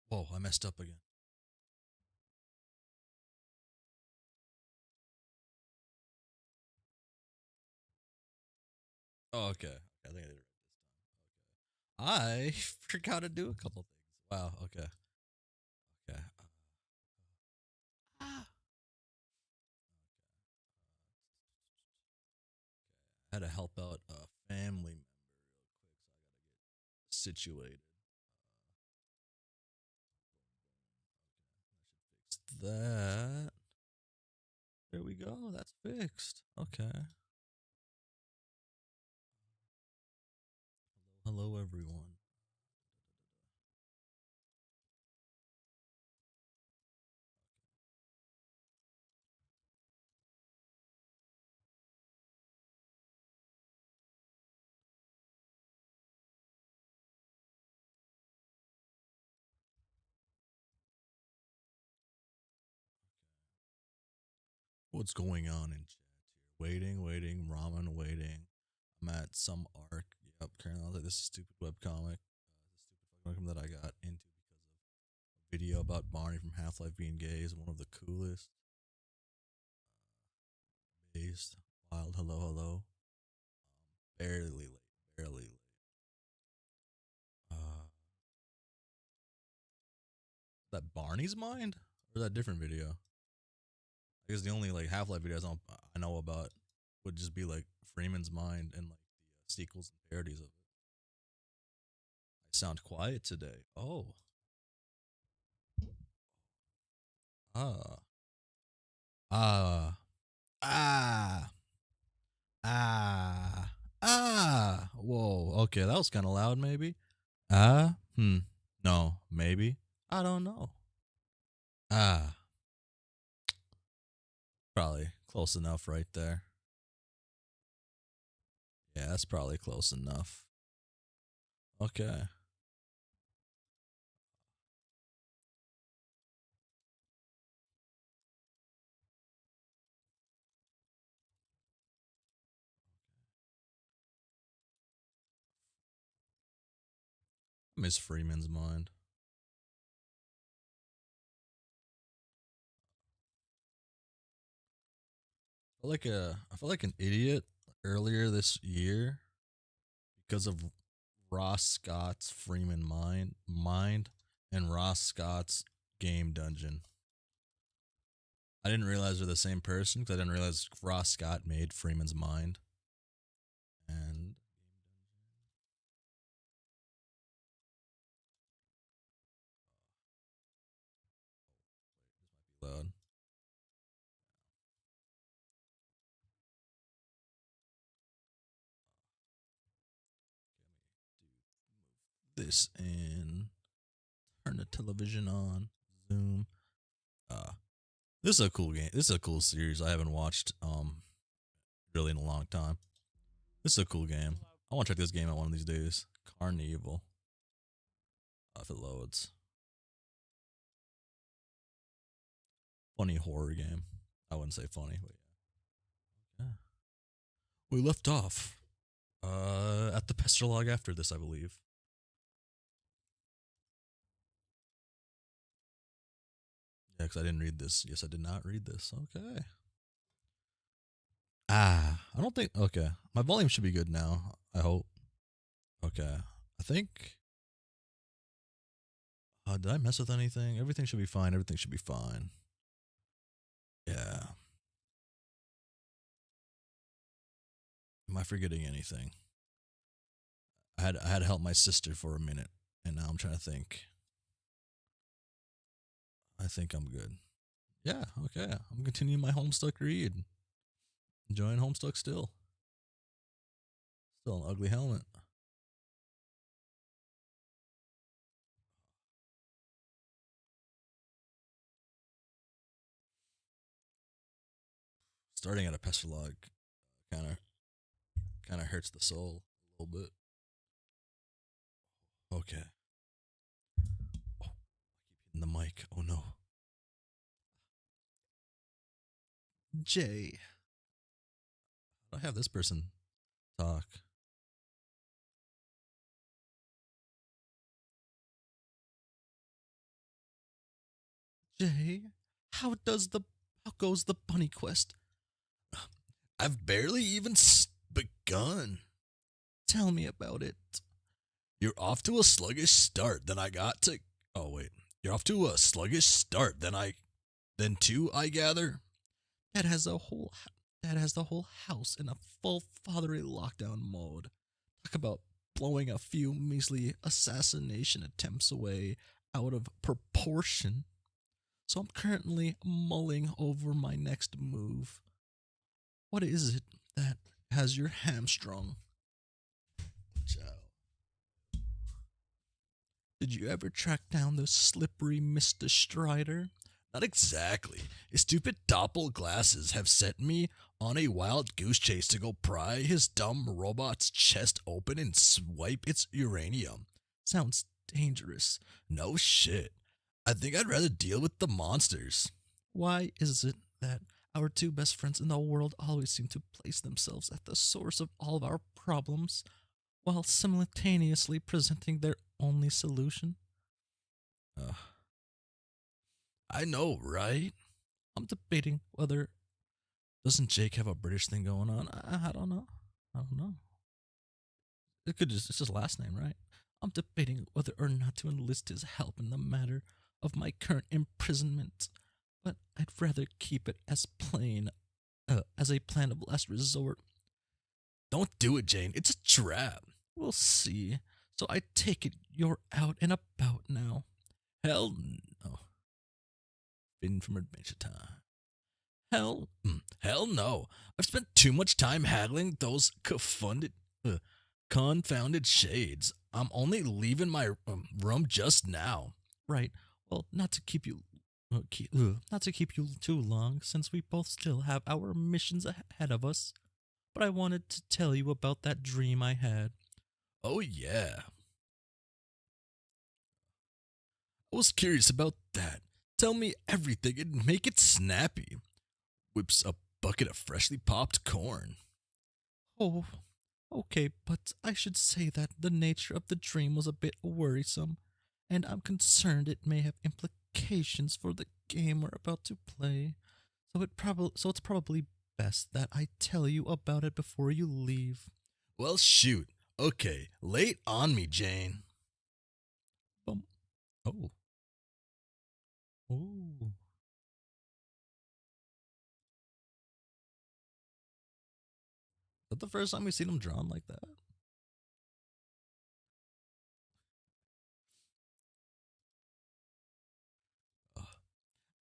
Whoa, I messed up again. Oh, okay. I think I did it right this time. I forgot to do a couple things. Wow. Okay. Okay. Ah. I had to help out a family member situated. That. There we go. That's fixed. Okay. Hello, everyone. What's going on in chat here? Waiting, waiting, ramen waiting. I'm at some arc. Yep, currently I was like, this is stupid webcomic. This stupid fucking webcomic that I got into because of a video about Barney from Half Life being gay is one of the coolest. Based. Wild. Hello, hello. Barely late. Barely late. Uh, that Barney's mind? Or that different video? I guess the only like Half Life videos I know about would just be like Freeman's mind and like the sequels and parodies of it. I sound quiet today. Oh. Ah. Ah. Ah. Ah. Ah. Whoa. Okay, that was kind of loud, maybe. Ah. Hmm. No. Maybe. I don't know. Ah. Probably close enough right there. Yeah, that's probably close enough. Okay. Miss Freeman's mind. I felt like an idiot earlier this year because of Ross Scott's Freeman mind and Ross Scott's Game Dungeon. I didn't realize they're the same person because I didn't realize Ross Scott made Freeman's mind and loud. This and turn the television on. Zoom. Uh, this is a cool game. This is a cool series I haven't watched really in a long time. This is a cool game. I want to check this game out one of these days. Carnival. If it loads. Funny horror game. I wouldn't say funny, but yeah. We left off at the pester log after this, I believe. Yeah, because I didn't read this. Yes, I did not read this. Okay. I don't think. Okay, my volume should be good now. I hope. Okay, I think. Did I mess with anything? Everything should be fine. Everything should be fine. Yeah. Am I forgetting anything? I had to help my sister for a minute, and now I'm trying to think. I think I'm good. Yeah. Okay. I'm continuing my Homestuck read. Enjoying Homestuck still. Still an ugly helmet. Starting at a pester log kind of hurts the soul a little bit. Okay. Oh, I keep hitting the mic. Oh no. Jay. I have this person talk. Jay, how goes the bunny quest? I've barely even begun. Tell me about it. You're off to a sluggish start. Then I got to. Oh wait, you're off to a sluggish start. Then two, I gather. That has a whole. That has the whole house in a full fatherly lockdown mode. Talk about blowing a few measly assassination attempts away out of proportion. So I'm currently mulling over my next move. What is it that has your hamstrung? Ciao. Did you ever track down the slippery Mr. Strider? Not exactly. His stupid doppel glasses have set me on a wild goose chase to go pry his dumb robot's chest open and swipe its uranium. Sounds dangerous. No shit. I think I'd rather deal with the monsters. Why is it that our two best friends in the world always seem to place themselves at the source of all of our problems while simultaneously presenting their only solution? Uh, I know, right? I'm debating whether doesn't Jake have a British thing going on. I don't know. I don't know. It could just it's his last name, right? I'm debating whether or not to enlist his help in the matter of my current imprisonment, but I'd rather keep it as plain as a plan of last resort. Don't do it, Jane. It's a trap. We'll see. So I take it you're out and about now. Hell no. Been from Adventure Time. Hell no. I've spent too much time haggling those confounded shades. I'm only leaving my room just now. Right. Well, not to keep you too long, since we both still have our missions ahead of us. But I wanted to tell you about that dream I had. Oh yeah. I was curious about that. Tell me everything and make it snappy. Whips a bucket of freshly popped corn. Oh, okay, but I should say that the nature of the dream was a bit worrisome, and I'm concerned it may have implications for the game we're about to play. So it's probably best that I tell you about it before you leave. Well, shoot. Okay, lay on me, Jane. Um, oh, oh. Is that the first time we've seen him drawn like that?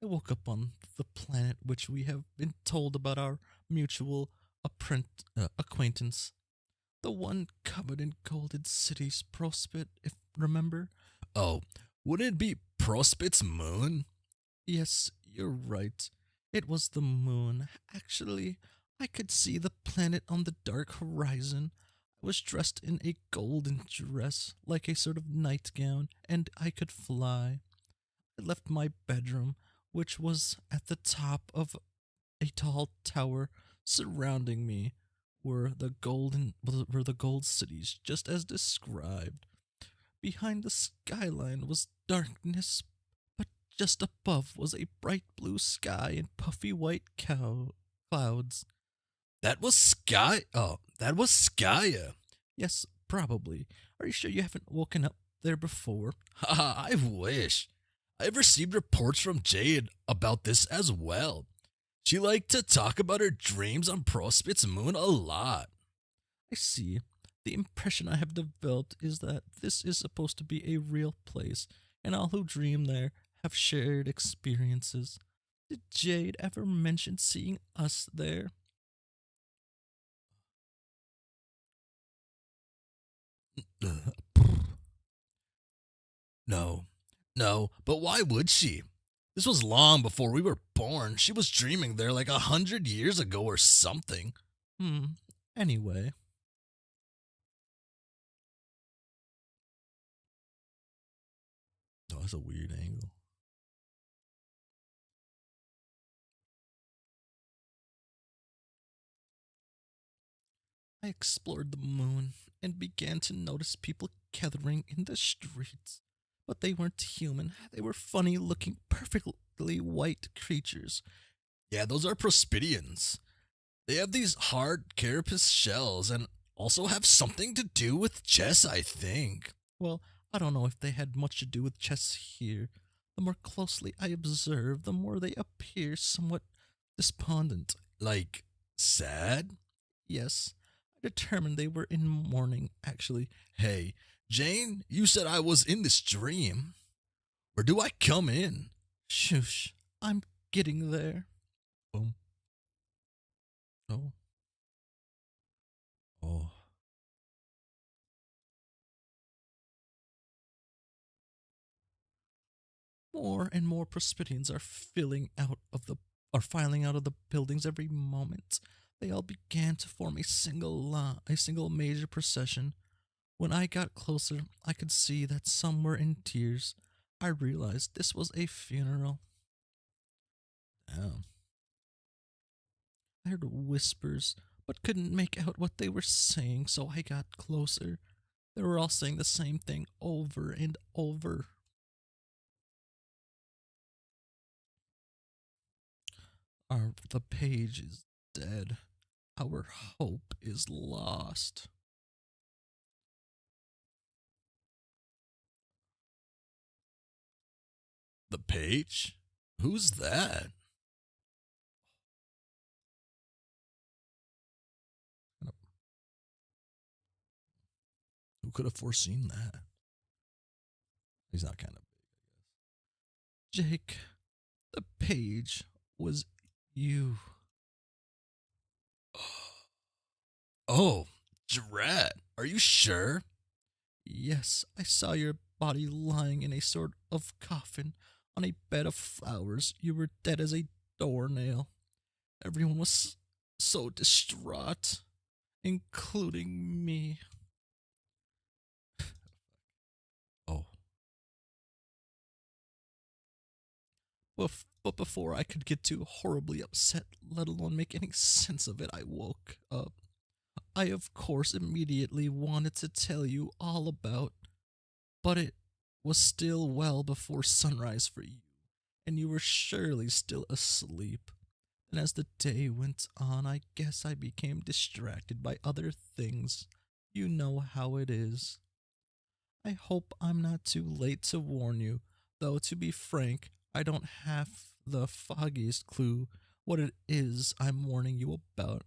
I woke up on the planet which we have been told about our mutual acquaintance. The one covered in golden cities, Prospit, if remember. Oh, wouldn't it be Prospit's moon? Yes, you're right. It was the moon. Actually, I could see the planet on the dark horizon. I was dressed in a golden dress, like a sort of nightgown, and I could fly. I left my bedroom, which was at the top of a tall tower. Surrounding me were the gold cities, just as described. Behind the skyline was darkness, but just above was a bright blue sky and puffy white clouds. That was Sky. Oh, that was Skya. Yes, probably. Are you sure you haven't woken up there before? Haha, I wish. I've received reports from Jade about this as well. She liked to talk about her dreams on Prospit's moon a lot. I see. The impression I have developed is that this is supposed to be a real place, and all who dream there have shared experiences. Did Jade ever mention seeing us there? No, no, but why would she? This was long before we were born. She was dreaming there like 100 years ago or something. Hmm, anyway. Oh, that's a weird angle. I explored the moon and began to notice people gathering in the streets. But they weren't human. They were funny looking, sparkly white creatures. Yeah, those are prospidians. They have these hard carapace shells and also have something to do with chess, I think. Well, I don't know if they had much to do with chess here. The more closely I observe, the more they appear somewhat despondent. Like, sad? Yes, I determined they were in mourning, actually. Hey, Jane, you said I was in this dream. Where do I come in? Shush, I'm getting there. Boom. Oh, oh. More and more Prospidians are filing out of the buildings every moment. They all began to form a single major procession. When I got closer, I could see that some were in tears. I realized this was a funeral. Damn. I heard whispers, but couldn't make out what they were saying, so I got closer. They were all saying the same thing over and over. The page is dead. Our hope is lost. The page? Who's that? Who could have foreseen that? He's not kind of big. Jake, the page was you. Oh, Drat, are you sure? Yes, I saw your body lying in a sort of coffin on a bed of flowers. You were dead as a doornail. Everyone was so distraught, including me. Oh, but before I could get too horribly upset, let alone make any sense of it, I woke up. I, of course, immediately wanted to tell you all about, but it was still well before sunrise for you, and you were surely still asleep. And as the day went on, I guess I became distracted by other things. You know how it is. I hope I'm not too late to warn you, though to be frank, I don't have the foggiest clue what it is I'm warning you about.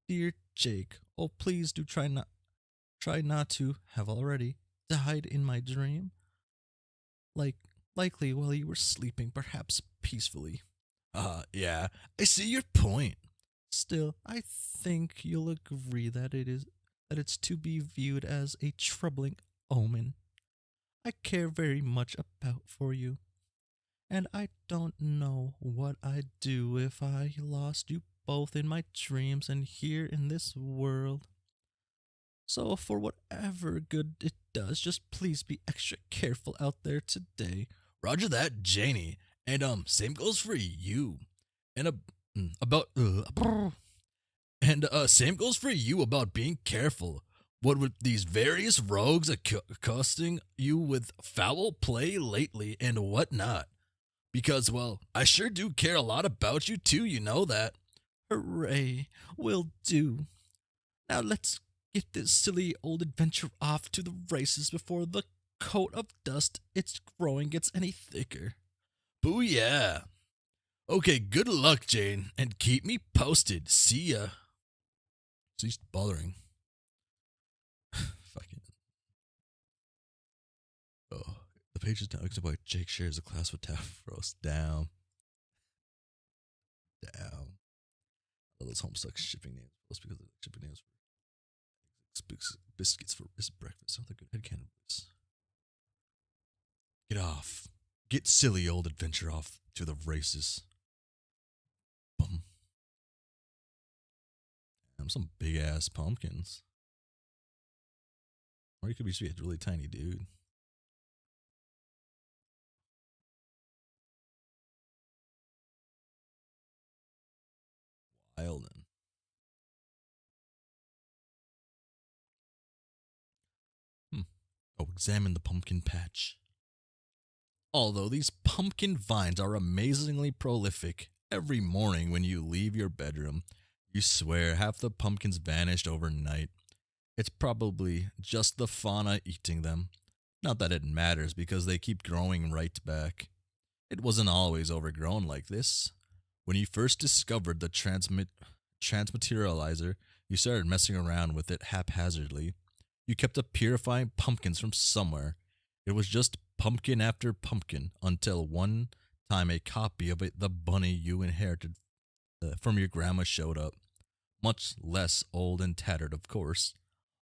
Dear Jake, oh please do try not to have already died in my dream. Like likely while you were sleeping, perhaps peacefully. Yeah, I see your point. Still, I think you'll agree that it's to be viewed as a troubling omen. I care very much about for you, and I don't know what I'd do if I lost you both in my dreams and here in this world. So, for whatever good it does, just please be extra careful out there today. Roger that, Janie. And same goes for you. And about and same goes for you about being careful. What with these various rogues accosting you with foul play lately and whatnot. Because, well, I sure do care a lot about you too, you know that. Hooray, will do. Now let's get this silly old adventure off to the races before the coat of dust it's growing gets any thicker. Booyah! Okay, good luck, Jane, and keep me posted. See ya. Cease bothering. Fucking. Oh. The page is now except by Jake shares a class with Tafros. Down. Down. All those Homestuck shipping names. That's because the shipping names for biscuits for his breakfast. Sounds like a good headcanon voice. Get off. Get silly old adventure off to the races. Bum. Damn, some big ass pumpkins. Or you could be a really tiny dude. Wildin'. Hmm. Oh, examine the pumpkin patch. Although these pumpkin vines are amazingly prolific, every morning when you leave your bedroom, you swear half the pumpkins vanished overnight. It's probably just the fauna eating them. Not that it matters because they keep growing right back. It wasn't always overgrown like this. When you first discovered the transmaterializer, you started messing around with it haphazardly. You kept up purifying pumpkins from somewhere. It was just pumpkin after pumpkin until one time a copy of the bunny you inherited from your grandma showed up. Much less old and tattered, of course.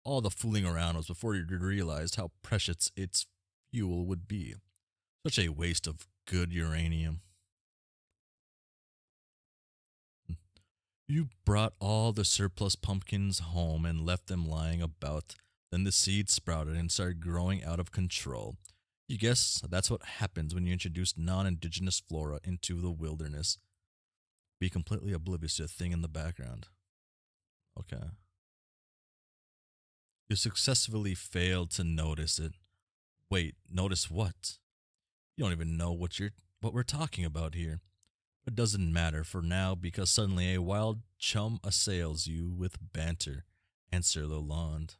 All the fooling around was before you realized how precious its fuel would be. Such a waste of good uranium. You brought all the surplus pumpkins home and left them lying about. Then the seeds sprouted and started growing out of control. You guess that's what happens when you introduce non indigenous flora into the wilderness. Be completely oblivious to a thing in the background. Okay. You successfully failed to notice it. Wait, notice what? You don't even know what we're talking about here. It doesn't matter for now because suddenly a wild chum assails you with banter. Answer Lalonde.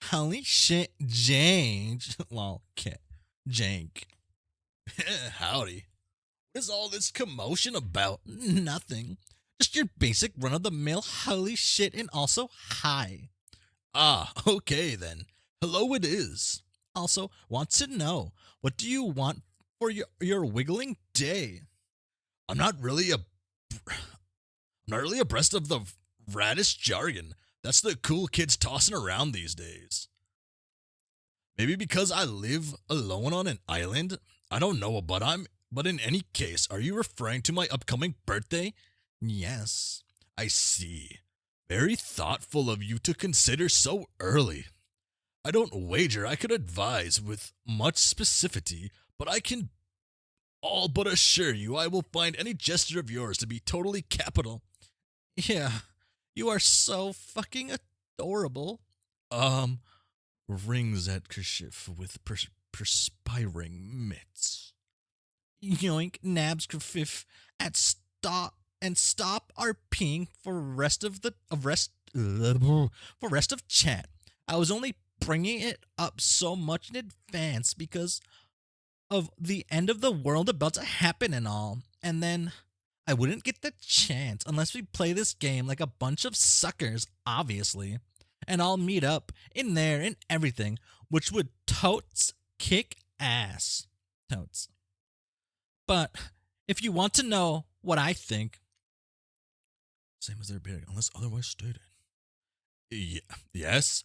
Holy shit, Jank. Well, Jank. Howdy. What is all this commotion about? Nothing. Just your basic run of the mill holy shit and also hi. Ah, okay then. Hello it is. Also, want to know, what do you want for your wiggling day? I'm not really a I'm not really abreast of the radish jargon. That's the cool kids tossing around these days. Maybe because I live alone on an island? I don't know, but in any case, are you referring to my upcoming birthday? Yes. I see. Very thoughtful of you to consider so early. I don't wager I could advise with much specificity, but I can all but assure you I will find any gesture of yours to be totally capital. Yeah, you are so fucking adorable. Um, Rings at kerchief with perspiring mitts. Yoink nabs kerfiff at stop and stop our peeing for rest of the of rest for rest of chat. I was only bringing it up so much in advance because of the end of the world about to happen and all, and then I wouldn't get the chance unless we play this game like a bunch of suckers, obviously. And I'll meet up in there and everything, which would totes kick ass. Totes. But if you want to know what I think, same as their beard, unless otherwise stated. Yes?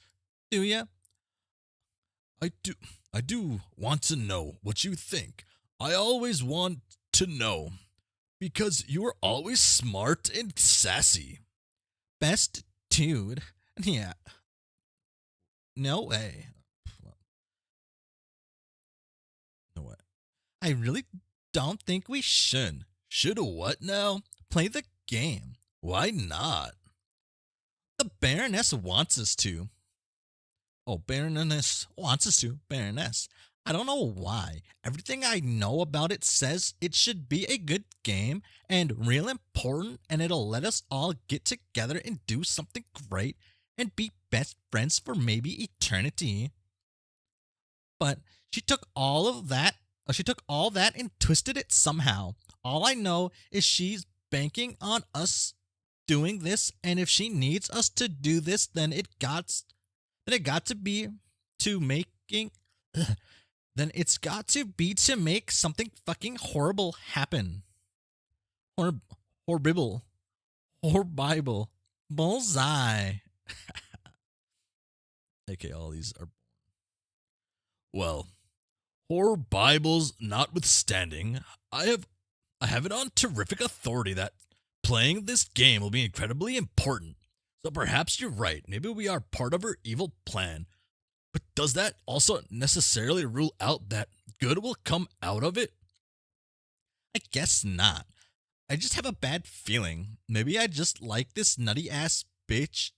Do ya? I do. I do want to know what you think. I always want to know because you are always smart and sassy. Best dude. Yeah. No way. No way. I really don't think we should. Should what now? Play the game. Why not? The Baroness wants us to. Oh, Baroness wants us to. Baroness. I don't know why. Everything I know about it says it should be a good game and real important, and it'll let us all get together and do something great and be best friends for maybe eternity. But she took all of that. She took all that and twisted it somehow. All I know is she's banking on us doing this, and if she needs us to do this, then it got to be to making. Then it's got to be to make something fucking horrible happen. Horrible. Horrible. Bullseye. Okay, all these are. Well, horror Bibles notwithstanding, I have it on terrific authority that playing this game will be incredibly important. So perhaps you're right. Maybe we are part of her evil plan. But does that also necessarily rule out that good will come out of it? I guess not. I just have a bad feeling. Maybe I just like this nutty ass bitch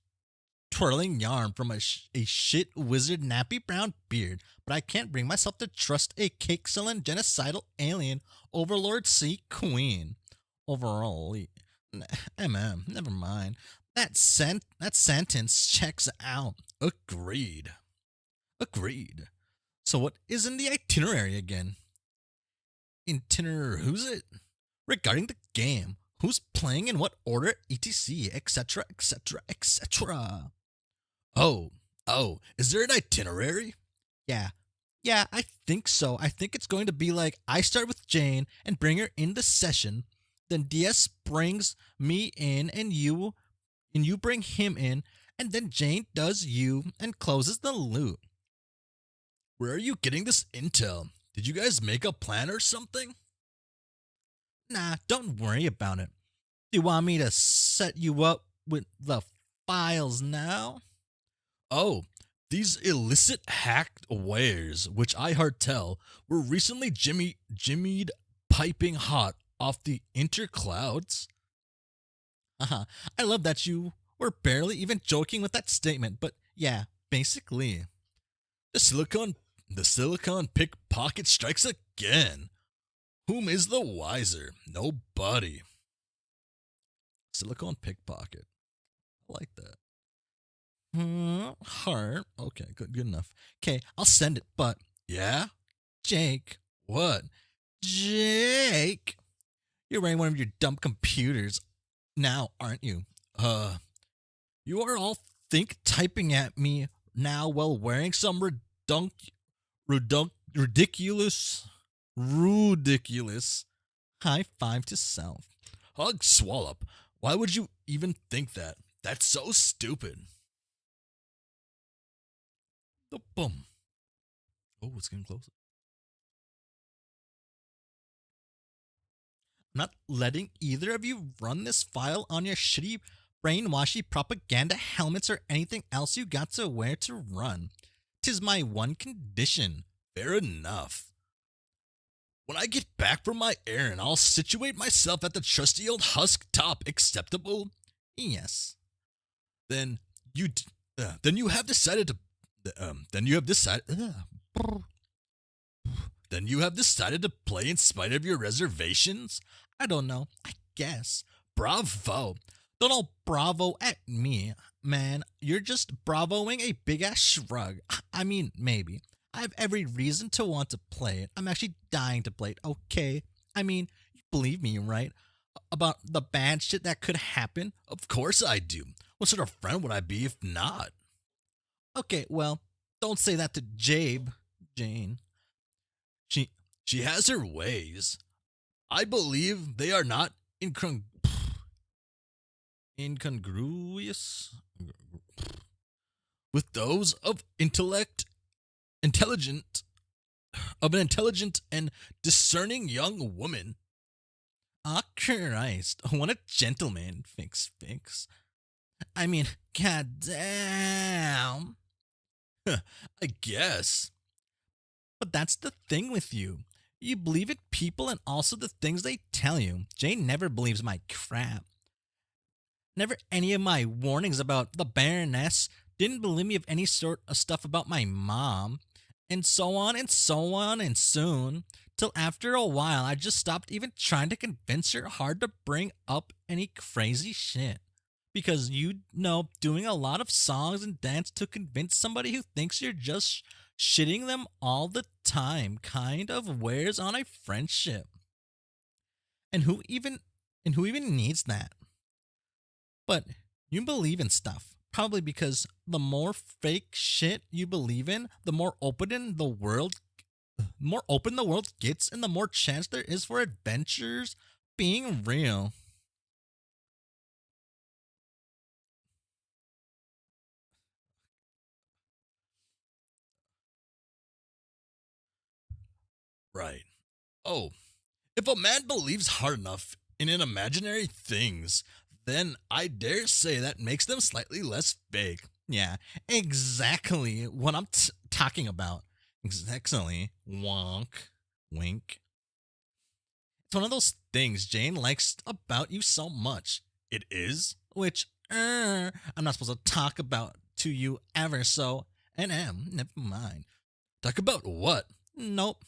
twirling yarn from a shit wizard nappy brown beard, but I can't bring myself to trust a cake selling genocidal alien overlord sea queen. Overall, never mind. That sentence checks out. Agreed. Agreed. So what is in the itinerary again? Itinerary, who's it? Regarding the game, who's playing in what order, etc., etc., etc., etc. Oh, is there an itinerary? Yeah. Yeah, I think so. I think it's going to be like I start with Jane and bring her in the session, then DS brings me in and you bring him in, and then Jane does you and closes the loop. Where are you getting this intel? Did you guys make a plan or something? Nah, don't worry about it. Do you want me to set you up with the files now? Oh, these illicit hacked wares, which I heard tell, were recently jimmied piping hot off the interclouds. Uh-huh. I love that you were barely even joking with that statement, but yeah, basically. The silicon pickpocket strikes again. Whom is the wiser? Nobody. Silicon pickpocket. I like that. Heart. Okay, good enough. Okay, I'll send it, but yeah? Jake. What? Jake. You're wearing one of your dumb computers now, aren't you? You are all think typing at me now while wearing some ridiculous high five to self. Hug Swallop. Why would you even think that? That's so stupid. The bum. Oh, it's getting closer. I'm not letting either of you run this file on your shitty, brainwashy propaganda helmets or anything else you got to wear to run. 'Tis my one condition. Fair enough. When I get back from my errand, I'll situate myself at the trusty old husk top. Acceptable? Yes. Then you, then you have decided to, then you have decided, then you have decided to play in spite of your reservations? I don't know. I guess. Bravo. Don't all bravo at me, man. You're just bravoing a big ass shrug. I mean, maybe. I have every reason to want to play it. I'm actually dying to play it, okay? I mean, you believe me, right? About the bad shit that could happen? Of course I do. What sort of friend would I be if not? Okay, well, don't say that to Jane. She she has her ways. I believe they are not incongruous with those of intelligent of an intelligent and discerning young woman. Ah, Christ, what a gentleman. Fix. I mean, goddamn. I guess. But that's the thing with you. You believe in people and also the things they tell you. Jane never believes my crap. Never any of my warnings about the Baroness. Didn't believe me of any sort of stuff about my mom. And so on and so on and soon. Till after a while, I just stopped even trying to convince her hard to bring up any crazy shit. Because doing a lot of songs and dance to convince somebody who thinks you're just shitting them all the time kind of wears on a friendship. And who even needs that? But you believe in stuff. Probably because the more fake shit you believe in, the more open the world gets and the more chance there is for adventures being real. Right. Oh, if a man believes hard enough in an imaginary things, then I dare say that makes them slightly less fake. Yeah, exactly what I'm talking about. Exactly. Wonk. Wink. It's one of those things Jane likes about you so much. It is, which I'm not supposed to talk about to you ever so. And never mind. Talk about what? Nope.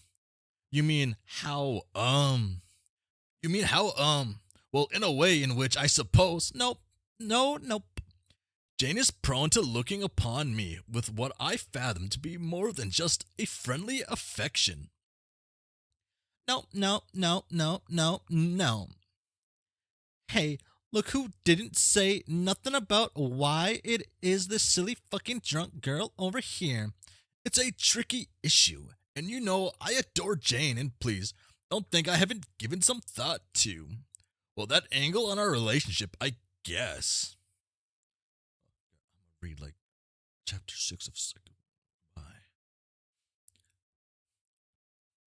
You mean how You mean how well, in a way in which I suppose. Nope. No, nope. Jane is prone to looking upon me with what I fathom to be more than just a friendly affection. No, no, no, no, no, no. Hey, look who didn't say nothing about why it is this silly fucking drunk girl over here. It's a tricky issue, and you know I adore Jane, and please, don't think I haven't given some thought to. Well, that angle on our relationship, I guess. Read like chapter 6 of Psycho.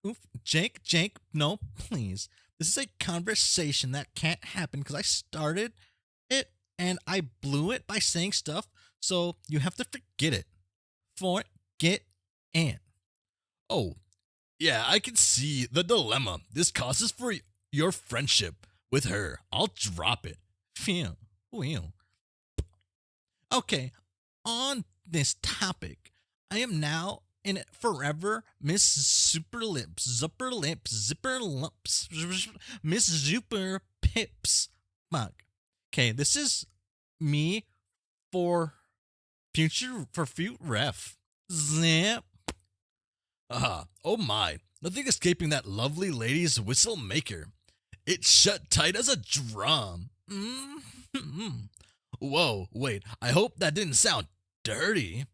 Oof, Jake, no, please. This is a conversation that can't happen because I started it and I blew it by saying stuff, so you have to forget it. Forget it. Oh, yeah, I can see the dilemma this causes for your friendship with her. I'll drop it. Phew. Well. Okay, on this topic, I am now in it forever, Miss Super Lips, Zipper Lips, Zipper Lips, Miss Super Pips. Fuck. Okay, this is me for future ref. Zip. Oh my, nothing escaping that lovely lady's whistle maker. It's shut tight as a drum. Mm-hmm. Whoa, wait, I hope that didn't sound dirty.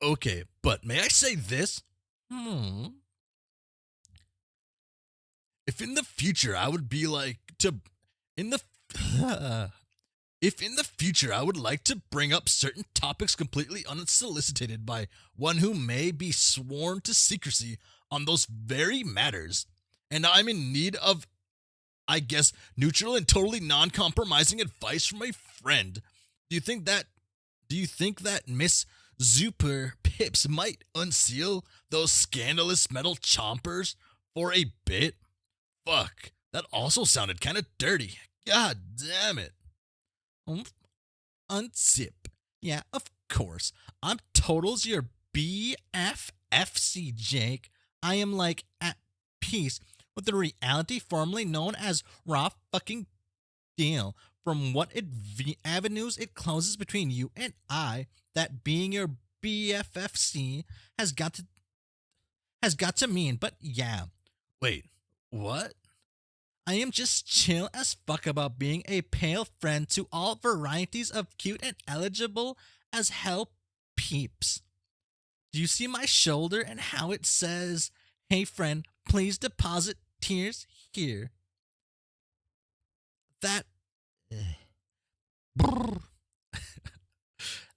Okay, but may I say this? If in the future I would be like to in the if in the future I would like to bring up certain topics completely unsolicited by one who may be sworn to secrecy on those very matters, and I'm in need of, I guess, neutral and totally non-compromising advice from a friend, do you think that Miss Super Pips might unseal those scandalous metal chompers for a bit? Fuck, that also sounded kind of dirty. God damn it. Unzip. Yeah, of course. I'm totals your BFFC, Jake. I am like at peace with the reality formerly known as raw fucking deal. From what avenues it closes between you and I, that being your BFFC has got to mean. But yeah, wait, what? I am just chill as fuck about being a pale friend to all varieties of cute and eligible as hell peeps. Do you see my shoulder and how it says, "Hey friend, please deposit tears here"? That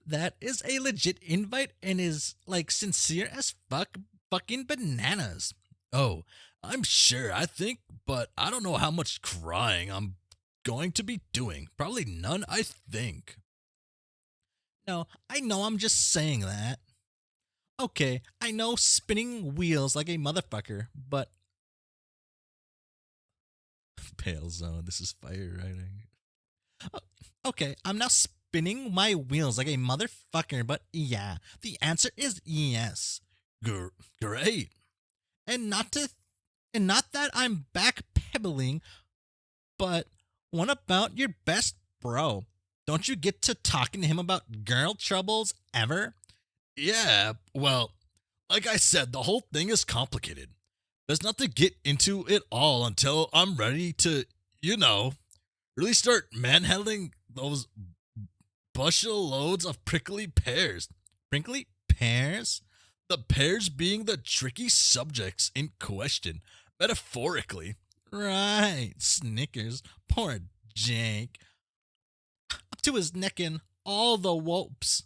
that is a legit invite and is like sincere as fucking bananas. Oh, I'm sure, I think, but I don't know how much crying I'm going to be doing. Probably none, I think. No, I know I'm just saying that. Okay, I know spinning wheels like a motherfucker, but Pale Zone, this is fire writing. Okay, I'm now spinning my wheels like a motherfucker, but yeah, the answer is yes. Great. And not that I'm backpedaling, but what about your best bro? Don't you get to talking to him about girl troubles ever? Yeah, well, like I said, the whole thing is complicated. There's not to get into it all until I'm ready to, really start manhandling those bushel loads of prickly pears. Prickly pears? The pears being the tricky subjects in question, metaphorically. Right, Snickers. Poor Jake. Up to his neck in all the woes.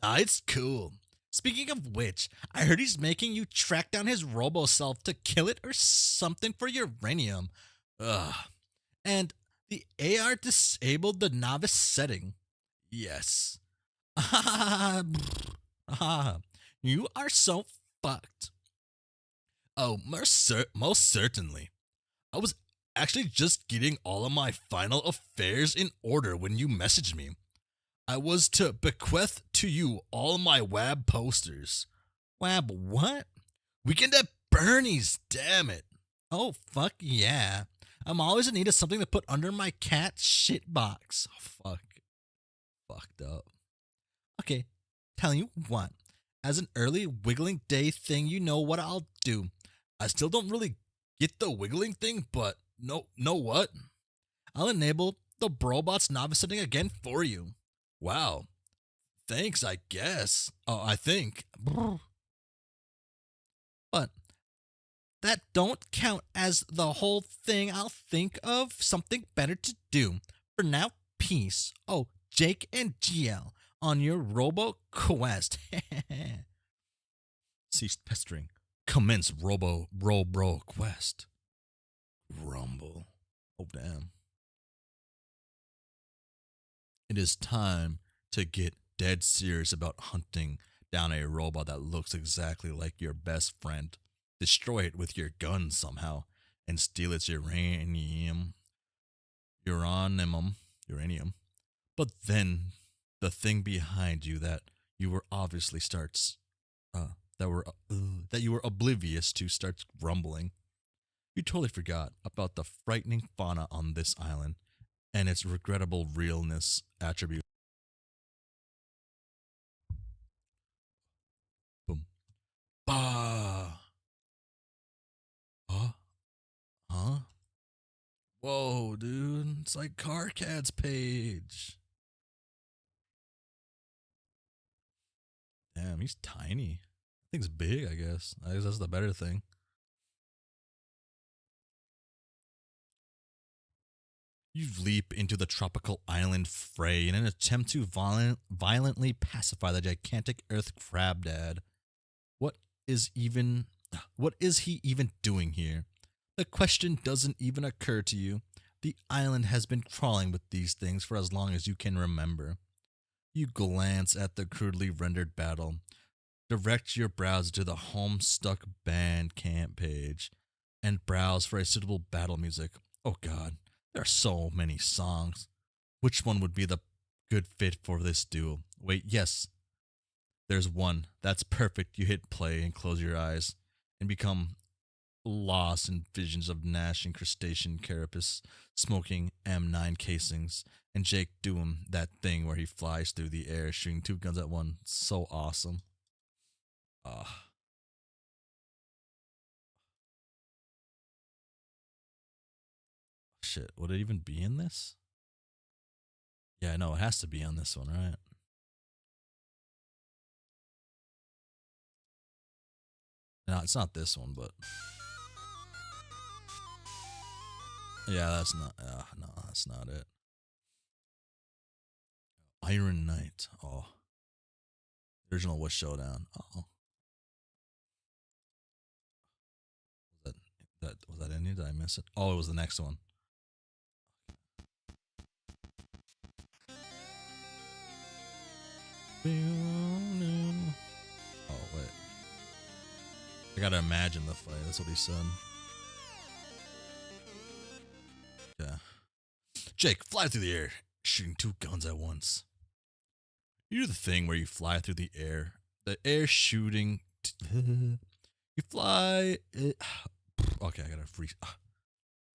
Nah, it's cool. Speaking of which, I heard he's making you track down his robo self to kill it or something for uranium. Ugh. And the AR disabled the novice setting. Yes. You are so fucked. Oh, most certainly. I was actually just getting all of my final affairs in order when you messaged me. I was to bequeath to you all of my Wab posters. Wab what? Weekend at Bernie's, damn it. Oh, fuck yeah. I'm always in need of something to put under my cat shit box. Oh, fuck. Fucked up. Okay, tell you what. As an early wiggling day thing, you know what I'll do. I still don't really get the wiggling thing, but know what? I'll enable the Brobot's novice setting again for you. Wow. Thanks, I guess. Oh, I think. But that don't count as the whole thing. I'll think of something better to do. For now, peace. Oh, Jake and GL on your Robo Quest. Cease pestering. Commence Robo Quest. Rumble. Oh, damn. It is time to get dead serious about hunting down a robot that looks exactly like your best friend. Destroy it with your gun somehow and steal its uranium. But then the thing behind you that you were obviously starts that you were oblivious to starts grumbling. You totally forgot about the frightening fauna on this island and its regrettable realness attribute. Boom. Bah. Huh? Huh? Whoa, dude. It's like Carcat's page. Damn, he's tiny. I think it's big, I guess. I guess that's the better thing. You leap into the tropical island fray in an attempt to violently pacify the gigantic earth crab dad. What is even what is he even doing here? The question doesn't even occur to you. The island has been crawling with these things for as long as you can remember. You glance at the crudely rendered battle, direct your browser to the Homestuck Bandcamp page, and browse for a suitable battle music. Oh god, there are so many songs. Which one would be the good fit for this duel? Wait, yes, there's one. That's perfect. You hit play and close your eyes and become lost in visions of gnashing crustacean carapace smoking M9 casings and Jake doing that thing where he flies through the air shooting two guns at once. So awesome. Ah, shit. Would it even be in this? Yeah, no, it has to be on this one, right? No, it's not this one, but yeah, that's not. No, that's not it. Iron Knight. Oh, the original was Showdown. Oh, was that any? Did I miss it? Oh, it was the next one. Oh wait, I gotta imagine the fight. That's what he said. Yeah. Jake, fly through the air, shooting two guns at once. You do the thing where you fly through the air. The air shooting. You fly. Okay, I gotta freeze.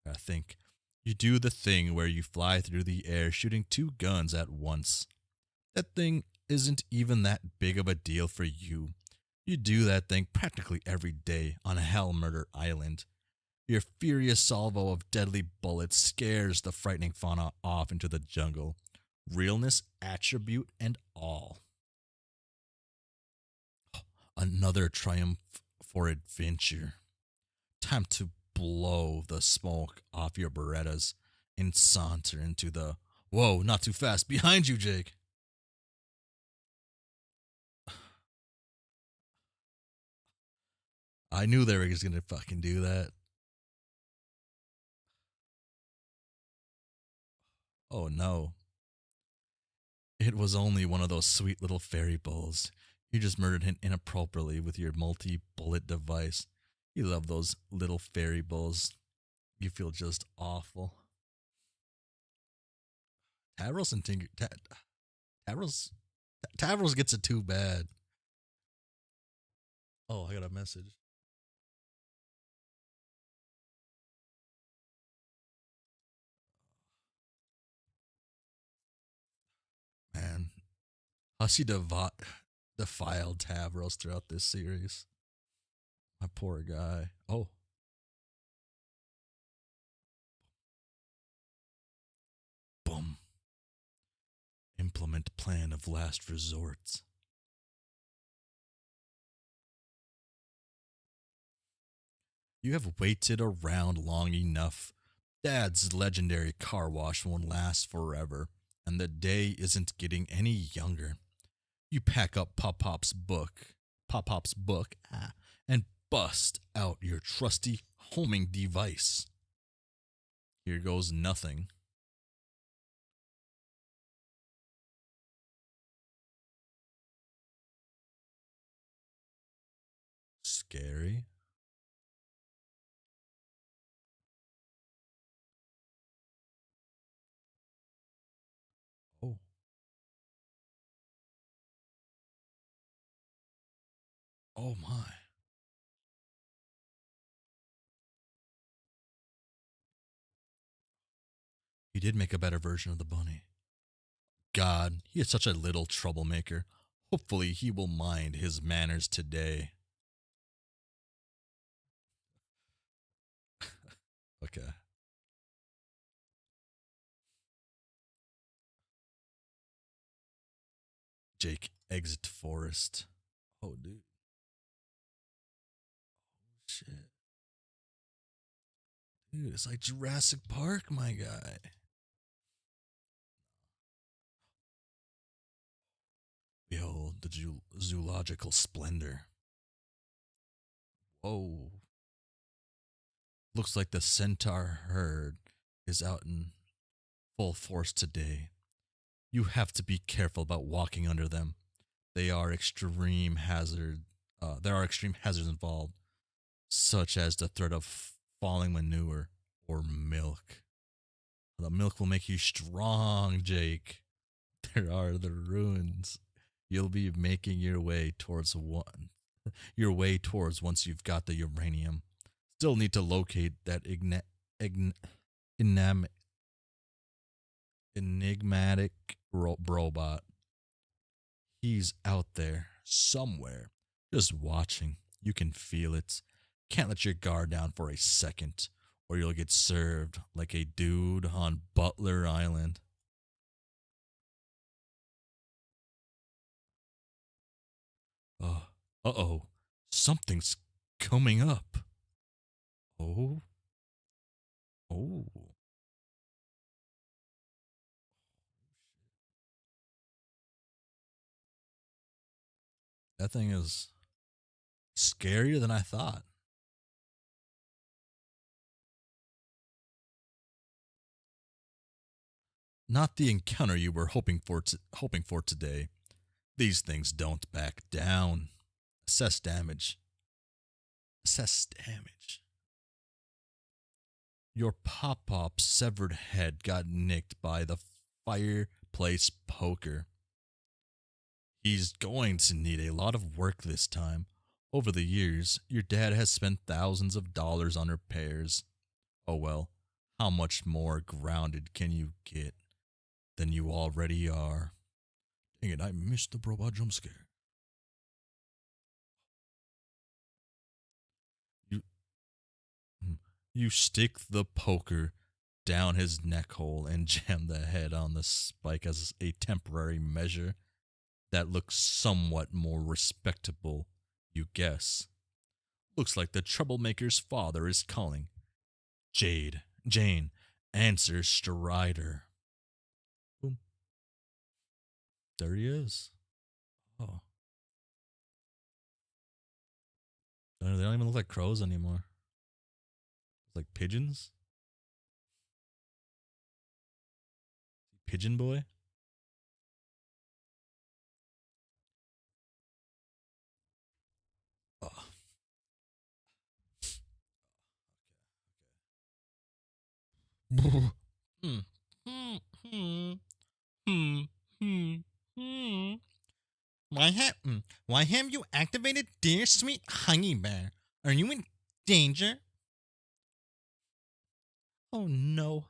Gotta think. You do the thing where you fly through the air, shooting two guns at once. That thing isn't even that big of a deal for you. You do that thing practically every day on Hell Murder Island. Your furious salvo of deadly bullets scares the frightening fauna off into the jungle, realness, attribute, and all. Another triumph for adventure. Time to blow the smoke off your Berettas and saunter into the whoa, not too fast, behind you, Jake. I knew they were just gonna fucking do that. Oh no. It was only one of those sweet little fairy bulls. You just murdered him inappropriately with your multi bullet device. You love those little fairy bulls. You feel just awful. Tavros and Tinker. Tavros. Tavros gets it too bad. Oh, I got a message. Man, Hussie defiled Tavros throughout this series. My poor guy. Oh, boom. Implement plan of last resort. You have waited around long enough. Dad's legendary car wash won't last forever, and the day isn't getting any younger. You pack up Pop Pop's book, and bust out your trusty homing device. Here goes nothing. Scary. Oh, oh my. He did make a better version of the bunny. God, he is such a little troublemaker. Hopefully, he will mind his manners today. Okay. Jake, exit forest. Oh, dude. Shit. Dude, it's like Jurassic Park, my guy. Behold the zoological splendor. Whoa. Looks like the centaur herd is out in full force today. You have to be careful about walking under them. They are extreme hazard. There are extreme hazards involved, such as the threat of falling manure or milk. The milk will make you strong, Jake. There are the ruins. You'll be making your way towards once you've got the uranium. Still need to locate that enam- enigmatic robot. He's out there somewhere, just watching. You can feel it. Can't let your guard down for a second, or you'll get served like a dude on Butler Island. Uh, oh, something's coming up. Oh, oh, that thing is scarier than I thought. Not the encounter you were hoping for today. These things don't back down. Assess damage. Assess damage. Your pop severed head got nicked by the fireplace poker. He's going to need a lot of work this time. Over the years, your dad has spent thousands of dollars on repairs. Oh well, how much more grounded can you get than you already are? Dang it, I missed the robot jump scare. You, you stick the poker down his neck hole and jam the head on the spike as a temporary measure that looks somewhat more respectable, you guess. Looks like the troublemaker's father is calling. Jane, answer Strider. Boom. There he is. Oh. They don't even look like crows anymore. It's like pigeons. Pigeon boy. Oh. Hmm. Hmm. Hmm. Hmm. Hmm. Hmm. Why have you activated dear sweet honey bear? Are you in danger? Oh no,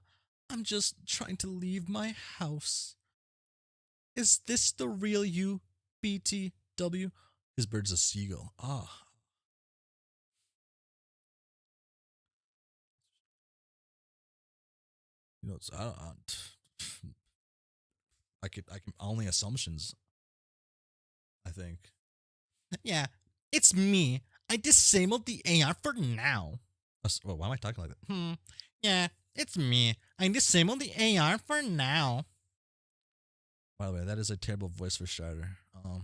I'm just trying to leave my house. Is this the real you, BTW? His bird's a seagull. Ah, it's, I can only assumptions. I think. Yeah, it's me. I disabled the AR for now. Well, why am I talking like that? Yeah, it's me. I disabled the AR for now. By the way, that is a terrible voice for Strider. Or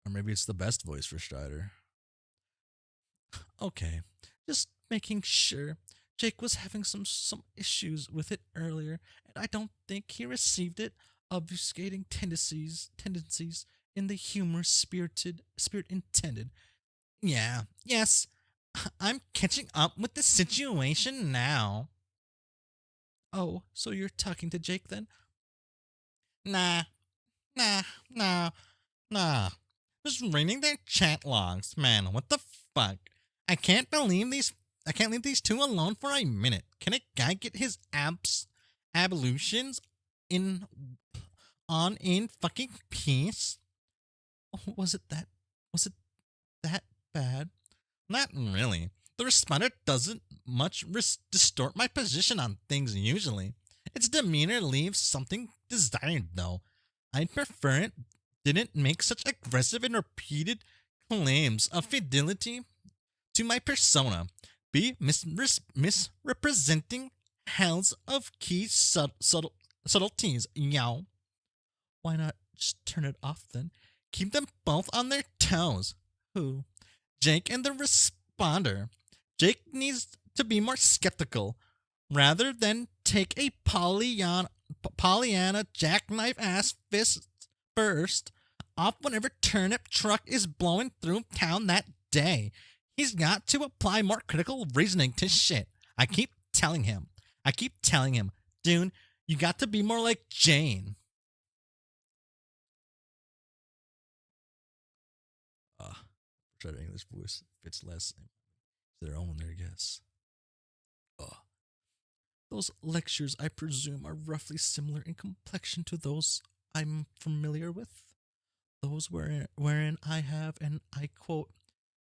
maybe it's the best voice for Strider. Okay, just making sure. Jake was having some issues with it earlier, and I don't think he received it, obfuscating tendencies in the humor spirit intended. Yeah, yes, I'm catching up with the situation now. Oh, so you're talking to Jake then? Nah, nah, nah, nah. Just reading their chat logs, man. What the fuck? I can't believe these. I can't leave these two alone for a minute. Can a guy get his ablutions in in fucking peace? Was it that? Was it that bad? Not really. The responder doesn't much distort my position on things usually. Its demeanor leaves something desired though. I'd prefer it didn't make such aggressive and repeated claims of fidelity to my persona, be misrepresenting hells of key subtleties, yow. Why not just turn it off then? Keep them both on their toes. Who? Jake and the responder. Jake needs to be more skeptical rather than take a Pollyanna jackknife ass fist first off whenever turnip truck is blowing through town that day. He's got to apply more critical reasoning to shit. I keep telling him. Dude, you got to be more like Jane. Try to English voice fits less their own, I guess. Those lectures, I presume, are roughly similar in complexion to those I'm familiar with. Those wherein I have, and I quote,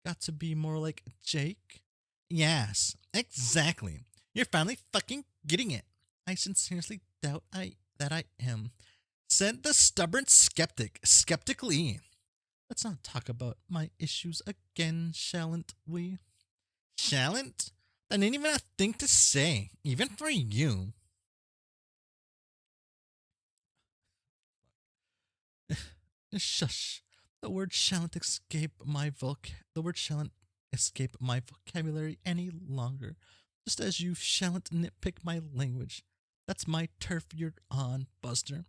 got to be more like Jake. Yes, exactly. You're finally fucking getting it. I sincerely doubt that I am. Said the stubborn skeptic, skeptically. Let's not talk about my issues again, shalln't we? Shallant? That ain't even a thing to say, even for you. Shush. The word shallant escape my vocabulary any longer. Just as you shallant nitpick my language. That's my turf you're on, Buster.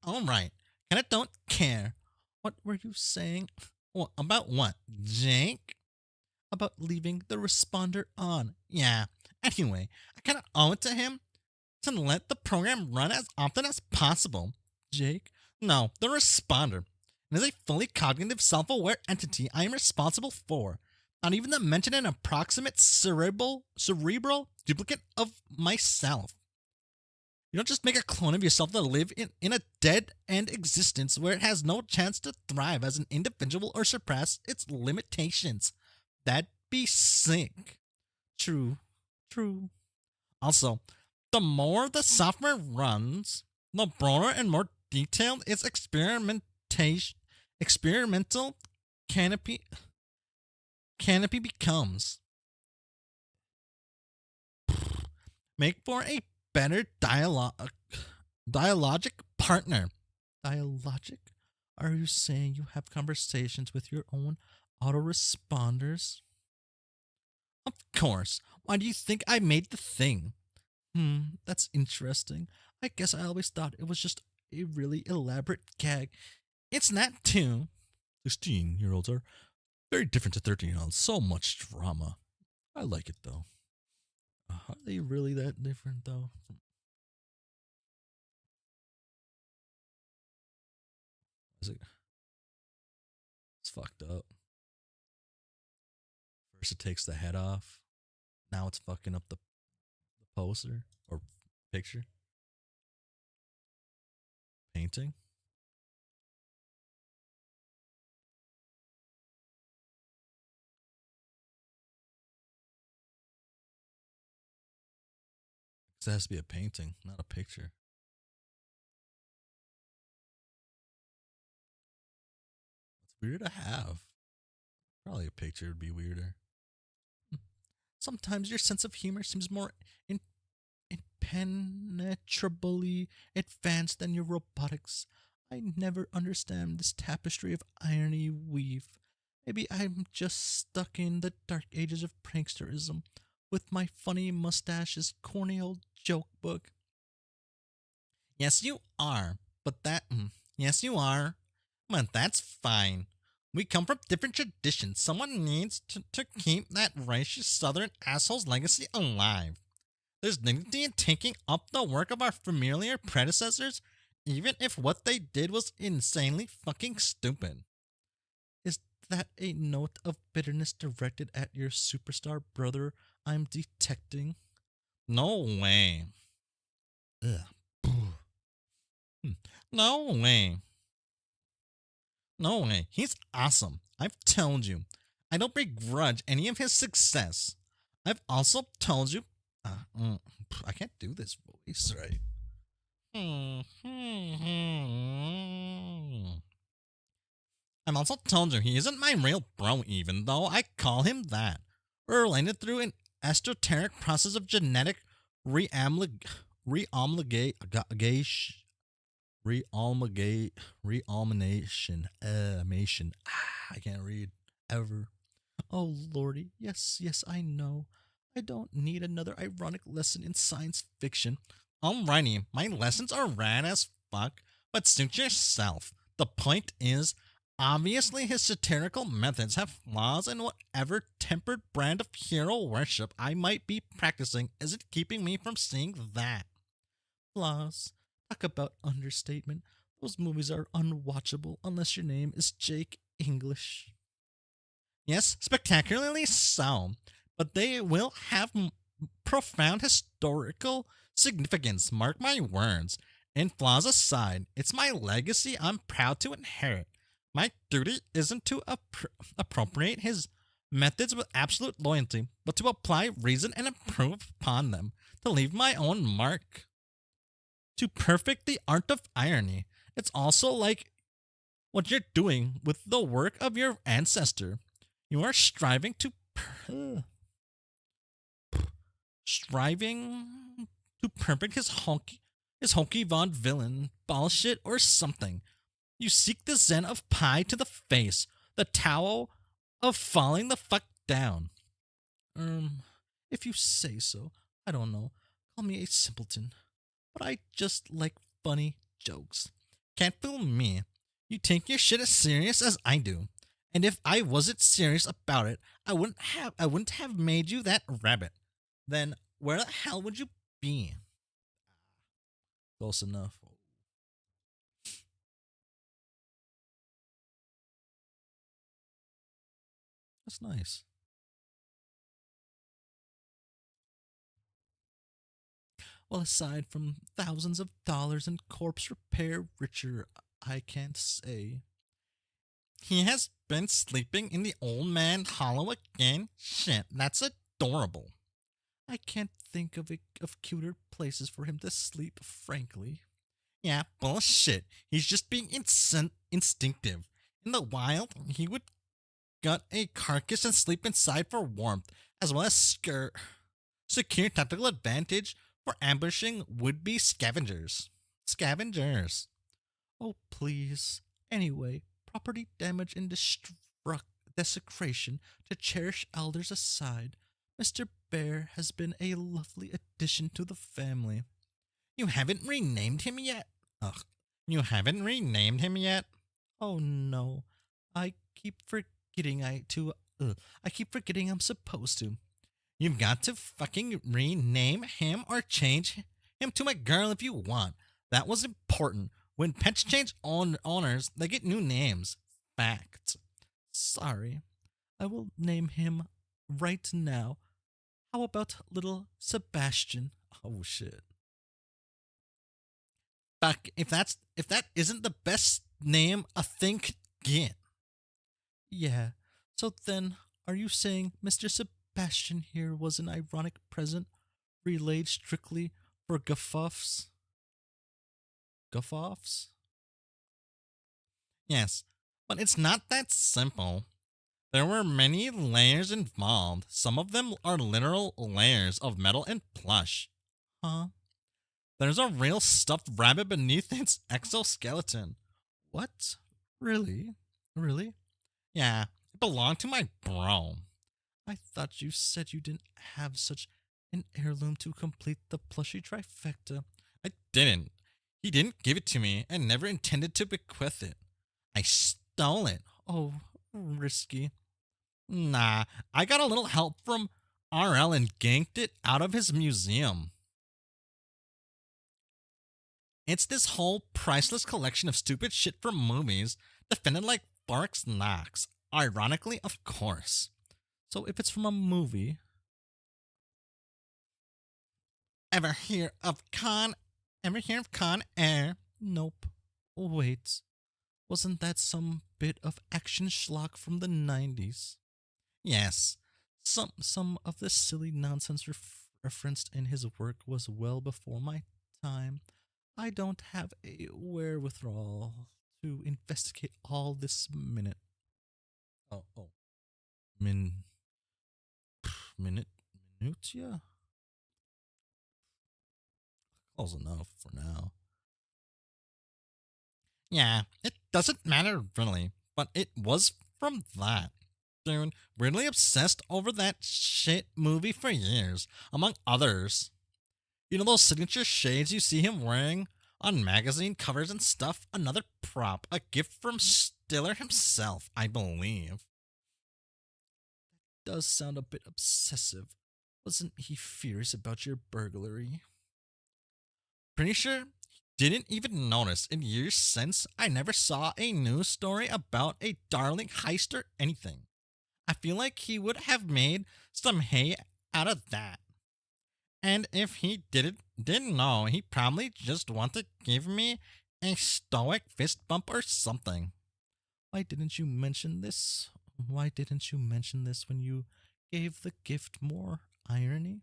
Alright. Kinda don't care. What were you saying? Well, about what? Jake? About leaving the responder on. Yeah. Anyway, I kinda owe it to him to let the program run as often as possible. Jake? No, the responder. It is a fully cognitive, self-aware entity I am responsible for. Not even to mention an approximate cerebral duplicate of myself. You don't just make a clone of yourself to live in a dead-end existence where it has no chance to thrive as an individual or surpass its limitations. That'd be sick. True. True. Also, the more the software runs, the broader and more detailed its experimental canopy becomes. Make for a better dialogic partner. Dialogic? Are you saying you have conversations with your own autoresponders? Of course. Why do you think I made the thing? That's interesting. I guess I always thought it was just a really elaborate gag. It's not too. 16-year-olds are very different to 13-year-olds. So much drama. I like it though. Are they really that different though? Is it? It's fucked up. First it takes the head off. Now it's fucking up the poster or picture painting. 'Cause it has to be a painting, not a picture. It's weird to have. Probably a picture would be weirder. Sometimes your sense of humor seems more in- impenetrably advanced than your robotics. I never understand this tapestry of irony weave. Maybe I'm just stuck in the dark ages of pranksterism with my funny mustache's corny old joke book. Yes, you are. But yes, you are. But that's fine. We come from different traditions. Someone needs to keep that racist southern asshole's legacy alive. There's dignity in taking up the work of our familiar predecessors, even if what they did was insanely fucking stupid. Is that a note of bitterness directed at your superstar brother I'm detecting? No way. Ugh. No way. No way. He's awesome. I've told you. I don't begrudge any of his success. I've also told you. I can't do this voice right. I've also told you he isn't my real bro, even though I call him that. We're related through an esoteric process of genetic reomligation, realmagate, realmination, mation. I can't read ever. Oh lordy, yes, yes, I know. I don't need another ironic lesson in science fiction. Alrighty, my lessons are rad as fuck, but suit yourself. The point is, obviously his satirical methods have flaws, and whatever tempered brand of hero worship I might be practicing isn't keeping me from seeing that. Flaws. Talk about understatement. Those movies are unwatchable unless your name is Jake English. Yes, spectacularly so, but they will have profound historical significance, mark my words. And flaws aside, it's my legacy I'm proud to inherit. My duty isn't to appropriate his methods with absolute loyalty, but to apply reason and improve upon them, to leave my own mark. To perfect the art of irony, it's also like what you're doing with the work of your ancestor. You are striving to perfect his hokey vaudevillain bullshit or something. You seek the zen of pie to the face, the Tao of falling the fuck down. If you say so, I don't know. Call me a simpleton, but I just like funny jokes. Can't fool me. You take your shit as serious as I do. And if I wasn't serious about it, I wouldn't have made you that rabbit. Then where the hell would you be? Close enough. That's nice. Well, aside from thousands of dollars in corpse repair, Richard, I can't say. He has been sleeping in the old man hollow again? Shit, that's adorable. I can't think of cuter places for him to sleep, frankly. Yeah, bullshit. He's just being instinctive. In the wild, he would gut a carcass and sleep inside for warmth, as well as secure tactical advantage for ambushing would-be scavengers. Scavengers. Oh, please. Anyway, property damage and desecration to cherished elders aside, Mr. Bear has been a lovely addition to the family. You haven't renamed him yet? Ugh. You haven't renamed him yet? Oh no. I keep forgetting I keep forgetting I'm supposed to. You've got to fucking rename him or change him to a girl if you want. That was important. When pets change owners, they get new names. Fact. Sorry. I will name him right now. How about little Sebastian? Oh shit. Fuck, if that isn't the best name a thing could get. Yeah. So then, are you saying Mr. Sebastian here was an ironic present relayed strictly for guffaws? Guffaws? Yes, but it's not that simple. There were many layers involved. Some of them are literal layers of metal and plush. Huh? There's a real stuffed rabbit beneath its exoskeleton. What? Really? Really? Yeah, it belonged to my bro. I thought you said you didn't have such an heirloom to complete the plushy trifecta. I didn't. He didn't give it to me and never intended to bequeath it. I stole it. Oh, risky. Nah, I got a little help from RL and ganked it out of his museum. It's this whole priceless collection of stupid shit from movies, defended like Forks Knox. Ironically, of course. So if it's from a movie, ever hear of Con? Ever hear of Con Air? Nope. Wait, wasn't that some bit of action schlock from the 90s? Yes. Some of the silly nonsense referenced in his work was well before my time. I don't have a wherewithal to investigate all this minute. Oh. Min. Minute. Minutia? Close enough for now. Yeah, it doesn't matter really, but it was from that. Dude, weirdly obsessed over that shit movie for years, among others. You know those signature shades you see him wearing on magazine covers and stuff? Another prop, a gift from Stiller himself, I believe. Does sound a bit obsessive. Wasn't he furious about your burglary? Pretty sure he didn't even notice. In years since, I never saw a news story about a darling heist or anything. I feel like he would have made some hay out of that. And if he didn't know, he probably just wanted to give me a stoic fist bump or something. Why didn't you mention this? Why didn't you mention this when you gave the gift? More irony?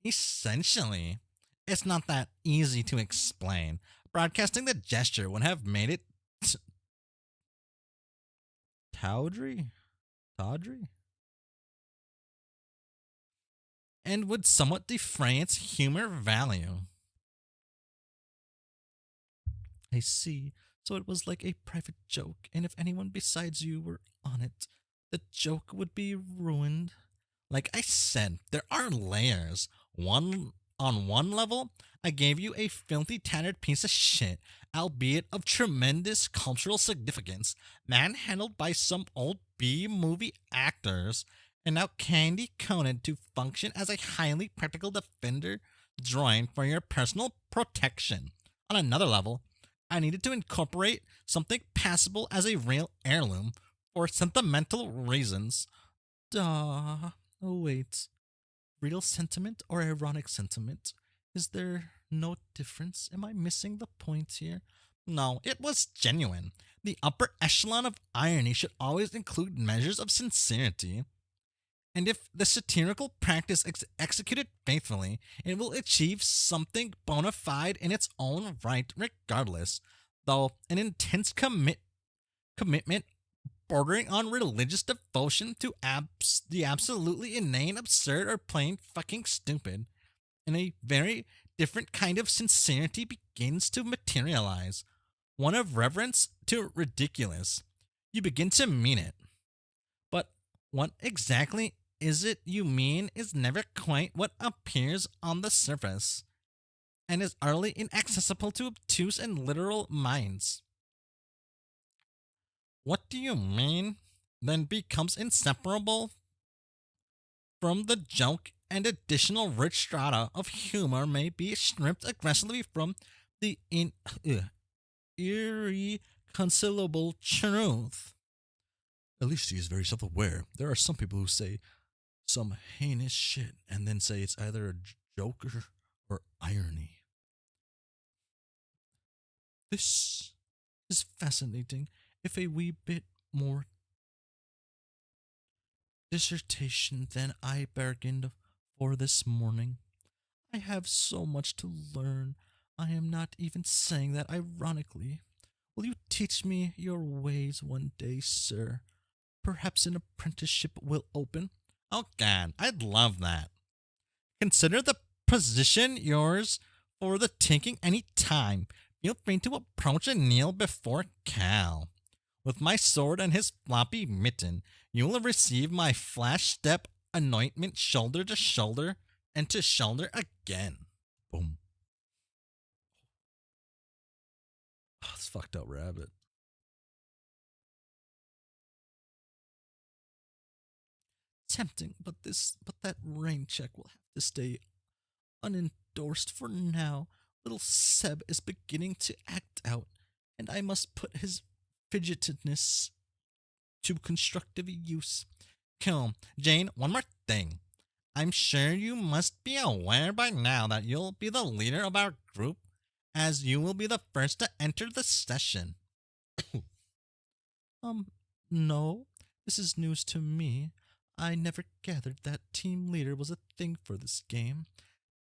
Essentially, it's not that easy to explain. Broadcasting the gesture would have made it tawdry? Tawdry? And would somewhat defray its humor value. I see. So it was like a private joke, and if anyone besides you were on it, the joke would be ruined. Like I said, there are layers. On one level, I gave you a filthy tattered piece of shit, albeit of tremendous cultural significance, manhandled by some old B movie actors, and now candy coated to function as a highly practical defender droid for your personal protection. On another level, I needed to incorporate something passable as a real heirloom for sentimental reasons. Duh. Oh, wait. Real sentiment or ironic sentiment? Is there no difference? Am I missing the point here? No, it was genuine. The upper echelon of irony should always include measures of sincerity. And if the satirical practice executed faithfully, it will achieve something bona fide in its own right, regardless. Though an intense commitment bordering on religious devotion to the absolutely inane, absurd, or plain fucking stupid, and a very different kind of sincerity begins to materialize. One of reverence to ridiculous. You begin to mean it. But what exactly is it you mean is never quite what appears on the surface, and is utterly inaccessible to obtuse and literal minds. What do you mean? Then becomes inseparable from the joke and additional rich strata of humor may be stripped aggressively from the irreconcilable truth. At least he is very self aware. There are some people who say some heinous shit and then say it's either a joke or irony. This is fascinating, if a wee bit more dissertation than I bargained for this morning. I have so much to learn. I am not even saying that ironically. Will you teach me your ways one day, sir? Perhaps an apprenticeship will open. Oh, God, I'd love that. Consider the position yours for the taking any time. Feel free to approach and kneel before Cal. With my sword and his floppy mitten, you will receive my flash step anointment shoulder to shoulder and to shoulder again. Boom. Oh, this fucked up rabbit. Tempting, but that rain check will have to stay unendorsed for now. Little Seb is beginning to act out, and I must put his fidgetedness to constructive use. Cool. Jane, one more thing. I'm sure you must be aware by now that you'll be the leader of our group, as you will be the first to enter the session. No. This is news to me. I never gathered that team leader was a thing for this game.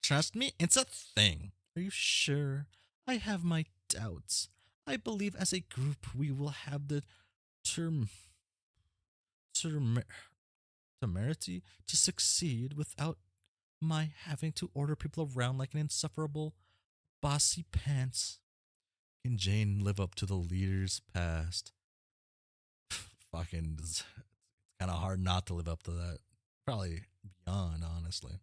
Trust me, it's a thing. Are you sure? I have my doubts. I believe as a group we will have the temerity to succeed without my having to order people around like an insufferable bossy pants. Can Jane live up to the leader's past? Fucking, it's kind of hard not to live up to that. Probably beyond, honestly.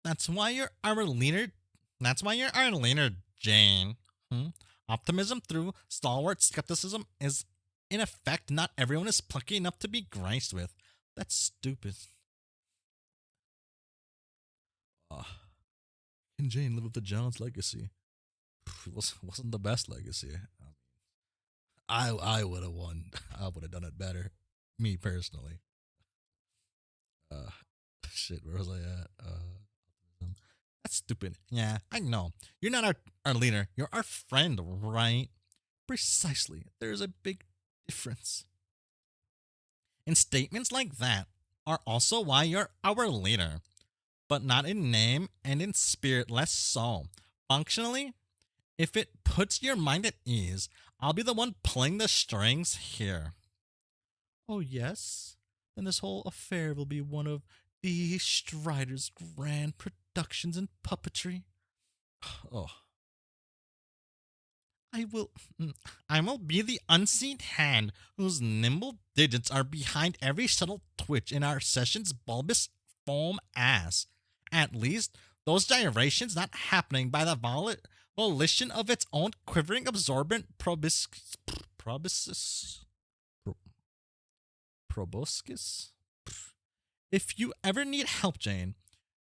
That's why you're our leader. That's why you're our leader, Jane. Hmm? Optimism through stalwart skepticism is, in effect, not everyone is plucky enough to be graced with. That's stupid. Uh, can Jane live up to John's legacy? It wasn't the best legacy. I would have won. I would have done it better. Me personally. Uh, shit, where was I at? That's stupid. Yeah, I know. You're not our leader. You're our friend, right? Precisely. There's a big difference. And statements like that are also why you're our leader, but not in name and in spirit, less so. Functionally, if it puts your mind at ease, I'll be the one pulling the strings here. Oh, yes? Then this whole affair will be one of the Strider's grand productions in puppetry. Oh. I will I will be the unseen hand whose nimble digits are behind every subtle twitch in our session's bulbous foam ass. At least, those gyrations not happening by the volition of its own quivering absorbent proboscis? If you ever need help, Jane,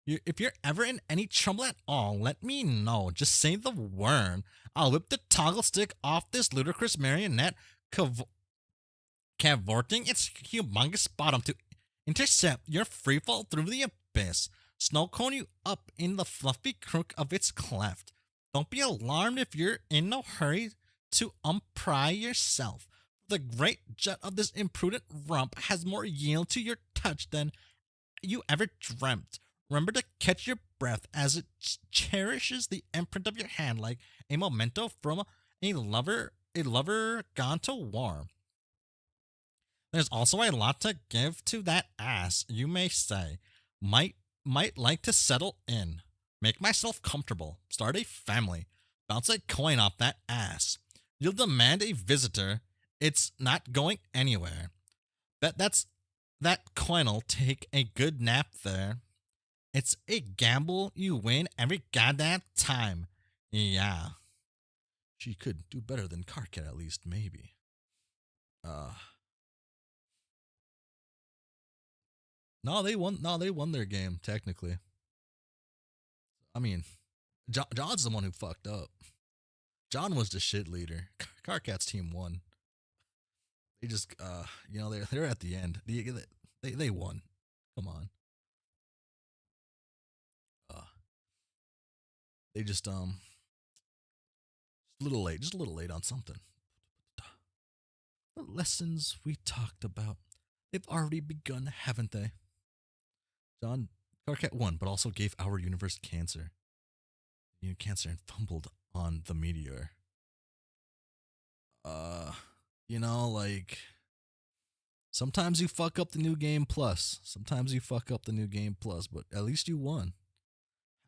if you're ever in any trouble at all, let me know. Just say the word. I'll whip the toggle stick off this ludicrous marionette, cavorting its humongous bottom to intercept your freefall through the abyss, snow cone you up in the fluffy crook of its cleft. Don't be alarmed if you're in no hurry to unpry yourself. The great jet of this imprudent rump has more yield to your touch than you ever dreamt. Remember to catch your breath as it cherishes the imprint of your hand like a memento from a lover gone to war. There's also a lot to give to that ass, you may say. Might like to settle in. Make myself comfortable. Start a family. Bounce a coin off that ass. You'll demand a visitor. It's not going anywhere. That coin'll take a good nap there. It's a gamble you win every goddamn time. Yeah. She could do better than Carcat at least, maybe. Uh, no, they won. No, they won their game technically. I mean, John's the one who fucked up. John was the shit leader. Carcat's team won. They just, they're at the end. They won. Come on. Uh, they just a little late, just a little late on something. The lessons we talked about, they've already begun, haven't they? John Carcat won, but also gave our universe cancer. Cancer and fumbled on the meteor. Uh, like sometimes you fuck up the new game plus. Sometimes you fuck up the new game plus, but at least you won.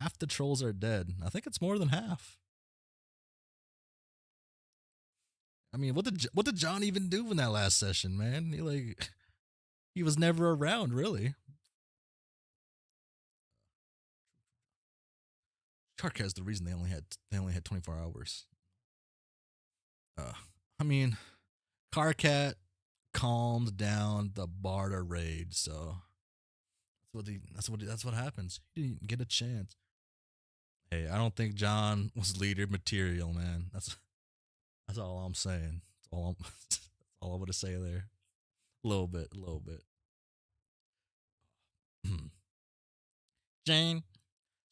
Half the trolls are dead. I think it's more than half. I mean, what did John even do in that last session, man? He was never around, really. Carcat's the reason they only had 24 hours. Uh, I mean, Carcat calmed down the Barter raid, so that's what happens. He didn't get a chance. Hey, I don't think John was leader material, man. That's all I'm saying. That's all that's all I'm gonna say there. A little bit, a little bit. Jane,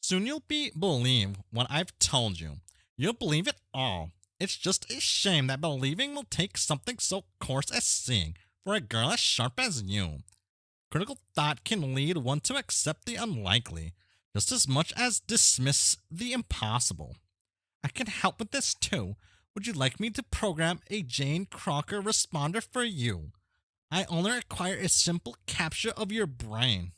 soon you'll believe what I've told you. You'll believe it all. It's just a shame that believing will take something so coarse as seeing for a girl as sharp as you. Critical thought can lead one to accept the unlikely, just as much as dismiss the impossible. I can help with this too. Would you like me to program a Jane Crocker responder for you? I only require a simple capture of your brain.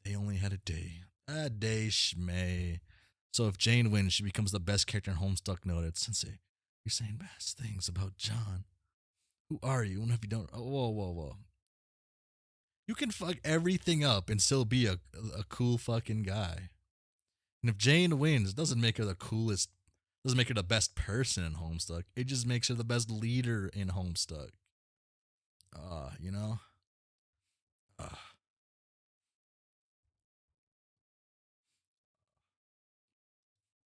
They only had a day. A day, schmay. So if Jane wins, she becomes the best character in Homestuck noted. Sensei, you're saying bad things about John. Who are you? And if you don't, whoa, whoa, whoa. You can fuck everything up and still be a cool fucking guy. And if Jane wins, it doesn't make her the coolest, doesn't make her the best person in Homestuck. It just makes her the best leader in Homestuck. You know? Uh,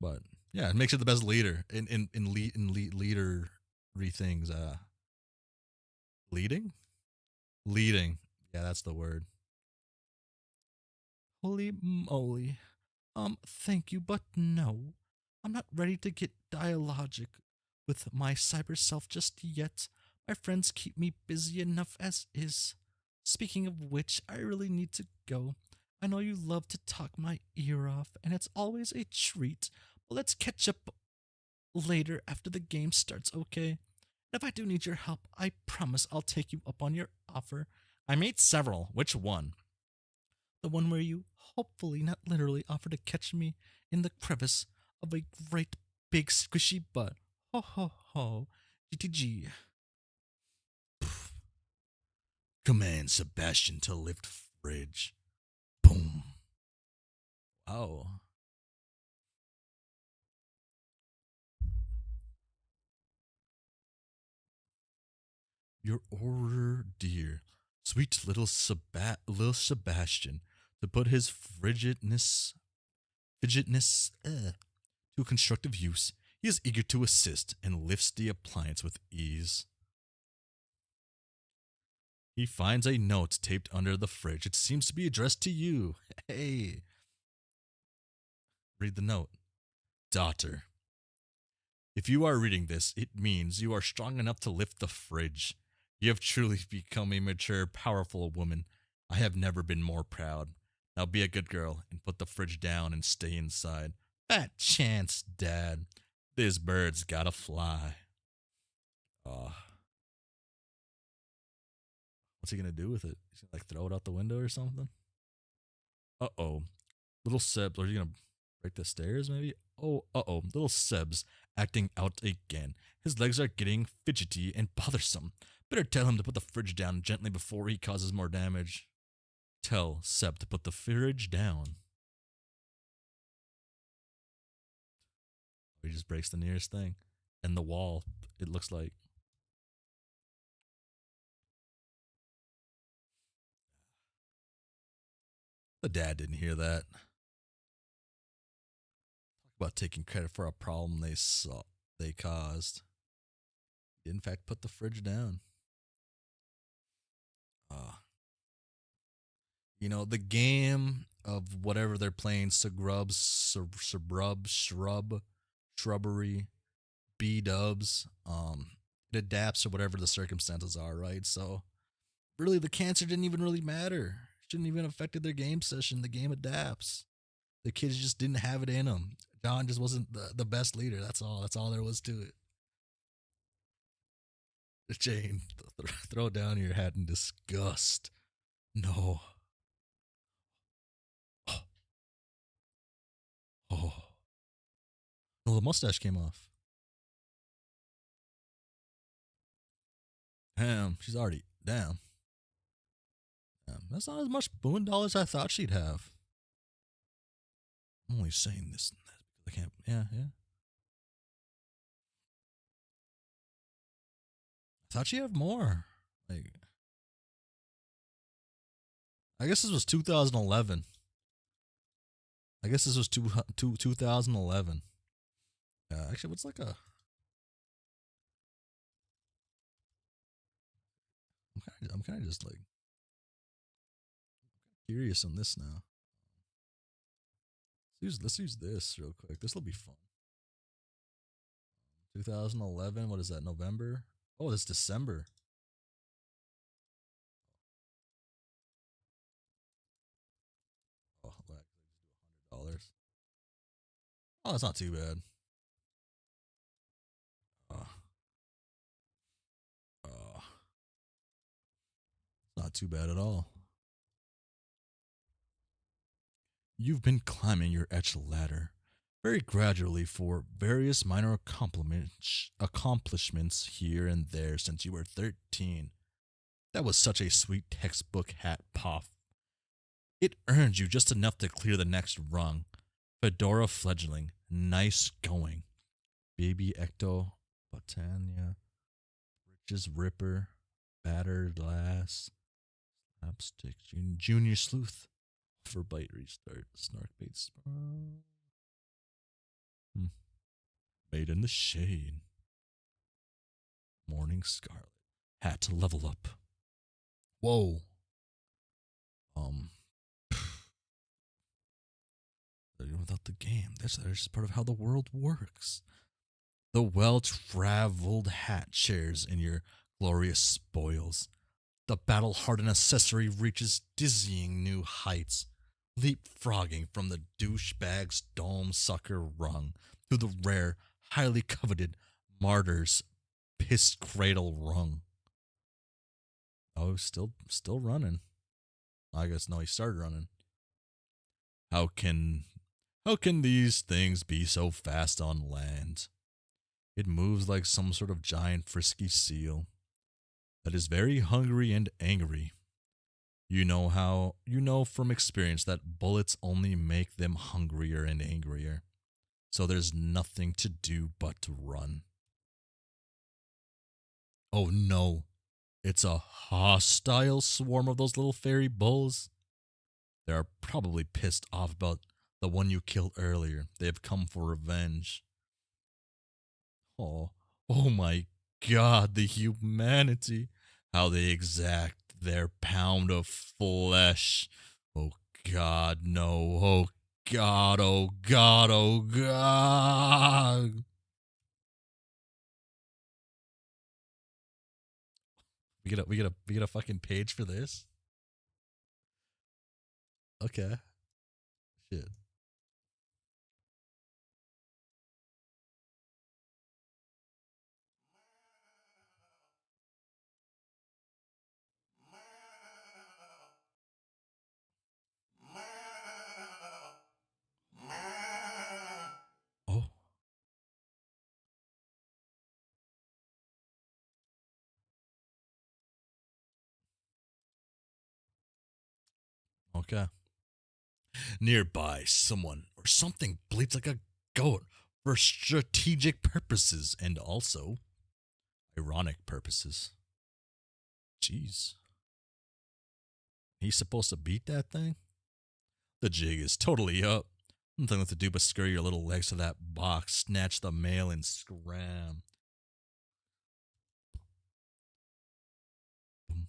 but yeah, it makes her the best leader in leadery things. Leading? Leading. Yeah, that's the word. Holy moly. Thank you, but no. I'm not ready to get dialogic with my cyber self just yet. My friends keep me busy enough as is. Speaking of which, I really need to go. I know you love to talk my ear off, and it's always a treat. But let's catch up later after the game starts, okay? If I do need your help, I promise I'll take you up on your offer. I made several. Which one? The one where you, hopefully not literally, offer to catch me in the crevice of a great big squishy butt. Ho ho ho. GTG. Command Sebastian to lift fridge. Boom. Wow. Your order, dear. Sweet little Sebastian, to put his fidgetness to constructive use. He is eager to assist and lifts the appliance with ease. He finds a note taped under the fridge. It seems to be addressed to you. Hey. Read the note. Daughter. If you are reading this, it means you are strong enough to lift the fridge. You have truly become a mature, powerful woman. I have never been more proud. Now be a good girl and put the fridge down and stay inside. Fat chance, Dad. This bird's gotta fly. Uh, what's he gonna do with it? He's gonna throw it out the window or something? Uh-oh. Little Sebs, are you gonna break the stairs maybe? Oh, uh-oh. Little Sebs acting out again. His legs are getting fidgety and bothersome. Better tell him to put the fridge down gently before he causes more damage. Tell Seb to put the fridge down. He just breaks the nearest thing. And the wall, it looks like. The dad didn't hear that. Talk about taking credit for a problem they caused. He, in fact, put the fridge down. Uh, the game of whatever they're playing, shrubbery, B dubs. It adapts to whatever the circumstances are, right? So really, the cancer didn't even really matter. Shouldn't even affected their game session. The game adapts. The kids just didn't have it in them. John just wasn't the best leader. That's all. That's all there was to it. Jane, throw down your hat in disgust. No. Oh. Oh. No, the mustache came off. Damn, she's already down. Damn, that's not as much boon dollars I thought she'd have. I'm only saying this and that because I can't. Yeah, yeah. I thought she'd have more. Like, I guess this was 2011. I guess this was 2011. Actually, what's like a. I'm kind of just like curious on this now. Let's use this real quick. This will be fun. 2011. What is that? November? Oh, it's December. Oh, $100. Oh, that's not too bad. Uh, uh, not too bad at all. You've been climbing your etch ladder very gradually for various minor accomplishments here and there since you were 13. That was such a sweet textbook hat, Poff. It earned you just enough to clear the next rung. Fedora fledgling, nice going. Baby Ecto, Botania, Riches Ripper, Battered Lass, Slapstick, Junior Sleuth, Overbite Restart, Snarkbait Sprawl. Made in the Shade, Morning Scarlet, Hat to Level Up. Whoa. Without the game, that's just part of how the world works. The well-traveled hat shares in your glorious spoils. The battle-hardened accessory reaches dizzying new heights, leapfrogging from the douchebag's dome sucker rung to the rare, highly coveted martyr's piss cradle rung. Oh, still running. I guess no, he started running. How can these things be so fast on land? It moves like some sort of giant frisky seal that is very hungry and angry. You know from experience that bullets only make them hungrier and angrier. So there's nothing to do but to run. Oh no, it's a hostile swarm of those little fairy bulls. They are probably pissed off about the one you killed earlier. They have come for revenge. Oh my God, the humanity. How they exact their pound of flesh. Oh God, no. Oh God, oh God, oh God. We get a fucking page for this? Okay. Shit. Oh, okay. Nearby, someone or something bleats like a goat for strategic purposes and also ironic purposes. Jeez. He's supposed to beat that thing? The jig is totally up. Nothing left to do but scurry your little legs to that box, snatch the mail, and scram. Boom,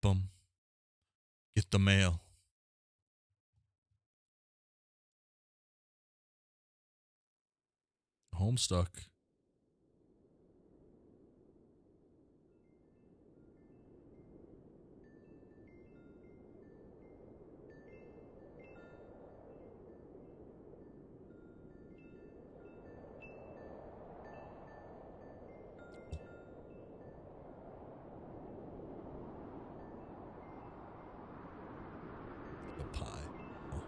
boom. Get the mail. Homestuck. A pie. Oh.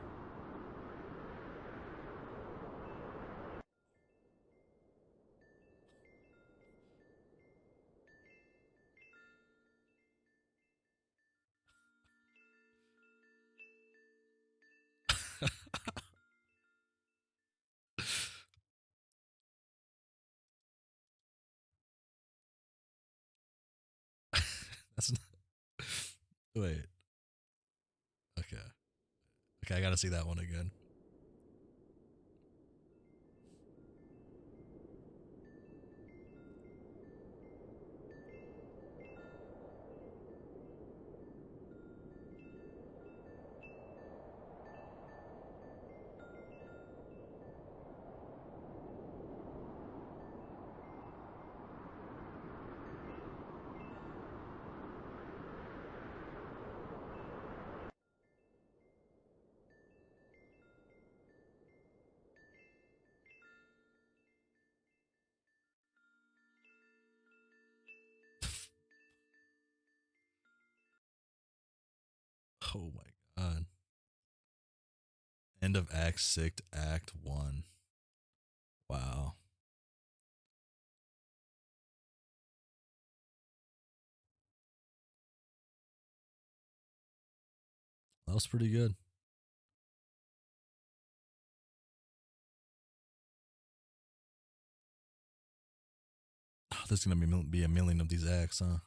That's not. Wait. Okay. Okay, I gotta see that one again. Oh my god. End of Act 6, Act 1. Wow. That was pretty good. Oh, there's gonna be a million of these acts, huh?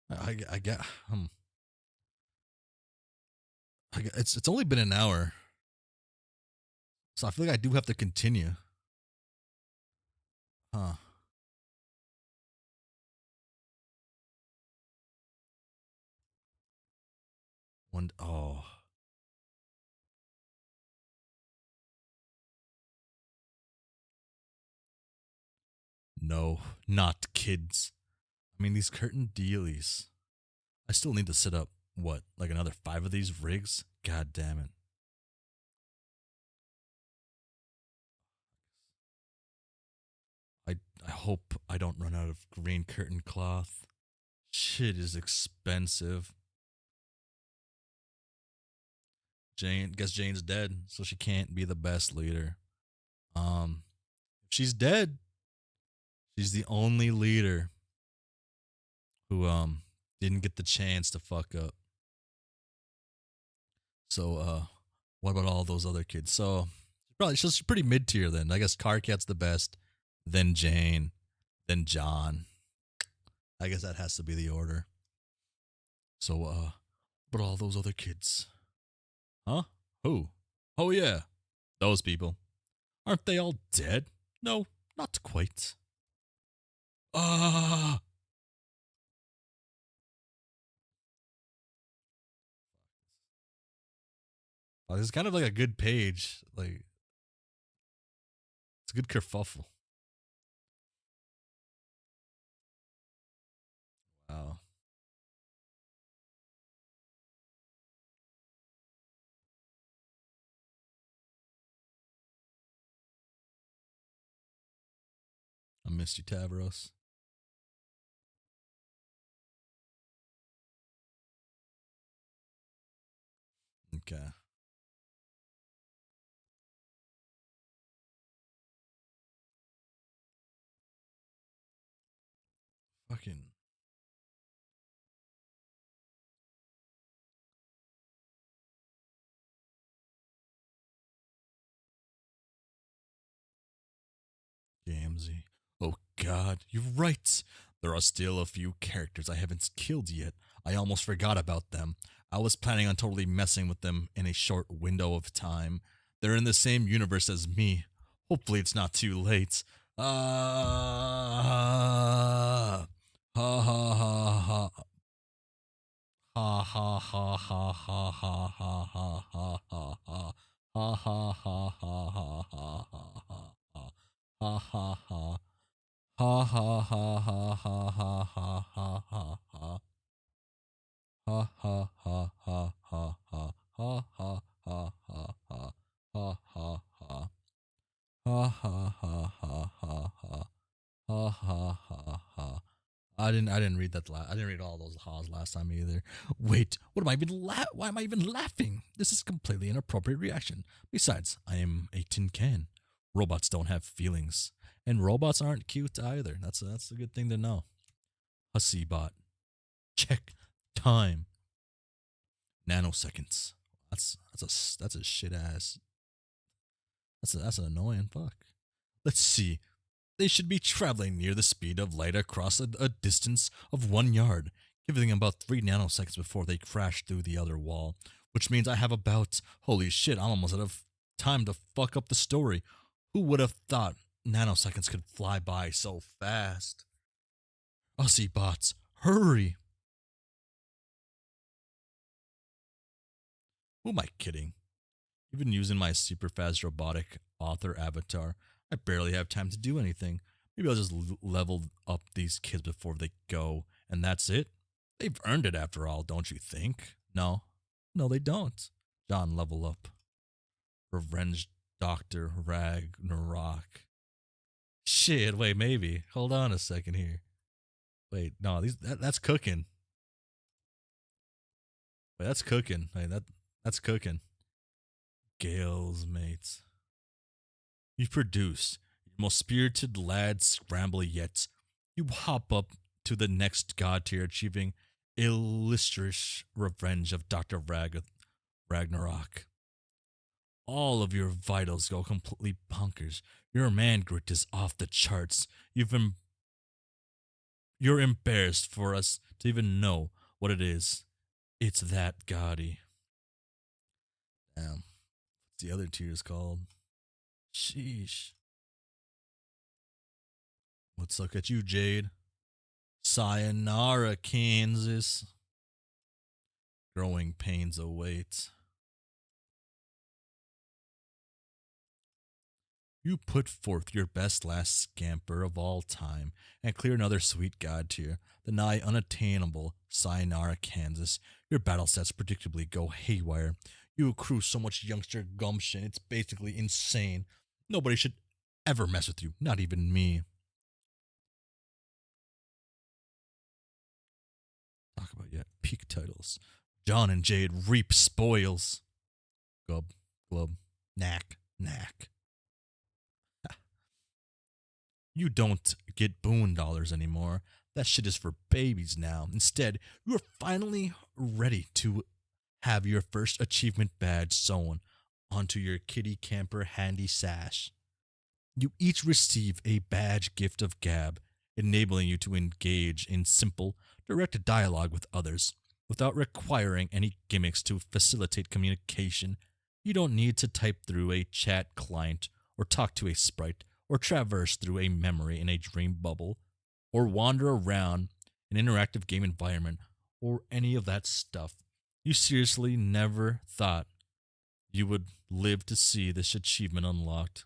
I get. It's only been an hour, so I feel like I do have to continue. Huh? One. Oh no, not kids. I mean these curtain dealies. I still need to set up what, like another 5 of these rigs? God damn it. I I hope I don't run out of green curtain cloth. Shit is expensive. Guess Jane's dead, so she can't be the best leader. If she's dead, she's the only leader who didn't get the chance to fuck up. So what about all those other kids? So probably she's pretty mid tier then. I guess Carcat's the best, then Jane, then John. I guess that has to be the order. So but all those other kids. Huh? Who? Oh yeah. Those people. Aren't they all dead? No, not quite. Ah, this is kind of like a good page. Like it's a good kerfuffle. Wow. I missed you, Tavros. Okay. Fucking Gamzee. Oh God, you're right. There are still a few characters I haven't killed yet. I almost forgot about them. I was planning on totally messing with them in a short window of time. They're in the same universe as me. Hopefully, it's not too late. Ah, ha ha ha ha. Ha ha ha ha ha ha ha ha ha ha ha. Ha ha ha ha ha ha ha ha ha. Ha ha ha. Ha ha ha ha ha ha ha ha ha ha. Ha ha ha ha ha ha ha ha ha ha ha ha ha ha. Ha ha ha ha ha ha. Ha ha ha ha. I didn't read that I didn't read all those ha's last time either. Wait, what am I even why am I even laughing? This is completely inappropriate reaction. Besides, I am a tin can. Robots don't have feelings. And robots aren't cute either. That's a good thing to know. Hussie bot. Check time. Nanoseconds. That's a shit ass. That's an annoying fuck. Let's see. They should be traveling near the speed of light across a distance of 1 yard, giving them about 3 nanoseconds before they crash through the other wall. Which means I have about holy shit. I'm almost out of time to fuck up the story. Who would have thought nanoseconds could fly by so fast? Aussie bots, hurry! Who am I kidding? Even using my super fast robotic author avatar, I barely have time to do anything. Maybe I'll just level up these kids before they go, and that's it? They've earned it after all, don't you think? No. No, they don't. John, level up. Revenge Dr. Ragnarok. Shit, wait, maybe. Hold on a second here. Wait, no, that's cooking. Wait, that's cooking. Wait, that's cooking. Gales, mates. You produce your most spirited lad scramble yet. You hop up to the next god tier, achieving illustrious revenge of Dr. Ragnarok. All of your vitals go completely bonkers. Your man grit is off the charts. You're embarrassed for us to even know what it is. It's that gaudy. Damn. What's the other tiers called? Sheesh. Let's look at you, Jade. Sayonara, Kansas. Growing pains await. You put forth your best last scamper of all time and clear another sweet god tier, the nigh unattainable Sayonara, Kansas. Your battle sets predictably go haywire. You accrue so much youngster gumption, it's basically insane. Nobody should ever mess with you, not even me. Talk about yet peak titles. John and Jade reap spoils. Gub, glub, knack, knack. You don't get boon dollars anymore. That shit is for babies now. Instead, you are finally ready to have your first achievement badge sewn onto your kitty camper handy sash. You each receive a badge gift of gab, enabling you to engage in simple, direct dialogue with others without requiring any gimmicks to facilitate communication. You don't need to type through a chat client or talk to a sprite or traverse through a memory in a dream bubble or wander around an interactive game environment or any of that stuff. You seriously never thought you would live to see this achievement unlocked.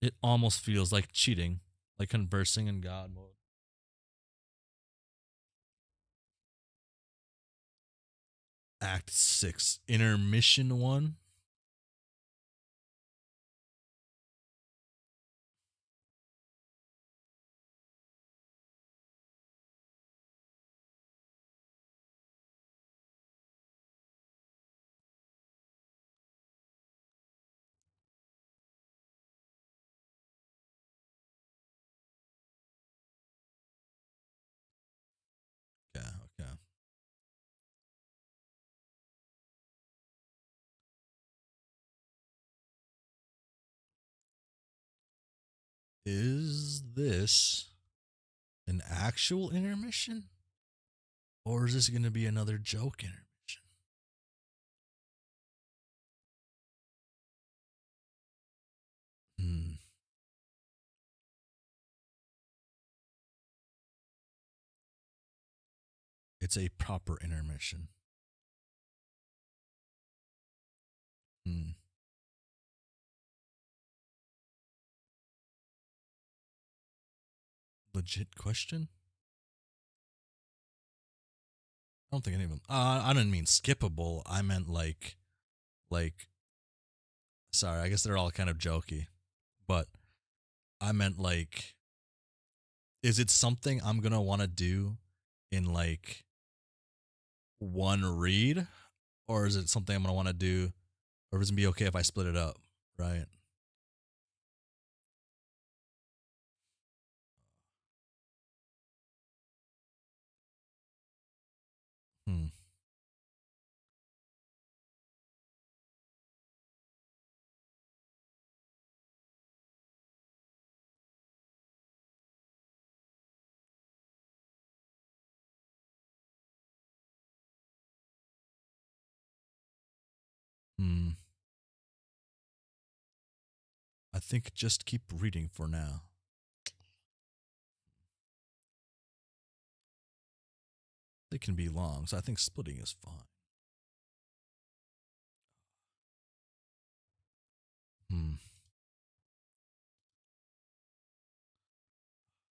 It almost feels like cheating, like conversing in God mode. Act 6, Intermission 1. Okay, okay. Is this An actual intermission? Or is this going to be another joke intermission? Hmm. It's a proper intermission. Hmm. Legit question? I don't think any of them. I didn't mean skippable. I meant like. Sorry, I guess they're all kind of jokey, but I meant like, is it something I'm gonna want to do in like one read, or is it something I'm gonna want to do, or is it gonna be okay if I split it up? Right. Hmm. Hmm. I think just keep reading for now. They can be long, so I think splitting is fine. Hmm.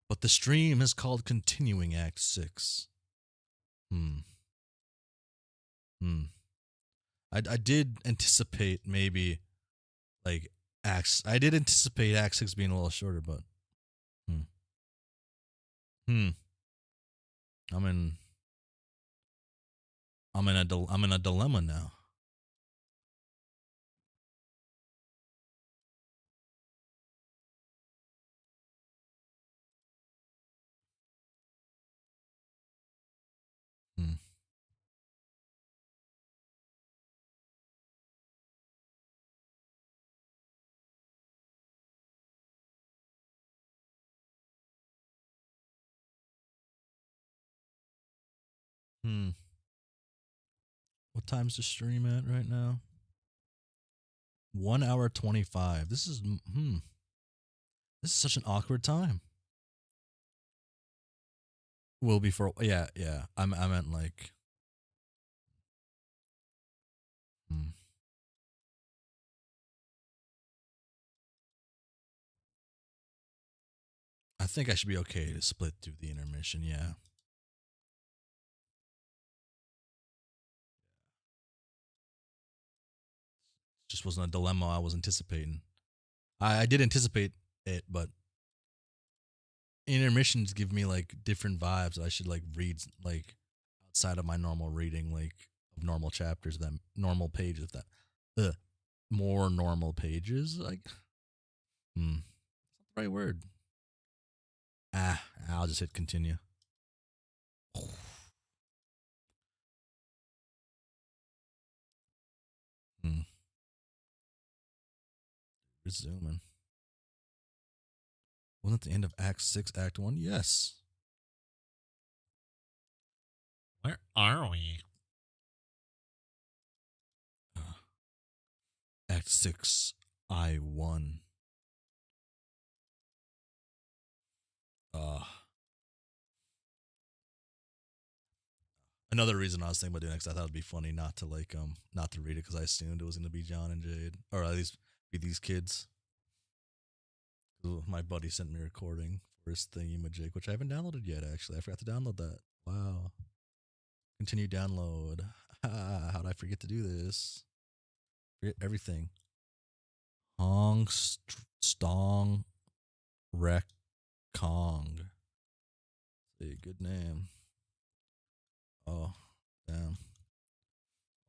But the stream is called Continuing Act 6. Hmm. Hmm. I did anticipate maybe like acts. I did anticipate Act 6 being a little shorter, but hmm. Hmm. I'm in I'm in a dilemma now. Hmm. Hmm. What time's the stream at right now? 1 hour 25. This is hmm. This is such an awkward time. Will be for yeah. I meant like hmm. I think I should be okay to split through the intermission. Yeah. Just wasn't a dilemma I was anticipating. I did anticipate it, but intermissions give me like different vibes. I should like read like outside of my normal reading, like of normal chapters, that normal pages, that more normal pages. Like, hmm, that's the right word. I'll just hit continue. Hmm. Resuming. Wasn't the end of Act 6, Act 1? Yes. Where are we? Uh, Act 6, I 1. Uh, Another reason I was thinking about doing it because I thought it'd be funny not to not to read it because I assumed it was gonna be John and Jade, or at least be these kids. My buddy sent me a recording for his thingy-majig, which I haven't downloaded yet. Actually, I forgot to download that. Wow. Continue download. How did I forget to do this? Forget everything. Hong Stong Rek Kong. A good name. Oh, damn.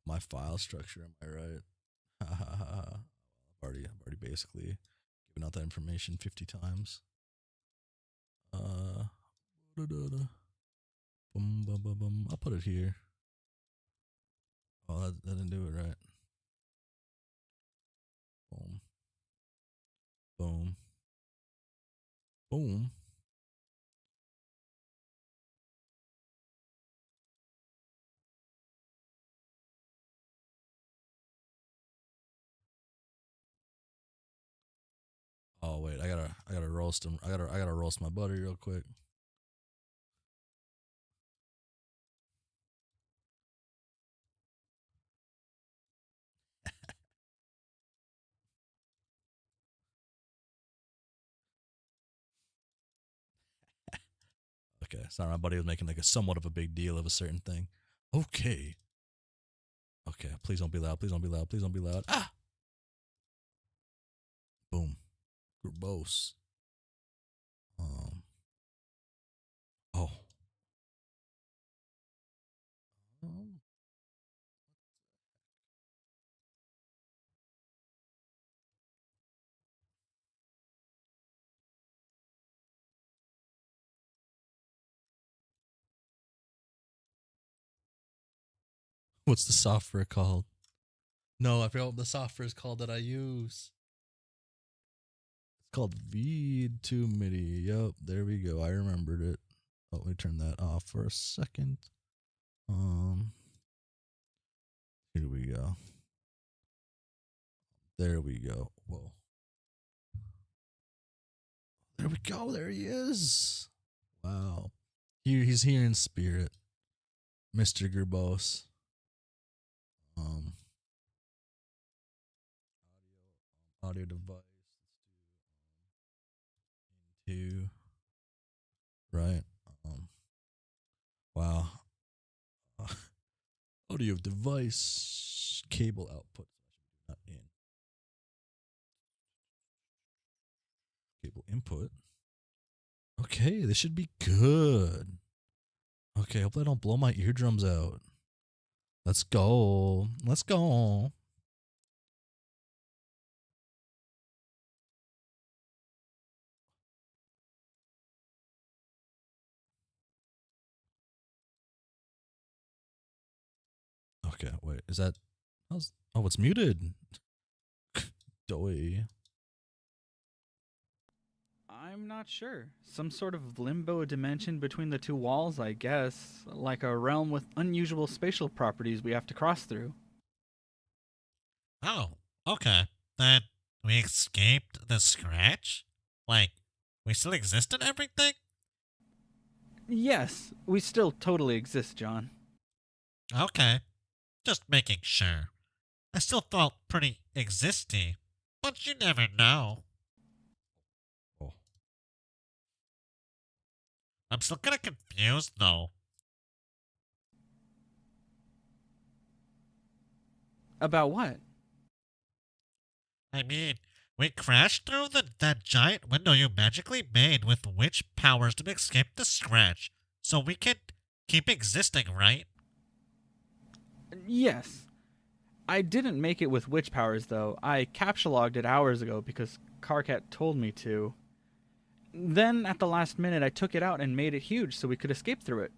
My file structure, am I right? I've already basically given out that information 50 times. Uh, boom, boom, boom, boom. I'll put it here. Oh, that didn't do it right. Boom, boom, boom. gotta roast him. I gotta roast my buddy real quick. Okay, sorry, my buddy was making like a somewhat of a big deal of a certain thing. Okay. Okay, please don't be loud. Please don't be loud. Please don't be loud. Ah! Boom. Verbose. Um. Oh. Um, What's the software called? No, I forgot what the software is called that I use. It's called V2 MIDI. Yep, there we go. I remembered it. Oh, let me turn that off for a second. Here we go. There we go. Whoa. There we go. There he is. Wow. He's here in spirit. Mr. Gerbos. Audio device. Into right. Wow. Audio device cable output. Not in. Cable input. Okay, this should be good. Okay, hope I don't blow my eardrums out. Let's go. Let's go. Okay, wait. Is that... Oh, it's muted. Doy. I'm not sure. Some sort of limbo dimension between the two walls, I guess. Like a realm with unusual spatial properties we have to cross through. Oh, okay. Then we escaped the scratch? Like, we still exist and everything? Yes, we still totally exist, John. Okay. Just making sure. I still felt pretty existy, but you never know. Oh. I'm still kinda confused though. About what? I mean, we crashed through that giant window you magically made with witch powers to escape the scratch, so we can keep existing, right? Yes. I didn't make it with witch powers, though. I captulogged it hours ago because Carcat told me to. Then, at the last minute, I took it out and made it huge so we could escape through it.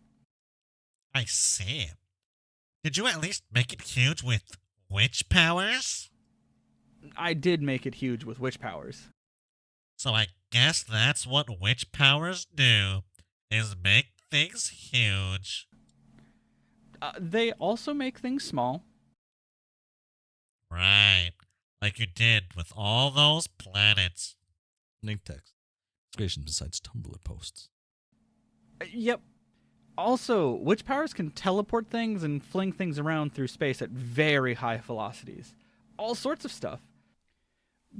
I see. Did you at least make it huge with witch powers? I did make it huge with witch powers. So I guess that's what witch powers do, is make things huge. They also make things small. Right. Like you did with all those planets. Link text. Inspiration besides Tumblr posts. Yep. Also, witch powers can teleport things and fling things around through space at very high velocities. All sorts of stuff.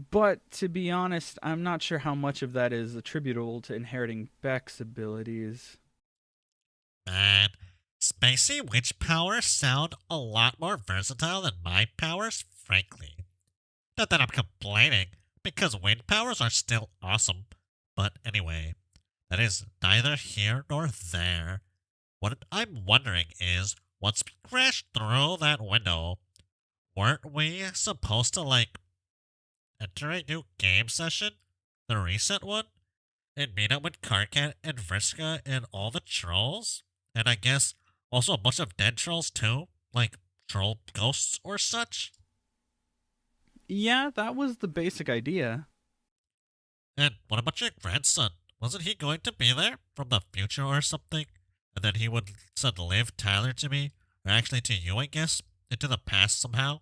But to be honest, I'm not sure how much of that is attributable to inheriting Beck's abilities. Man, spacey witch powers sound a lot more versatile than my powers, frankly. Not that I'm complaining, because wind powers are still awesome. But anyway, that is neither here nor there. What I'm wondering is, once we crashed through that window, weren't we supposed to, like, enter a new game session? The recent one? And meet up with Karkat and Vriska and all the trolls? And I guess also a bunch of dead trolls too? Like troll ghosts or such? Yeah, that was the basic idea. And what about your grandson? Wasn't he going to be there from the future or something? And then he would send Liv Tyler to me? Or actually to you, I guess? Into the past somehow?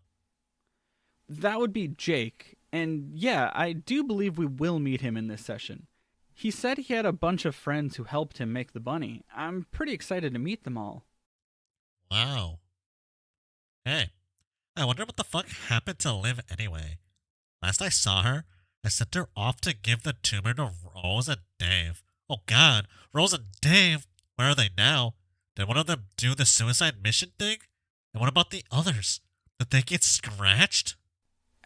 That would be Jake, And yeah, I do believe we will meet him in this session. He said he had a bunch of friends who helped him make the bunny. I'm pretty excited to meet them all. Wow. Hey, I wonder what the fuck happened to Liv anyway. Last I saw her, I sent her off to give the tumor to Rose and Dave. Oh god, Rose and Dave! Where are they now? Did one of them do the suicide mission thing? And what about the others? Did they get scratched?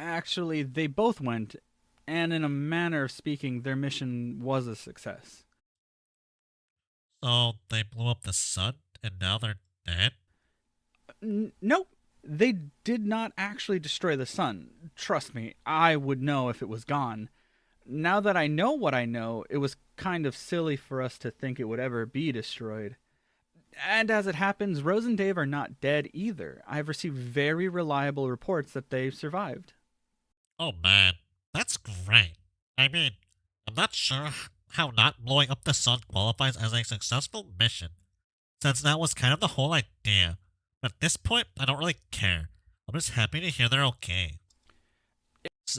Actually, they both went, and in a manner of speaking, their mission was a success. So they blew up the sun and now they're dead? Nope. They did not actually destroy the sun. Trust me, I would know if it was gone. Now that I know what I know, it was kind of silly for us to think it would ever be destroyed. And as it happens, Rose and Dave are not dead either. I've received very reliable reports that they've survived. Oh man, that's great. I mean, I'm not sure how not blowing up the sun qualifies as a successful mission, since that was kind of the whole idea. But at this point, I don't really care. I'm just happy to hear they're okay.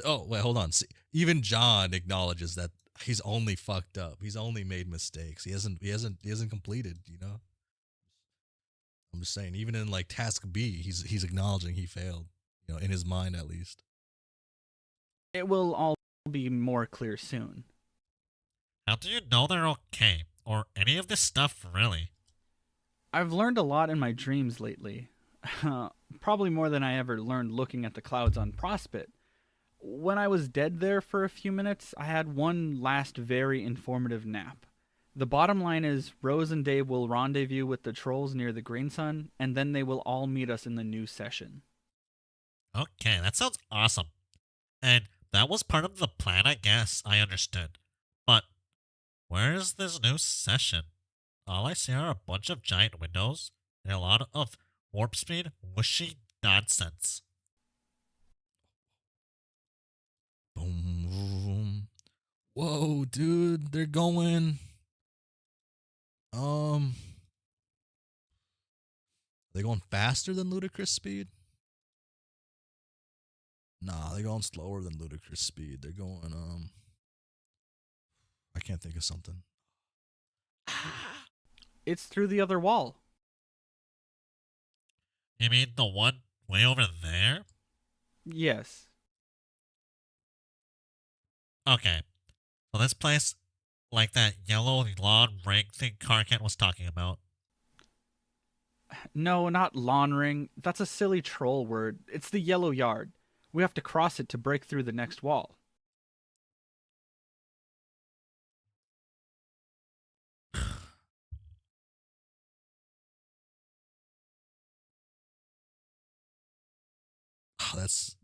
Oh wait, hold on. See, even John acknowledges that he's only fucked up. He's only made mistakes. He hasn't completed. You know. I'm just saying. Even in like task B, he's acknowledging he failed. You know, in his mind at least. It will all be more clear soon. How do you know they're okay? Or any of this stuff, really? I've learned a lot in my dreams lately. Probably more than I ever learned looking at the clouds on Prospit. When I was dead there for a few minutes, I had one last very informative nap. The bottom line is Rose and Dave will rendezvous with the trolls near the Green Sun, and then they will all meet us in the new session. Okay, that sounds awesome. And that was part of the plan, I guess. I understood. But where's this new session? All I see are a bunch of giant windows and a lot of warp speed whooshy nonsense. Boom, boom. Whoa, dude, they're going. They going faster than ludicrous speed? Nah, they're going slower than ludicrous speed. They're going I can't think of something. It's through the other wall. You mean the one way over there? Yes. Okay. So this place, like that yellow lawn ring thing Karkat was talking about. No, not lawn ring. That's a silly troll word. It's the yellow yard. We have to cross it to break through the next wall. Oh, that's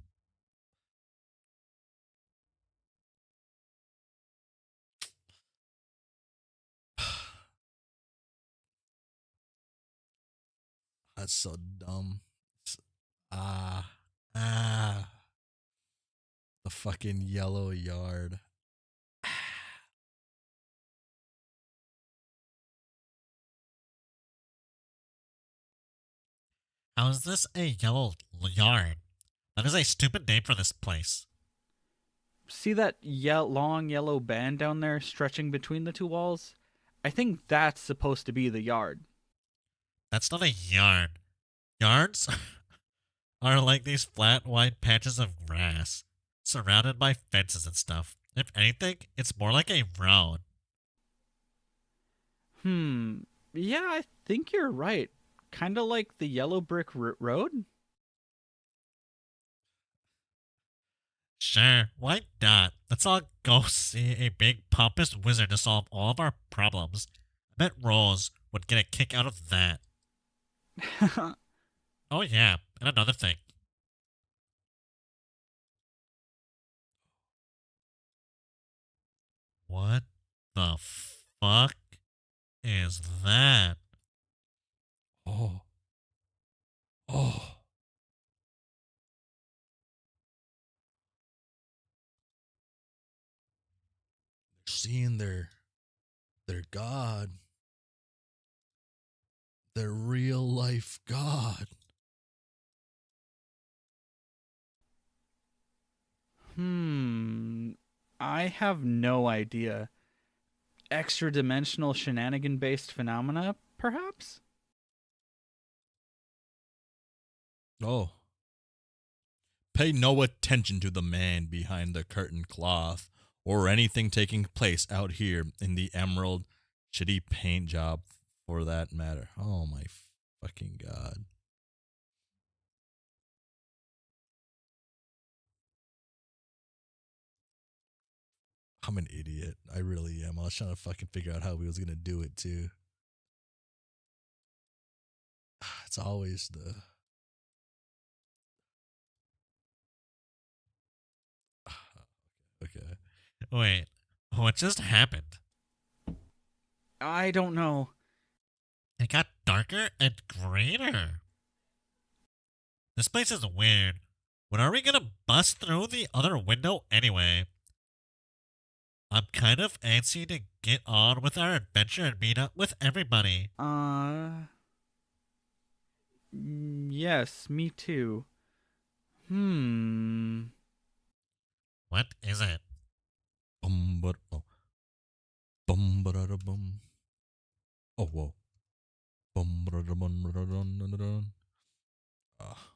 that's so dumb. Ah, ah, the fucking yellow yard. How is this a yellow yard? That is a stupid name for this place. See that long yellow band down there stretching between the two walls? I think that's supposed to be the yard. That's not a yard. Yards are like these flat, wide patches of grass, surrounded by fences and stuff. If anything, it's more like a road. Yeah, I think you're right. Kinda like the yellow brick road? Sure, why not? Let's all go see a big pompous wizard to solve all of our problems. I bet Rose would get a kick out of that. Oh yeah, and another thing. What the fuck is that? Oh, oh. They're seeing their god, their real life god. I have no idea. Extra dimensional shenanigan based phenomena, perhaps? Oh. Pay no attention to the man behind the curtain cloth or anything taking place out here in the emerald shitty paint job for that matter. Oh my fucking god. I'm an idiot. I really am. I was trying to fucking figure out how we was gonna do it too. It's always the okay. Wait, what just happened? I don't know. It got darker and greener. This place is weird. When are we gonna bust through the other window anyway? I'm kind of antsy to get on with our adventure and meet up with everybody. Yes, me too. Hmm. What is it? Oh. Bum ba da bum. Oh whoa. Bum ba da bum da dun dun dun dun. Ah.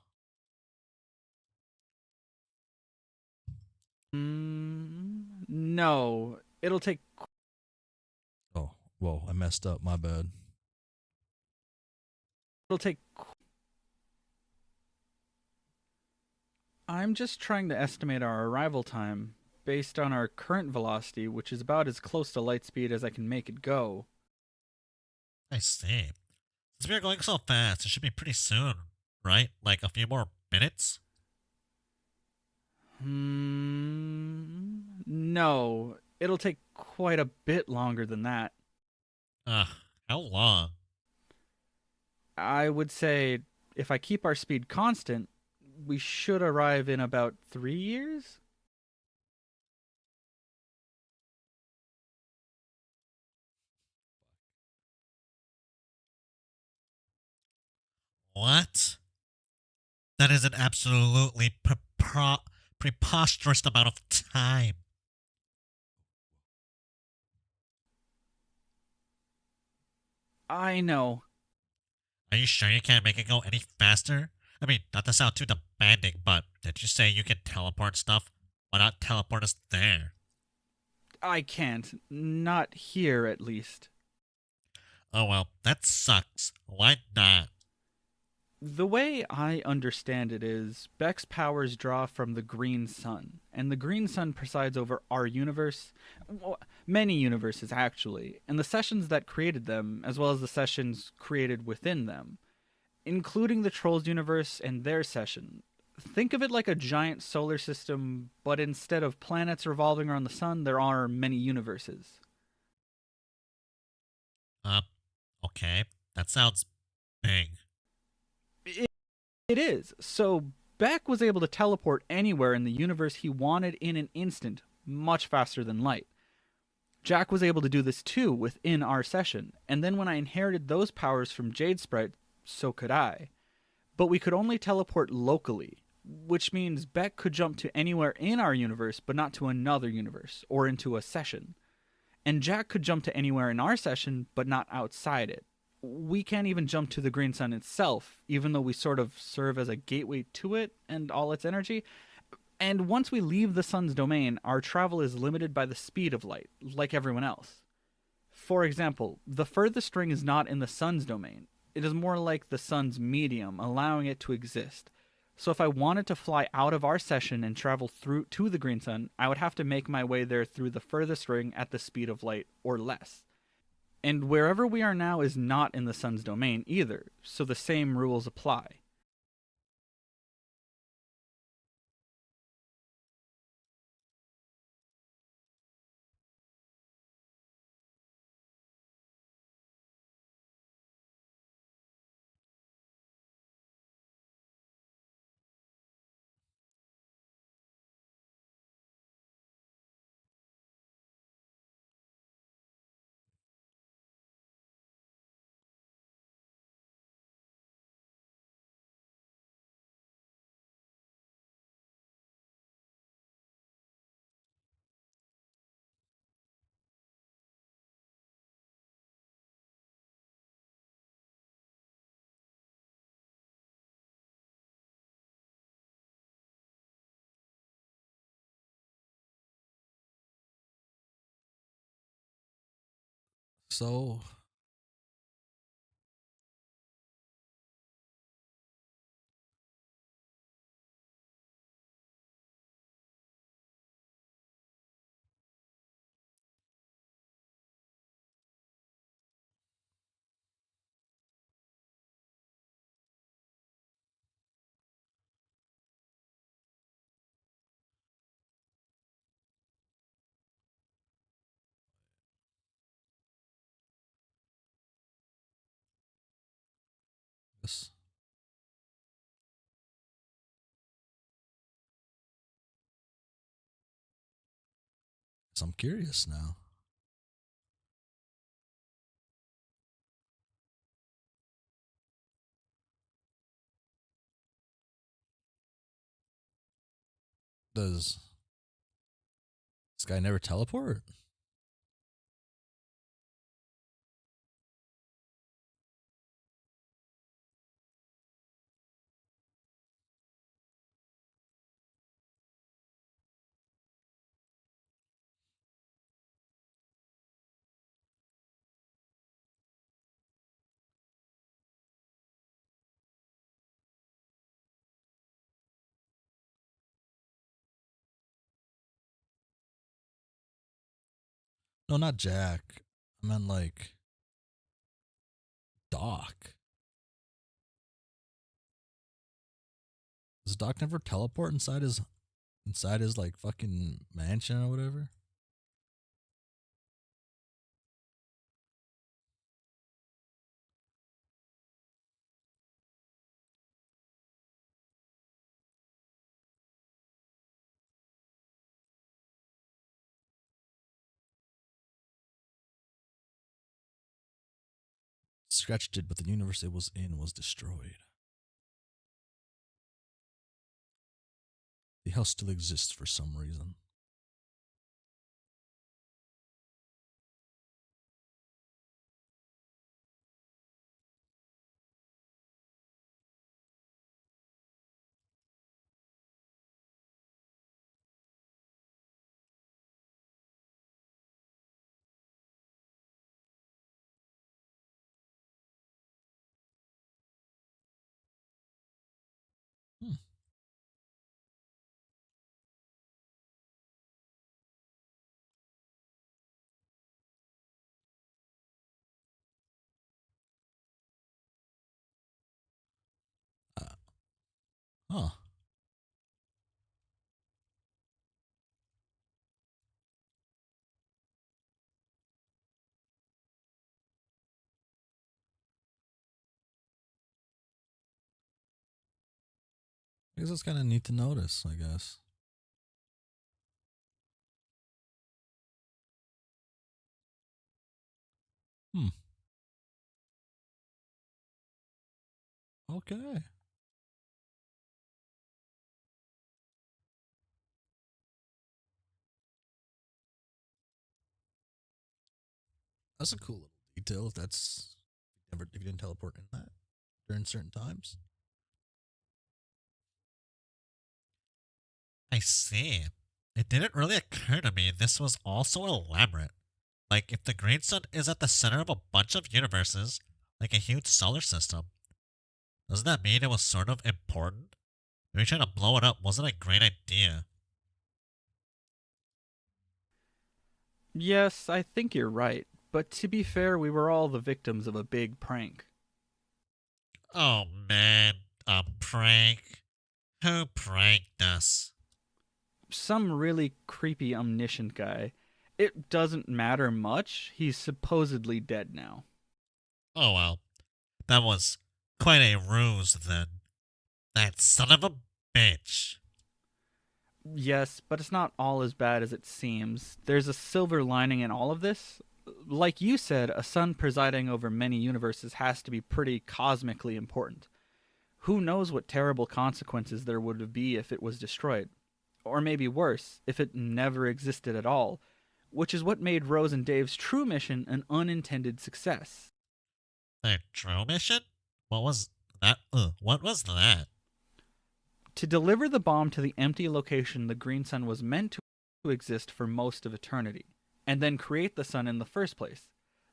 No, it'll take. Oh, whoa, I messed up. My bad. It'll take. I'm just trying to estimate our arrival time based on our current velocity, which is about as close to light speed as I can make it go. I see. Since we are going so fast, it should be pretty soon, right? Like a few more minutes? No, it'll take quite a bit longer than that. Ugh, how long? I would say if I keep our speed constant, we should arrive in about 3 years? What? That is an absolutely preposterous amount of time. I know. Are you sure you can't make it go any faster? I mean, not to sound too demanding, but did you say you can teleport stuff? Why not teleport us there? I can't. Not here, at least. Oh well, that sucks. Why not? The way I understand it is Beck's powers draw from the green sun, and the green sun presides over our universe, many universes actually, and the sessions that created them, as well as the sessions created within them, including the Trolls universe and their session. Think of it like a giant solar system, but instead of planets revolving around the sun, there are many universes. Uh, okay. That sounds big. It is. So Beck was able to teleport anywhere in the universe he wanted in an instant, much faster than light. Jack was able to do this too within our session, and then when I inherited those powers from Jade Sprite, so could I. But we could only teleport locally, which means Beck could jump to anywhere in our universe, but not to another universe, or into a session. And Jack could jump to anywhere in our session, but not outside it. We can't even jump to the green sun itself, even though we sort of serve as a gateway to it and all its energy. And once we leave the sun's domain, our travel is limited by the speed of light, like everyone else. For example, the furthest ring is not in the sun's domain. It is more like the sun's medium, allowing it to exist. So if I wanted to fly out of our session and travel through to the green sun, I would have to make my way there through the furthest ring at the speed of light or less. And wherever we are now is not in the sun's domain either, so the same rules apply. So yes, I'm curious now. Does this guy never teleport? No, not Jack. I meant like Doc. Does Doc never teleport inside his like fucking mansion or whatever? Scratch did, but the universe it was in was destroyed. The house still exists for some reason. Hmm. Uh, huh. I guess that's kind of neat to notice, I guess. Hmm. Okay. That's a cool little detail if that's if you didn't teleport in that during certain times. I see. It didn't really occur to me this was also elaborate. Like, if the Green Sun is at the center of a bunch of universes, like a huge solar system, doesn't that mean it was sort of important? Maybe trying to blow it up wasn't a great idea. Yes, I think you're right. But to be fair, we were all the victims of a big prank. Oh man, a prank? Who pranked us? Some really creepy omniscient guy. It doesn't matter much. He's supposedly dead now. Oh well, that was quite a ruse then. That son of a bitch. Yes, but it's not all as bad as it seems. There's a silver lining in all of this. Like you said, a sun presiding over many universes has to be pretty cosmically important. Who knows what terrible consequences there would be if it was destroyed? Or maybe worse, if it never existed at all, which is what made Rose and Dave's true mission an unintended success. Their true mission? What was that? What was that? To deliver the bomb to the empty location the green sun was meant to exist for most of eternity, and then create the sun in the first place.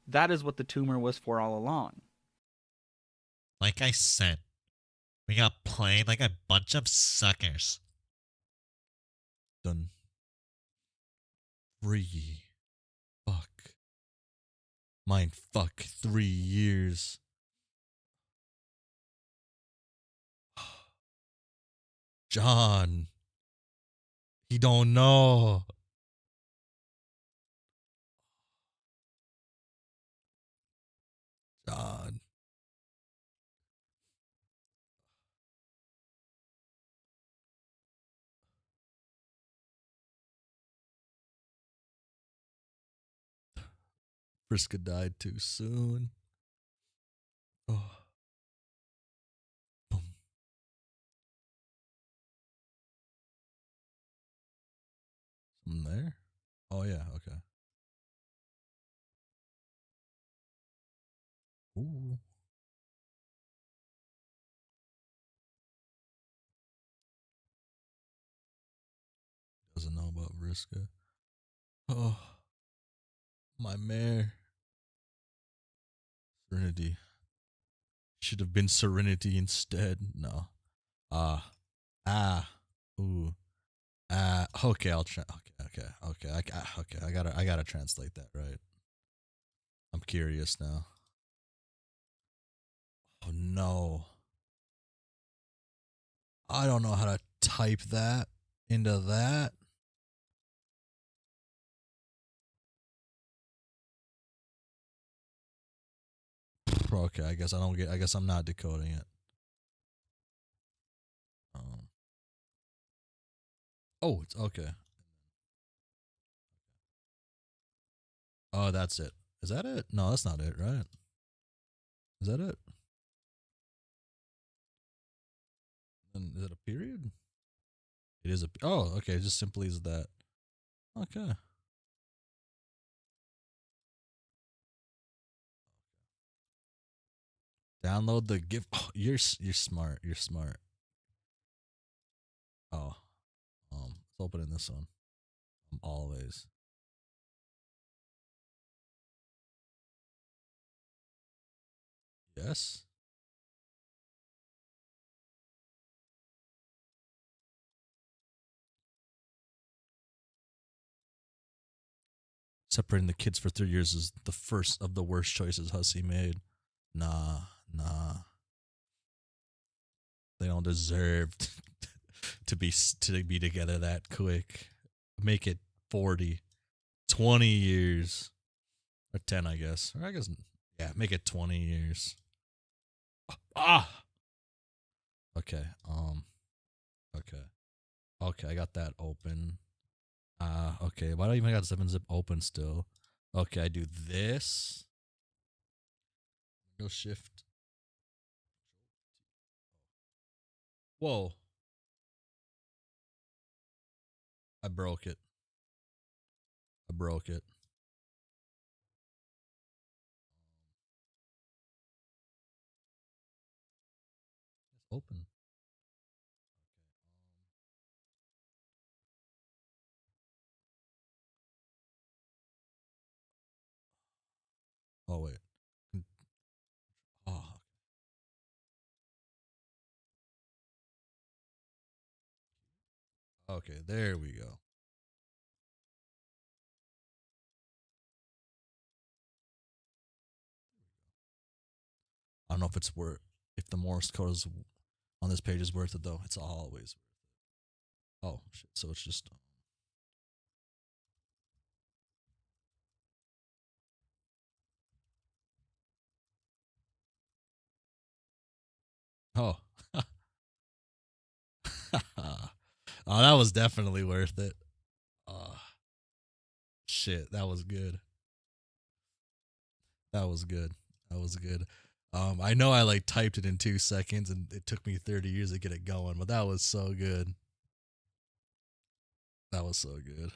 That is what the tumor was for all along. Like I said, we got played like a bunch of suckers. Done. Free. Fuck. Mind fuck 3 years. John. He don't know. John. Friska died too soon. Oh. Boom. Something there? Oh yeah, okay. Ooh. Doesn't know about Vriska. Oh. My mare. Serenity. Should have been Serenity instead. No. Ah. Ah. Ooh. Okay, I'll try. Okay. I gotta translate that, right? I'm curious now. Oh no. I don't know how to type that into that. Okay, I guess I don't get. I guess I'm not decoding it. Um. Oh, it's okay. Oh, that's it. Is that it? No, that's not it, right? Is that it? And is it a period? It is a. Oh, okay. Just simply is that. Okay. Download the gift. Oh, you're smart. You're smart. Oh, let's open in this one. Always. Yes. Separating the kids for 3 years is the first of the worst choices Hussie made. Nah. They don't deserve to be together that quick. Make it 40, 20 years, or 10, I guess. Or I guess, yeah, make it 20 years. Ah. Okay. Okay. Okay. I got that open. Okay. Why do I even got 7-zip open still? Okay. I do this. Go shift. Whoa. I broke it. I broke it. It's open. Oh wait. Oh. Okay. There we go. I don't know if it's worth. If the Morse code is on this page is worth it though. It's always. Oh shit. So it's just. Oh. Oh, that was definitely worth it. Oh, shit, that was good. That was good. That was good. I know I like typed it in 2 seconds and it took me 30 years to get it going, but that was so good. That was so good.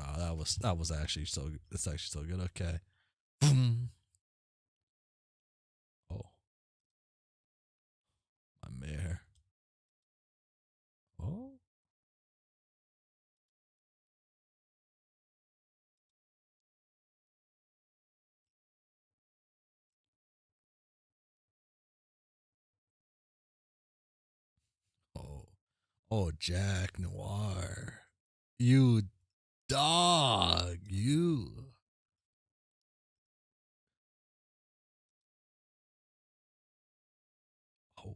Oh, that was actually so. It's actually so good. Okay. Boom. Oh, my mare. Oh, oh, oh, Jack Noir. You dog. You. Oh,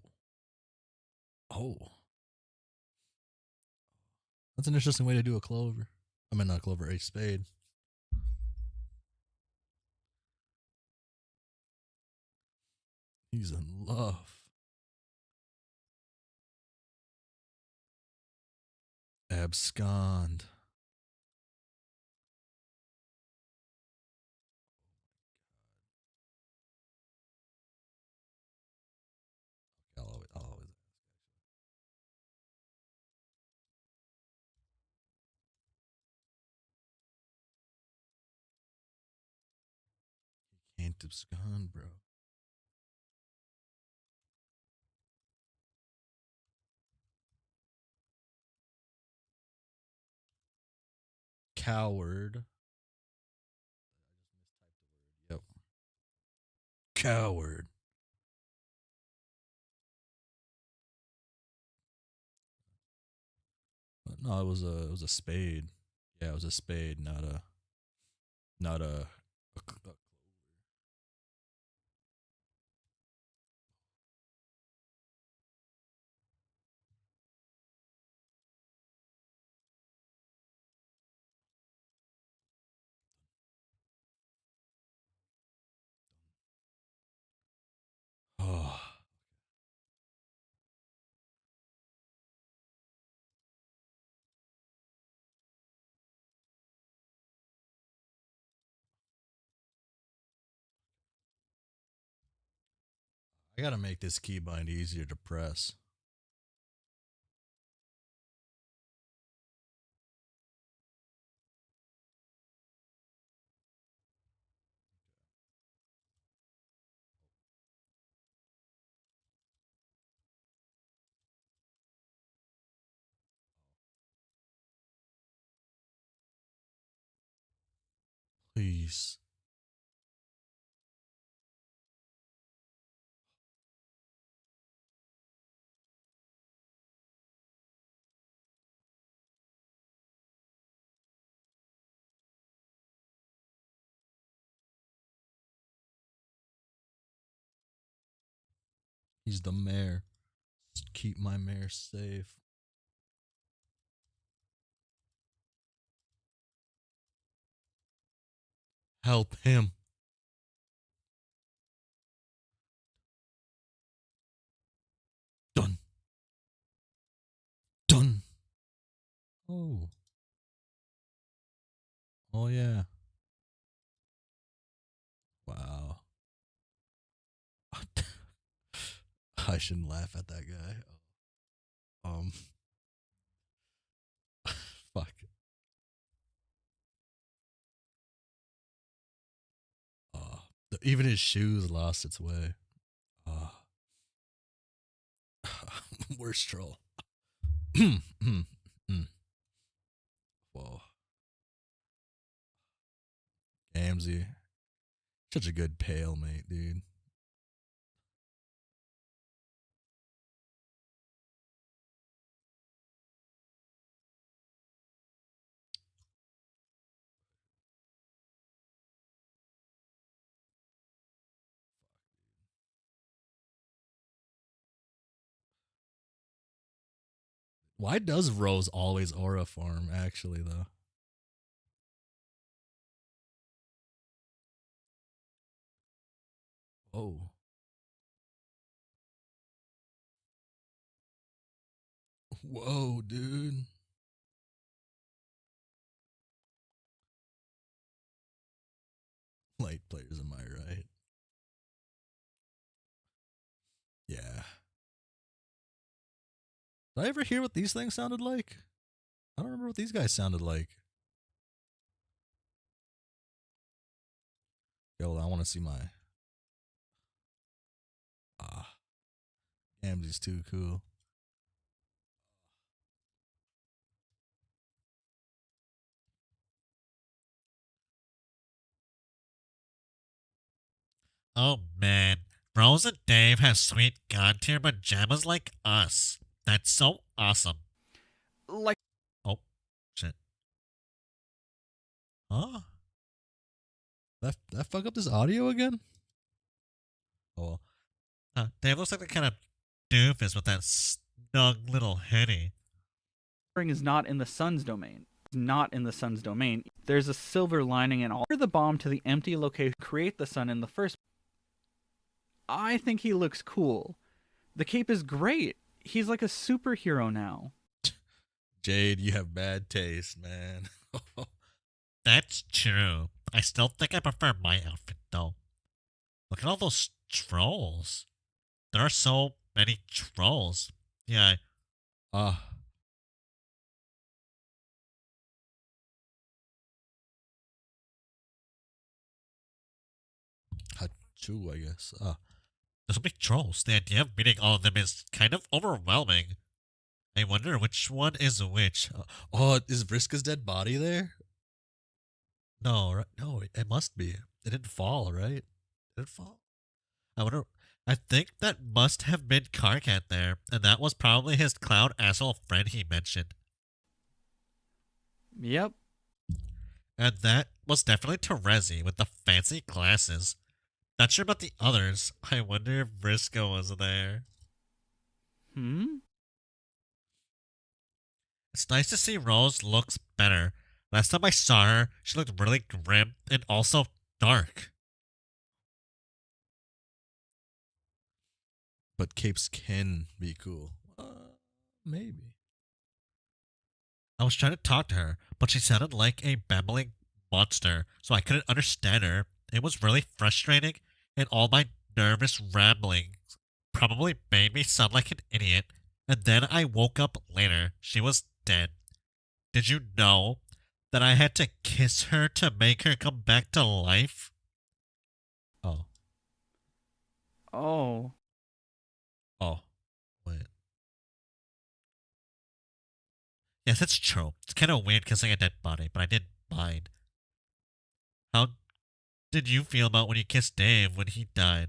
oh. That's an interesting way to do a clover. I mean, not clover, a spade. He's in love. Abscond. I'll always. Can't abscond, bro. Coward. Yep. Coward. No, it was a spade. Yeah, it was a spade, not a oh. I gotta make this keybind easier to press. Please. He's the mayor. Keep my mare safe. Help him. Done. Done. Oh. Oh yeah. Wow. I shouldn't laugh at that guy. Um. Fuck. Uh, even his shoes lost its way. Uh, worst troll. Whoa. Gamzee. Such a good pale mate, dude. Why does Rose always aura farm, actually, though? Oh. Whoa, dude. Light players, am I right? Yeah. Did I ever hear what these things sounded like? I don't remember what these guys sounded like. Yo, I want to see my. Ah, Gamgee's too cool. Oh man, Rose and Dave have sweet god tier pajamas like us. That's so awesome. Like, Oh, shit. Huh? That fuck up this audio again? Oh well. Dave looks like the kind of doofus with that snug little hoodie. spring is not in the sun's domain. It's not in the sun's domain. There's a silver lining in all. The bomb to the empty location create the sun in the first. I think he looks cool. The cape is great. He's like a superhero now. Jade, you have bad taste, man. That's true. I still think I prefer my outfit though. Look at all those trolls. There are so many trolls. Yeah, Ah, Hachu, I guess. there's so many trolls. The idea of meeting all of them is kind of overwhelming. I wonder which one is which. Oh, is Vriska's dead body there? No, right? No, it must be. It didn't fall, right? Did it fall? I wonder. I think that must have been Karkat there, and that was probably his clown asshole friend he mentioned. Yep. And that was definitely Terezi with the fancy glasses. Not sure about the others. I wonder if Briscoe was there. It's nice to see Rose looks better. Last time I saw her, she looked really grim and also dark. But capes can be cool. Maybe. I was trying to talk to her, but she sounded like a babbling monster, so I couldn't understand her. It was really frustrating, and all my nervous ramblings probably made me sound like an idiot. And then I woke up later. She was dead. Did you know that I had to kiss her to make her come back to life? Oh. Oh. Oh, wait. Yes, that's true. It's kind of weird kissing a dead body, but I didn't mind. How did you feel about when you kissed Dave when he died?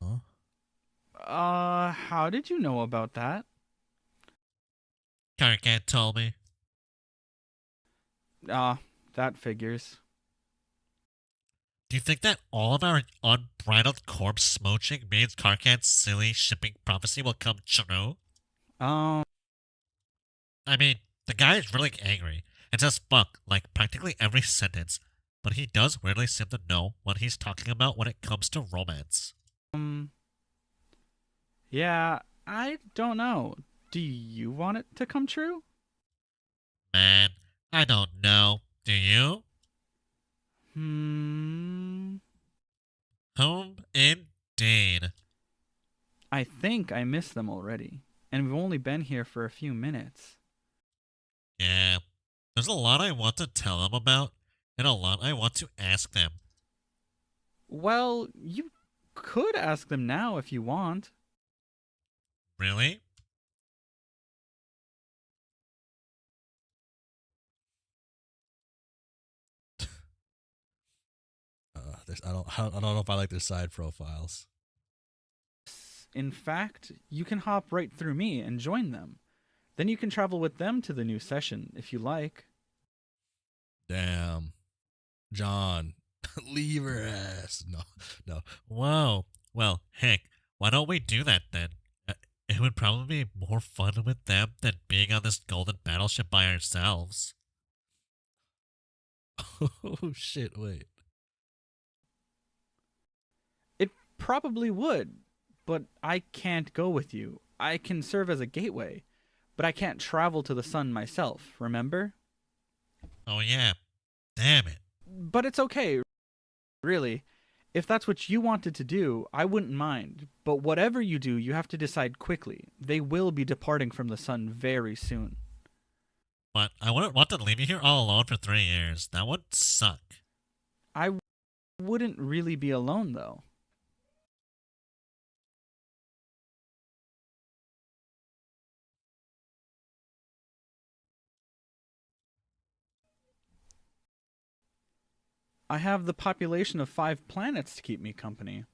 Huh? How did you know about that? Karkat told me. That figures. Do you think that all of our unbridled corpse smooching means Karkat's silly shipping prophecy will come true? Um, I mean, the guy is really angry and says fuck like practically every sentence, but he does weirdly seem to know what he's talking about when it comes to romance. yeah, I don't know. Do you want it to come true? Man, I don't know. Do you? Home indeed. I think I missed them already, and we've only been here for a few minutes. Yeah, there's a lot I want to tell them about, and a lot I want to ask them. Well, you could ask them now if you want. Really? I don't know if I like their side profiles. In fact, you can hop right through me and join them. Then you can travel with them to the new session if you like. Damn, John, leave her ass. No. Whoa. Well, heck, why don't we do that then? It would probably be more fun with them than being on this golden battleship by ourselves. Oh shit! Wait. It probably would, but I can't go with you. I can serve as a gateway, but I can't travel to the sun myself, remember? Oh yeah. Damn it. But it's okay, really. If that's what you wanted to do, I wouldn't mind. But whatever you do, you have to decide quickly. They will be departing from the sun very soon. but I wouldn't want to leave you here all alone for 3 years. That would suck. I wouldn't really be alone, though. I have the population of 5 planets to keep me company.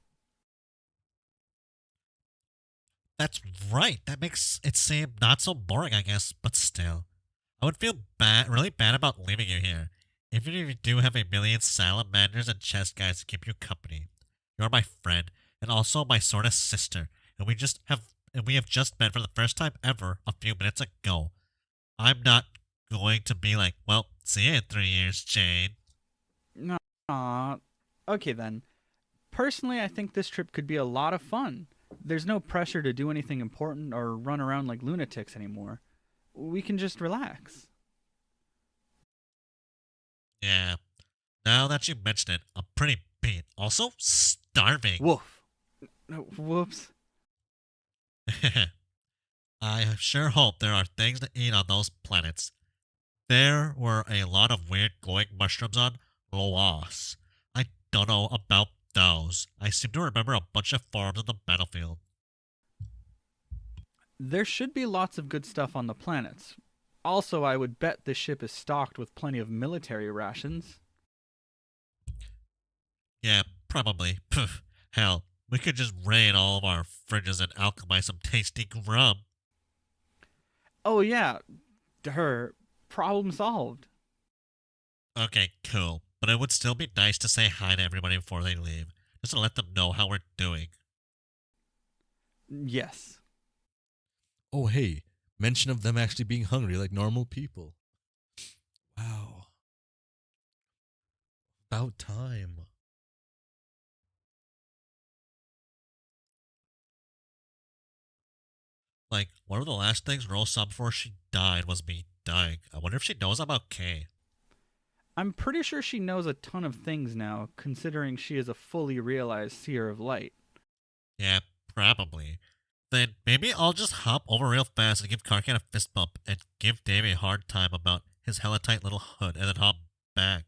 That's right. That makes it seem not so boring, I guess, but still. I would feel bad, really bad about leaving you here. Even if you do have a million salamanders and chest guys to keep you company. You're my friend, and also my sort of sister, and we have just met for the first time ever a few minutes ago. I'm not going to be like, well, see you in 3 years, Jane. Aw. Okay then. Personally, I think this trip could be a lot of fun. There's no pressure to do anything important or run around like lunatics anymore. We can just relax. Yeah, now that you mention it, I'm pretty beat. Also, starving. Woof. No, whoops. I sure hope there are things to eat on those planets. There were a lot of weird glowing mushrooms on Loas. I don't know about those. I seem to remember a bunch of farms on the battlefield. There should be lots of good stuff on the planets. Also, I would bet this ship is stocked with plenty of military rations. Yeah, probably. Pff, hell, we could just raid all of our fridges and alchemize some tasty grub. Oh, yeah. Her. Problem solved. Okay, cool. But it would still be nice to say hi to everybody before they leave, just to let them know how we're doing. Yes. Oh, hey, mention of them actually being hungry like normal people. Wow. About time. Like, one of the last things Rose saw before she died was me dying. I wonder if she knows I'm okay. I'm pretty sure she knows a ton of things now, considering she is a fully realized seer of light. Yeah, probably. Then maybe I'll just hop over real fast and give Karkat a fist bump and give Dave a hard time about his hella tight little hood and then hop back.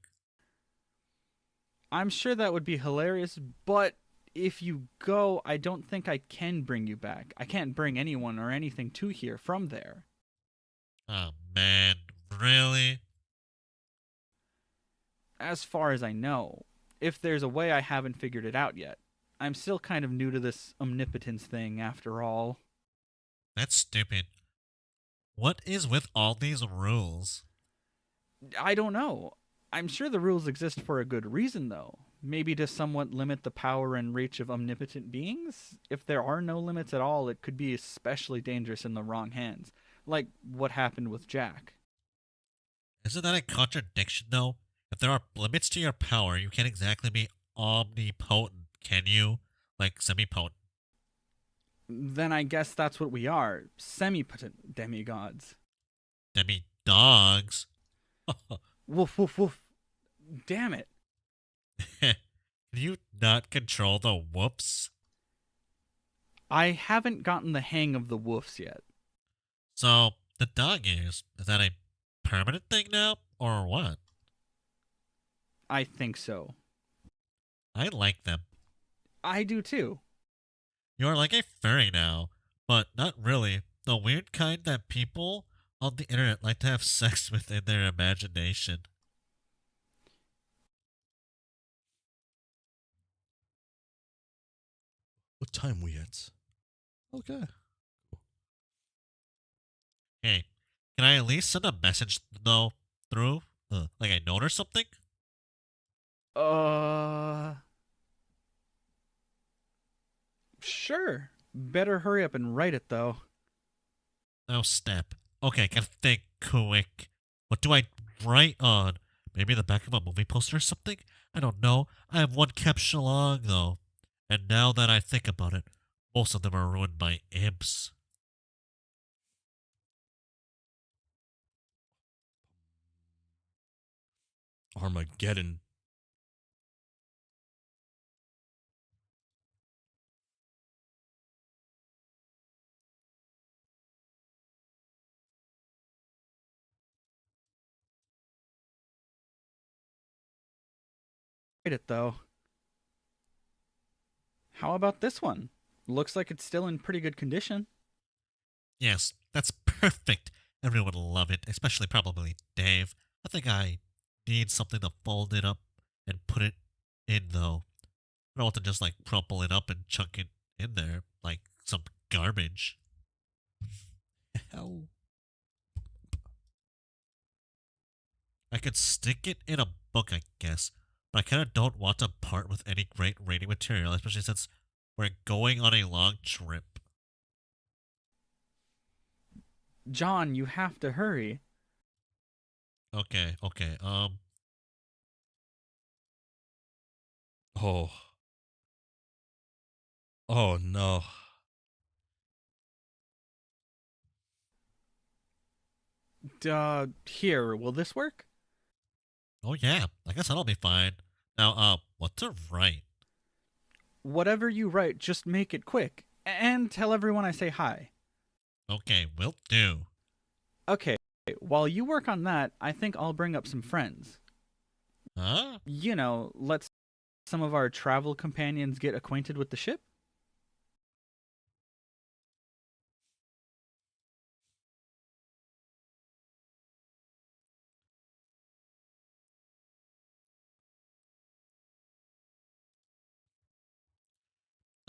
I'm sure that would be hilarious, but if you go, I don't think I can bring you back. I can't bring anyone or anything to here from there. Oh man, really? As far as I know. If there's a way, I haven't figured it out yet. I'm still kind of new to this omnipotence thing, after all. That's stupid. What is with all these rules? I don't know. I'm sure the rules exist for a good reason, though. Maybe to somewhat limit the power and reach of omnipotent beings? If there are no limits at all, it could be especially dangerous in the wrong hands. Like what happened with Jack. Isn't that a contradiction though? If there are limits to your power, you can't exactly be omnipotent, can you? Like semi-potent. Then I guess that's what we are, semi-potent demigods. Demi-dogs. Woof, woof, woof. Damn it. Can you not control the whoops? I haven't gotten the hang of the woofs yet. So, the dog ears, is that a permanent thing now, or what? I think so. I like them. I do too. You're like a furry now, but not really. The weird kind that people on the internet like to have sex with in their imagination. What time we at? Okay. Hey, can I at least send a message though through, like a note or something? Uh. Sure. Better hurry up and write it, though. Oh, snap. Okay, I gotta think quick. What do I write on? Maybe the back of a movie poster or something? I don't know. I have one caption long though. And now that I think about it, most of them are ruined by imps. Armageddon. it though. How about this one? Looks like it's still in pretty good condition. Yes, that's perfect. Everyone will love it, especially probably Dave. I think I need something to fold it up and put it in, though. I don't want to just like crumple it up and chunk it in there like some garbage. Hell. I could stick it in a book, I guess, but I kind of don't want to part with any great reading material, especially since we're going on a long trip. John, you have to hurry. Okay. Oh. Oh no. Here, will this work? Oh yeah, I guess that'll be fine. Now, what to write? Whatever you write, just make it quick. And tell everyone I say hi. Okay, will do. Okay, while you work on that, I think I'll bring up some friends. Huh? You know, let some of our travel companions get acquainted with the ship.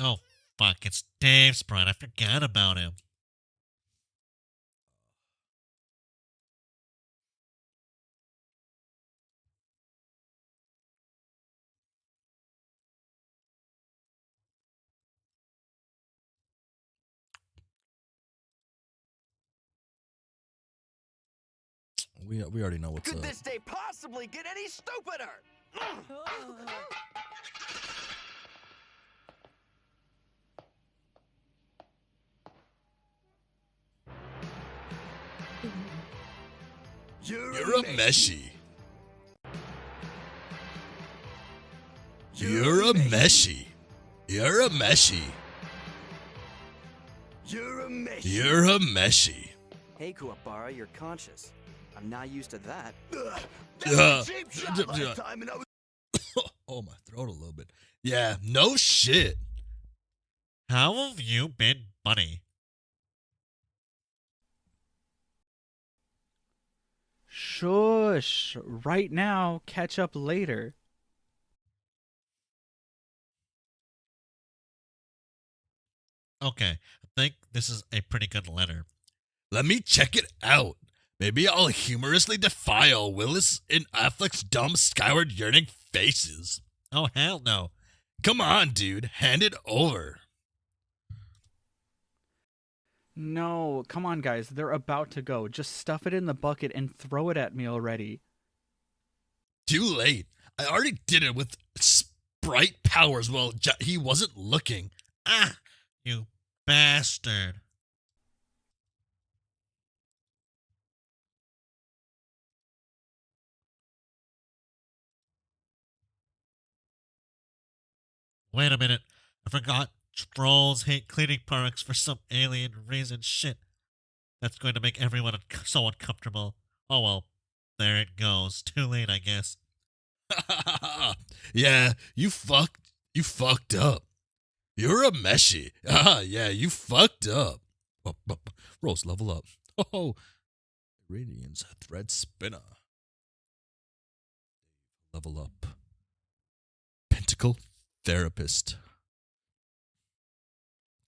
Oh, fuck, it's Dave Sprite. I forgot about him. We already know what's Could up. this day possibly get any stupider? You're a meshy. You're a meshy. You're a meshy. You're a mess. You're a meshy. Hey, Kuwabara, you're conscious. I'm not used to that. That Yeah. was a cheap shot last time, and I was Oh, my throat a little bit. Yeah, no shit. How have you been, buddy? Shush. Right now, catch up later. Okay, I think this is a pretty good letter. Let me check it out. Maybe I'll humorously defile Willis and Affleck's dumb skyward yearning faces. Oh, hell no. Come on, dude. Hand it over. No, come on, guys. They're about to go. Just stuff it in the bucket and throw it at me already. Too late. I already did it with sprite powers while he wasn't looking. Ah, you bastard. Wait a minute. I forgot trolls hate cleaning products for some alien reason. Shit. That's going to make everyone so uncomfortable. Oh well. There it goes. Too late, I guess. Yeah, you fucked up. You're a meshy. Ah, yeah, you fucked up. Rose, level up. Oh, Radiance thread spinner. Level up. Pentacle therapist.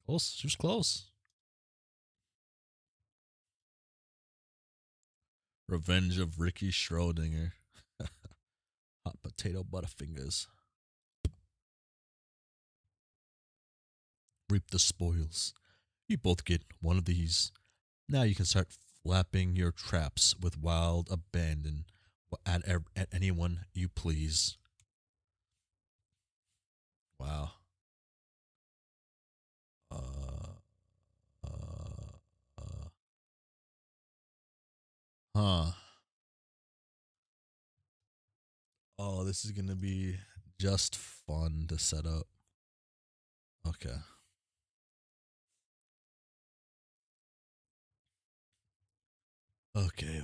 Close. She was close. Revenge of Ricky Schrodinger. Hot potato butterfingers. Reap the spoils. You both get one of these. Now you can start flapping your traps with wild abandon at anyone you please. Wow. Huh. Oh, this is gonna be just fun to set up. Okay. Okay.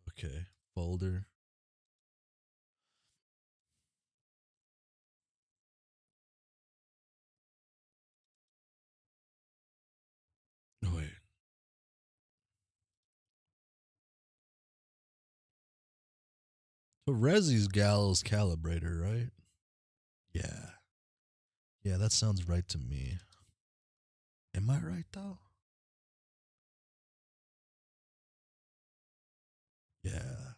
Okay. Folder. Terezi's gallows calibrator, right? Yeah. Yeah, that sounds right to me. Am I right though? Yeah.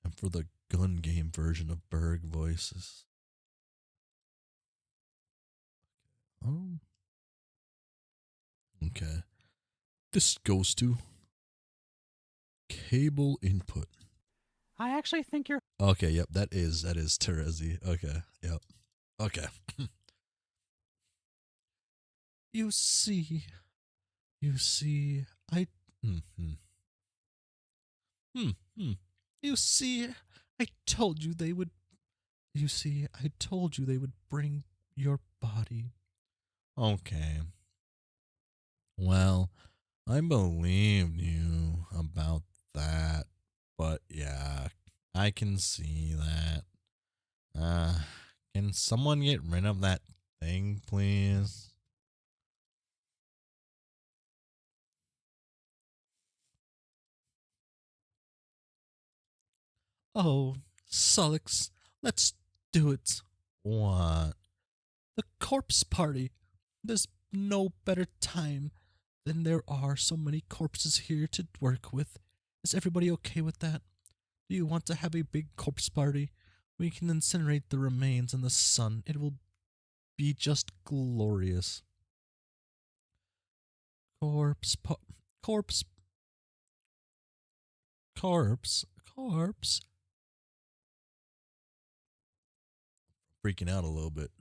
And for the gun game version of Berg voices. Um. Okay. This goes to cable input. I actually think you're. Okay, yep, that is Terezi. Okay, yep. Okay. you see, you see, I. Hmm. Hmm. Hmm. You see, I told you they would. You see, I told you they would bring your body. Okay. Well, I believed you about that, but yeah, I can see that. Uh, can someone get rid of that thing, please? Oh, Sullix, let's do it. What? The corpse party. There's no better time than there are so many corpses here to work with. Is everybody okay with that? Do you want to have a big corpse party? We can incinerate the remains in the sun. It will be just glorious. Corpse, corpse. Freaking out a little bit.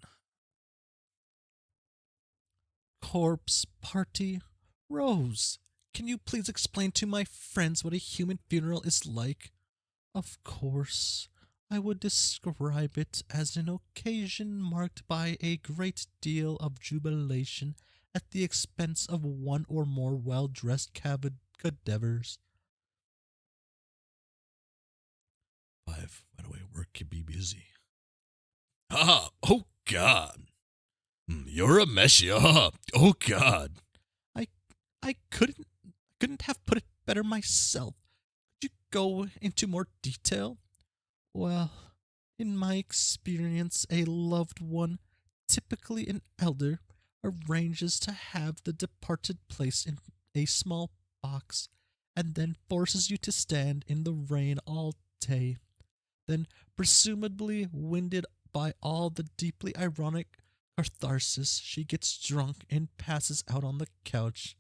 Corpse party? Rose, can you please explain to my friends what a human funeral is like? Of course. I would describe it as an occasion marked by a great deal of jubilation at the expense of one or more well-dressed cadavers. 5. By the way, work can be busy. Ah, oh God. You're a messy. Oh God. I I couldn't have put it better myself. Could you go into more detail? Well, in my experience, a loved one, typically an elder, arranges to have the departed placed in a small box and then forces you to stand in the rain all day. Then, presumably winded by all the deeply ironic catharsis, she gets drunk and passes out on the couch.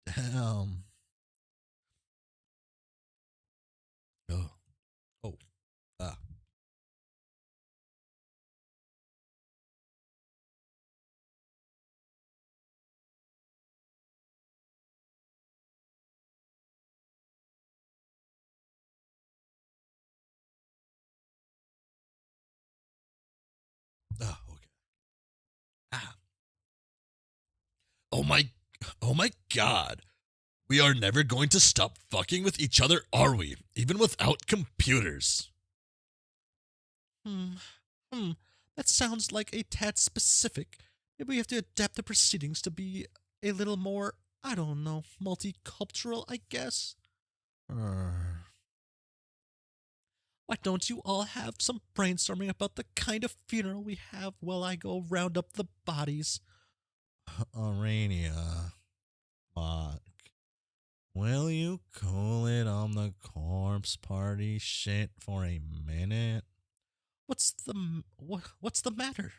Damn. Oh. Oh. Ah. Ah. Okay. Ah. Oh my. Oh my God. We are never going to stop fucking with each other, are we? Even without computers. Hmm. Hmm. That sounds like a tad specific. Maybe we have to adapt the proceedings to be a little more, I don't know, multicultural, I guess. Why don't you all have some brainstorming about the kind of funeral we have while I go round up the bodies? Arania, fuck. Will you cool it on the corpse party shit for a minute? What's the matter?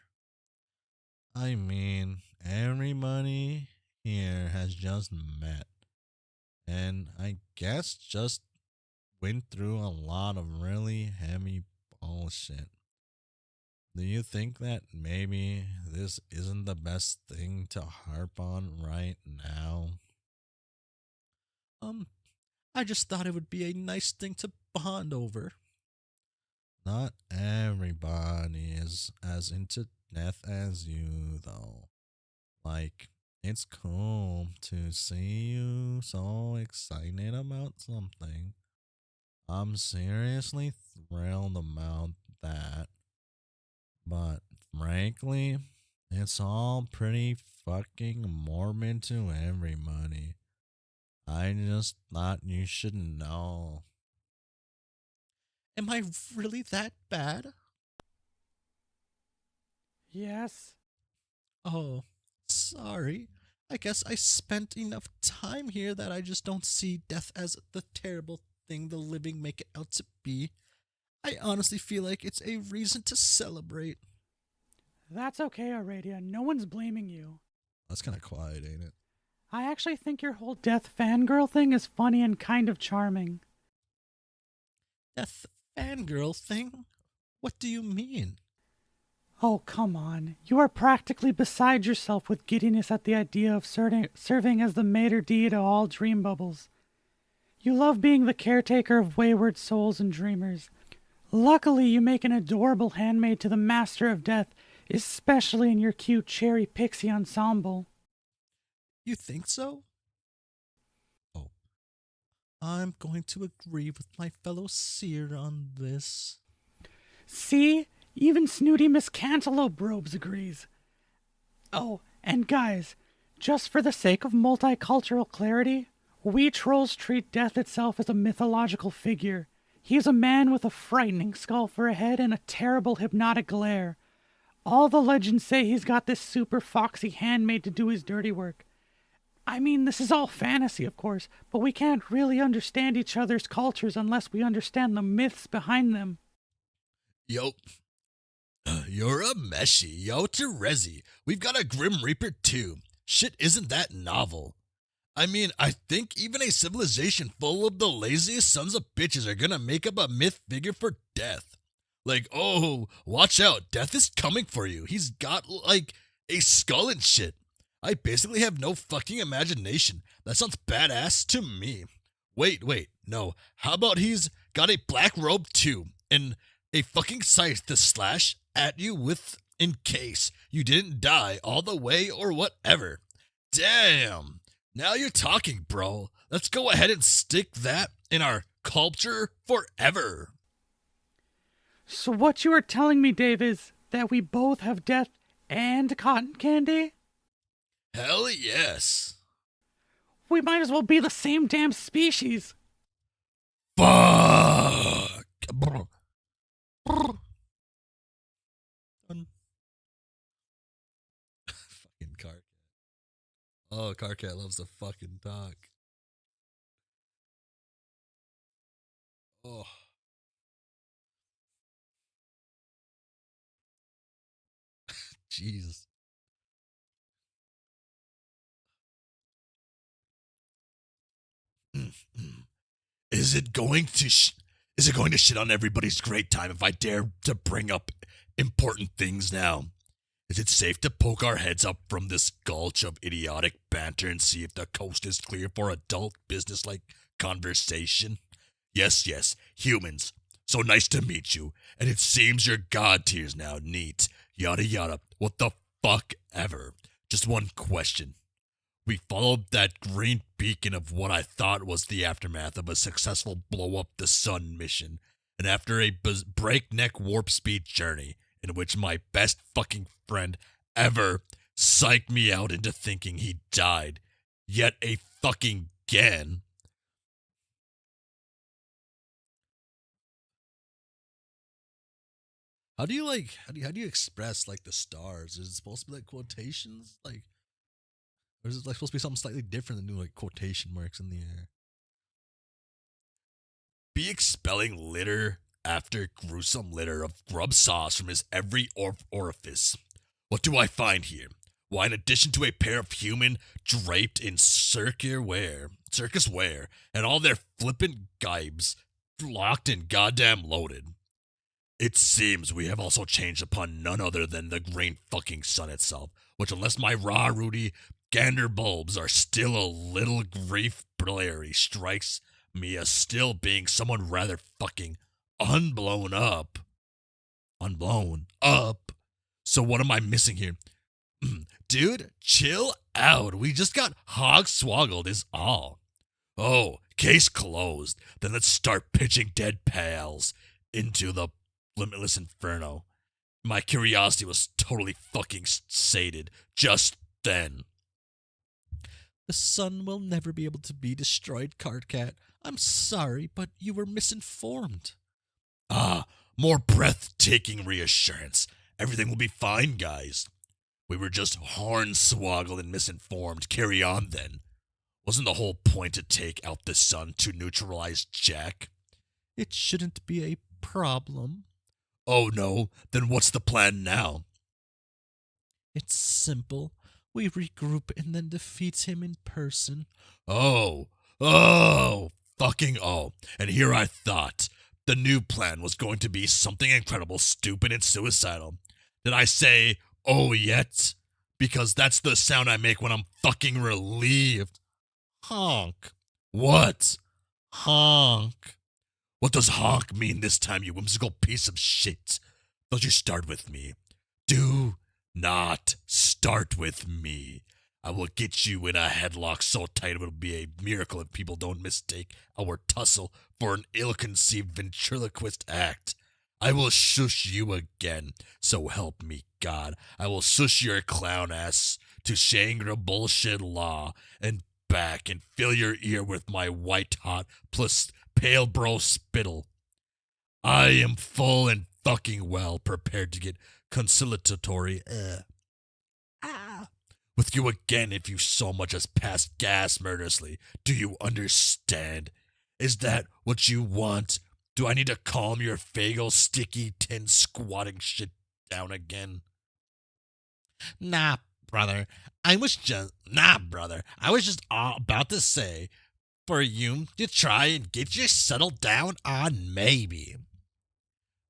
I mean, everybody here has just met, and I guess just went through a lot of really heavy bullshit. Do you think that maybe this isn't the best thing to harp on right now? Um, I just thought it would be a nice thing to bond over. Not everybody is as into death as you, though. Like, it's cool to see you so excited about something. I'm seriously thrilled about that. But frankly, it's all pretty fucking Mormon to everybody. I just thought you should know. Am I really that bad? Yes. Oh, sorry. I guess I spent enough time here that I just don't see death as the terrible thing the living make it out to be. I honestly feel like it's a reason to celebrate. That's okay, Aradia. No one's blaming you. That's kind of quiet, ain't it? I actually think your whole death fangirl thing is funny and kind of charming. Death fangirl thing? What do you mean? Oh, come on. You are practically beside yourself with giddiness at the idea of serving as the maitre d' to all dream bubbles. You love being the caretaker of wayward souls and dreamers. Luckily, you make an adorable handmaid to the master of death, especially in your cute cherry pixie ensemble. You think so? Oh. I'm going to agree with my fellow seer on this. See? Even snooty Miss Cantaloupe Robes agrees. Oh, and guys, just for the sake of multicultural clarity, we trolls treat death itself as a mythological figure. He is a man with a frightening skull for a head and a terrible hypnotic glare. All the legends say he's got this super foxy handmaid to do his dirty work. I mean, this is all fantasy, of course, but we can't really understand each other's cultures unless we understand the myths behind them. Yo, you're a meshy. Yo, Terezi. We've got a Grim Reaper too. Shit isn't that novel. I mean, I think even a civilization full of the laziest sons of bitches are gonna make up a myth figure for death. Like, oh, watch out, death is coming for you. He's got, like, a skull and shit. I basically have no fucking imagination. That sounds badass to me. Wait, no. How about he's got a black robe too, and a fucking scythe to slash at you with in case you didn't die all the way or whatever. Damn. Now you're talking, bro. Let's go ahead and stick that in our culture forever. So what you are telling me, Dave, is that we both have death and cotton candy? Hell yes. We might as well be the same damn species. Fuck. Fucking car cat. Oh, car cat loves to fucking talk. Oh. Jesus. Is it going to shit on everybody's great time if I dare to bring up important things now? Is it safe to poke our heads up from this gulch of idiotic banter and see if the coast is clear for adult business-like conversation? Yes, humans. So nice to meet you. And it seems you're god tiers now. Neat. Yada yada. What the fuck ever. Just one question. We followed that green beacon of what I thought was the aftermath of a successful blow-up-the-sun mission, and after a breakneck warp-speed journey, in which my best fucking friend ever psyched me out into thinking he died, yet a fucking again. How do you express like the stars? Is it supposed to be like quotations? Like, or is it like supposed to be something slightly different than doing like quotation marks in the air? Be expelling litter after gruesome litter of grub sauce from his every orifice. What do I find here? Why, in addition to a pair of human draped in circus wear, and all their flippant gibes locked and goddamn loaded. It seems we have also changed upon none other than the green fucking sun itself, which, unless my raw Rudy gander bulbs are still a little grief blary, strikes me as still being someone rather fucking unblown up. Unblown up? So what am I missing here? Dude, chill out. We just got hog swoggled is all. Oh, case closed. Then let's start pitching dead pals into the limitless inferno. My curiosity was totally fucking sated just then. The sun will never be able to be destroyed, Cardcat. I'm sorry, but you were misinformed. Ah, more breathtaking reassurance. Everything will be fine, guys. We were just hornswoggled and misinformed. Carry on, then. Wasn't the whole point to take out the sun to neutralize Jack? It shouldn't be a problem. Oh no, then what's the plan now? It's simple. We regroup and then defeat him in person. Fucking oh. And here I thought the new plan was going to be something incredible, stupid, and suicidal. Did I say oh yet? Because that's the sound I make when I'm fucking relieved. Honk. What? Honk. What does honk mean this time, you whimsical piece of shit? Don't you start with me. Do not start with me. I will get you in a headlock so tight it will be a miracle if people don't mistake our tussle for an ill-conceived ventriloquist act. I will shush you again, so help me God. I will shush your clown ass to Shangri bullshit law and back and fill your ear with my white hot plus pale bro spittle. I am full and fucking well prepared to get conciliatory with you again if you so much as pass gas murderously. Do you understand? Is that what you want? Do I need to calm your fagal sticky tin squatting shit down again? Nah, brother. I was just about to say for you to try and get you settled down on maybe.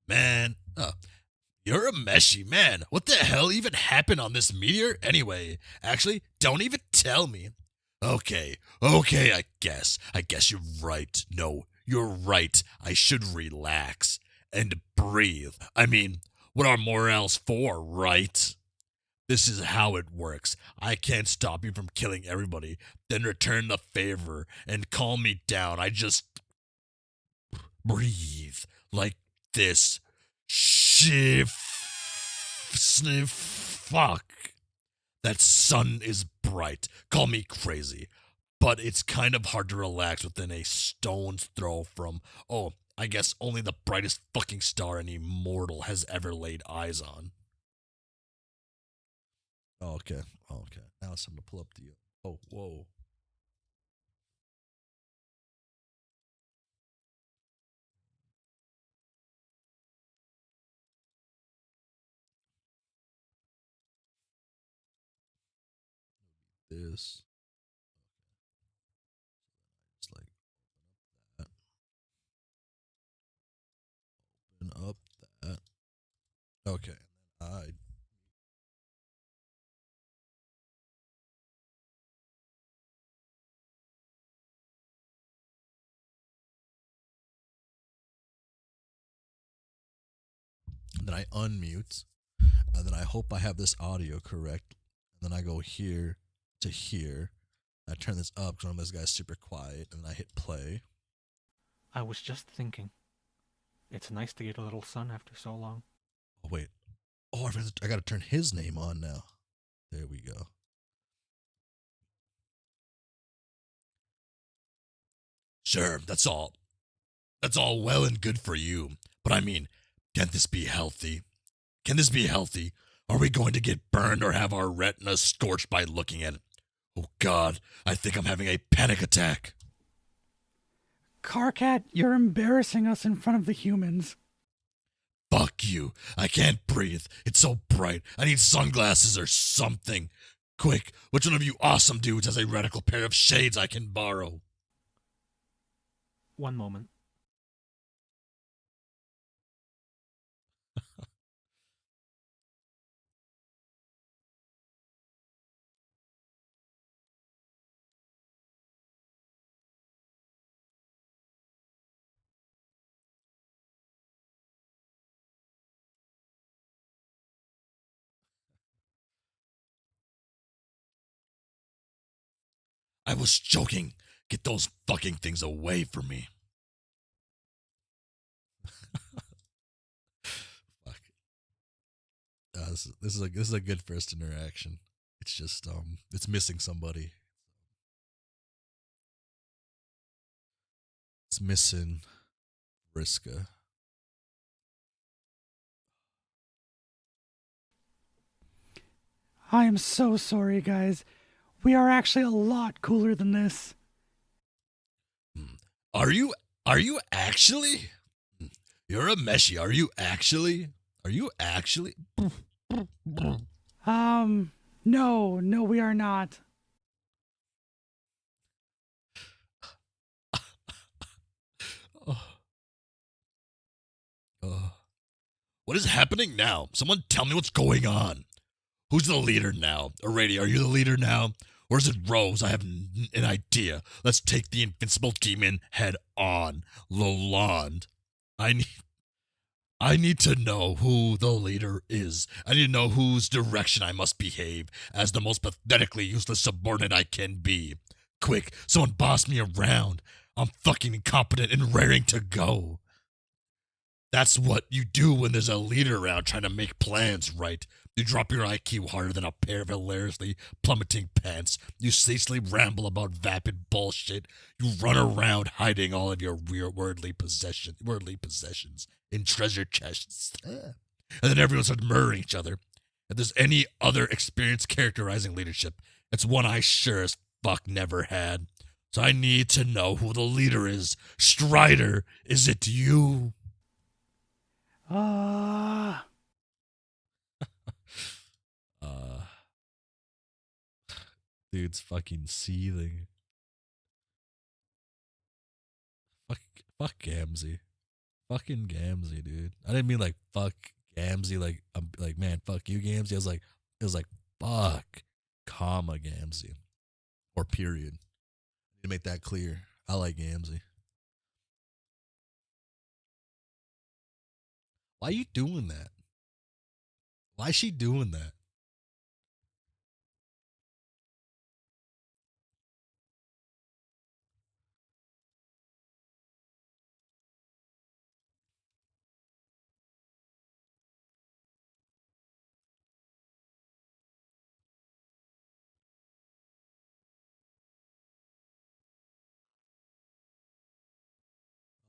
Man, you're a meshy man. What the hell even happened on this meteor anyway? Actually, don't even tell me. Okay, I guess you're right. No, you're right. I should relax and breathe. I mean, what are morals for, right? This is how it works. I can't stop you from killing everybody, then return the favor and calm me down. I just breathe like this. Sniff, fuck. That sun is bright. Call me crazy, but it's kind of hard to relax within a stone's throw from, I guess only the brightest fucking star any mortal has ever laid eyes on. Okay. Now it's time to pull up the. Oh, whoa. This. Just like that. Open up that. Okay. Then I unmute, and then I hope I have this audio correct. And then I go here to here. I turn this up because this guy's super quiet, and I hit play. I was just thinking. It's nice to get a little sun after so long. Oh, wait. Oh, I got to turn his name on now. There we go. Sure, that's all. That's all well and good for you. But I mean, can't this be healthy? Can this be healthy? Are we going to get burned or have our retinas scorched by looking at it? Oh God, I think I'm having a panic attack. Carcat, you're embarrassing us in front of the humans. Fuck you. I can't breathe. It's so bright. I need sunglasses or something. Quick, which one of you awesome dudes has a radical pair of shades I can borrow? One moment. I was joking. Get those fucking things away from me. Fuck. this is a good first interaction. It's just it's missing somebody. It's missing Vriska. I am so sorry, guys. We are actually a lot cooler than this. Are you actually? You're a Meshi. Are you actually? Are you actually? No, we are not. What is happening now? Someone tell me what's going on. Who's the leader now? Alrighty, are you the leader now? Or is it Rose? I have an idea. Let's take the invincible demon head on. Lolond. I need to know who the leader is. I need to know whose direction I must behave as the most pathetically useless subordinate I can be. Quick, someone boss me around. I'm fucking incompetent and raring to go. That's what you do when there's a leader around trying to make plans, right? You drop your IQ harder than a pair of hilariously plummeting pants. You ceaselessly ramble about vapid bullshit. You run around hiding all of your worldly possessions in treasure chests. And then everyone starts murdering each other. If there's any other experience characterizing leadership, it's one I sure as fuck never had. So I need to know who the leader is. Strider, is it you? Dude's fucking seething. Fuck Gamzee. Fucking Gamzee, dude. I didn't mean like fuck Gamzee, like I'm like, man, fuck you, Gamzee. It was like fuck, comma Gamzee. Or period. I need to make that clear. I like Gamzee. Why are you doing that? Why is she doing that?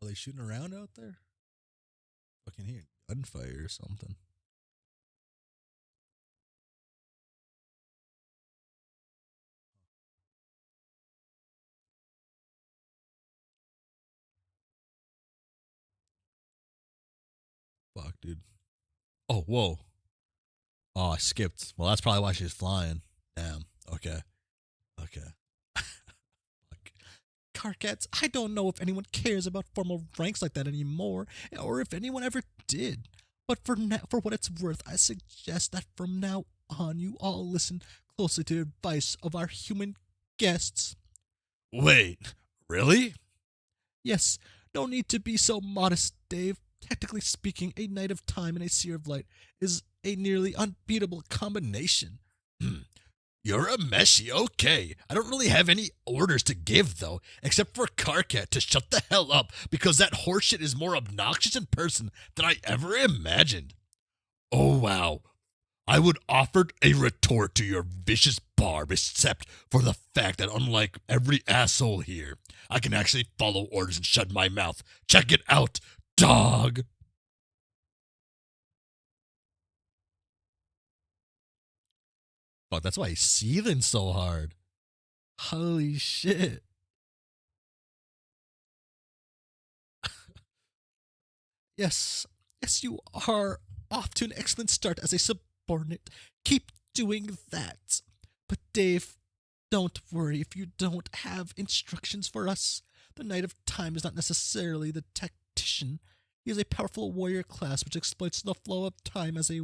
Are they shooting around out there? Fucking hear gunfire or something. Fuck, dude. Oh, whoa. Oh, I skipped. Well, that's probably why she's flying. Damn. Okay. Okay. Fuck. Carcats, I don't know if anyone cares about formal ranks like that anymore, or if anyone ever did. But for now, for what it's worth, I suggest that from now on you all listen closely to the advice of our human guests. Wait, really? Yes, no need to be so modest, Dave. Technically speaking, a night of time and a seer of light is a nearly unbeatable combination. You're a Meshi, okay. I don't really have any orders to give, though, except for Carcat to shut the hell up because that horseshit is more obnoxious in person than I ever imagined. Oh, wow. I would offer a retort to your vicious barb, except for the fact that unlike every asshole here, I can actually follow orders and shut my mouth. Check it out, dog. Fuck, that's why he's seething so hard. Holy shit. Yes, you are off to an excellent start as a subordinate. Keep doing that. But Dave, don't worry if you don't have instructions for us. The Knight of Time is not necessarily the tactician. He is a powerful warrior class which exploits the flow of time as a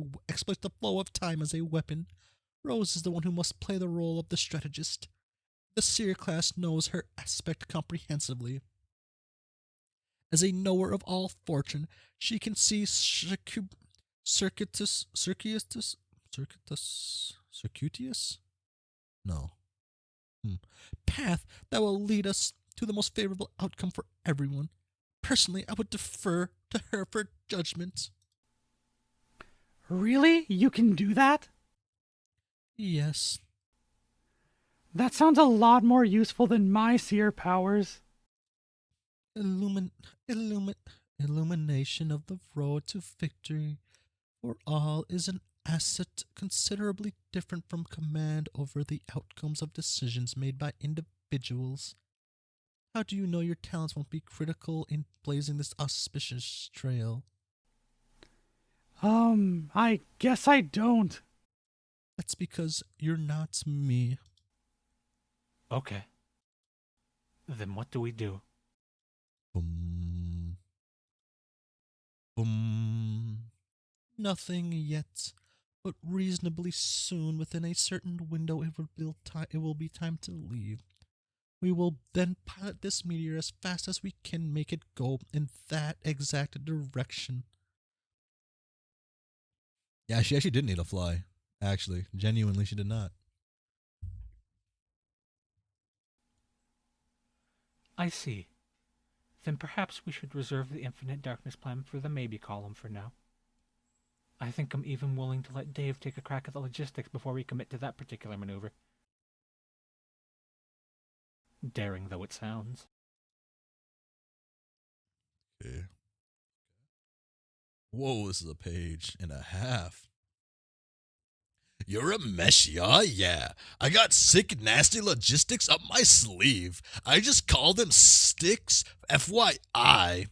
weapon. Rose is the one who must play the role of the strategist. The seer class knows her aspect comprehensively. As a knower of all fortune, she can see circuitous? No. Path that will lead us to the most favorable outcome for everyone. Personally, I would defer to her for judgment. Really? You can do that? Yes. That sounds a lot more useful than my seer powers. Illumination of the road to victory for all is an asset considerably different from command over the outcomes of decisions made by individuals. How do you know your talents won't be critical in blazing this auspicious trail? I guess I don't. That's because you're not me. Okay. Then what do we do? Boom. Boom. Nothing yet, but reasonably soon, within a certain window, it will be time to leave. We will then pilot this meteor as fast as we can make it go in that exact direction. Yeah, she actually didn't need to fly. Actually, genuinely, she did not. I see. Then perhaps we should reserve the infinite darkness plan for the maybe column for now. I think I'm even willing to let Dave take a crack at the logistics before we commit to that particular maneuver. Daring though it sounds. Okay. Whoa, this is a page and a half. You're a messiah? Yeah. I got sick, nasty logistics up my sleeve. I just call them sticks, FYI.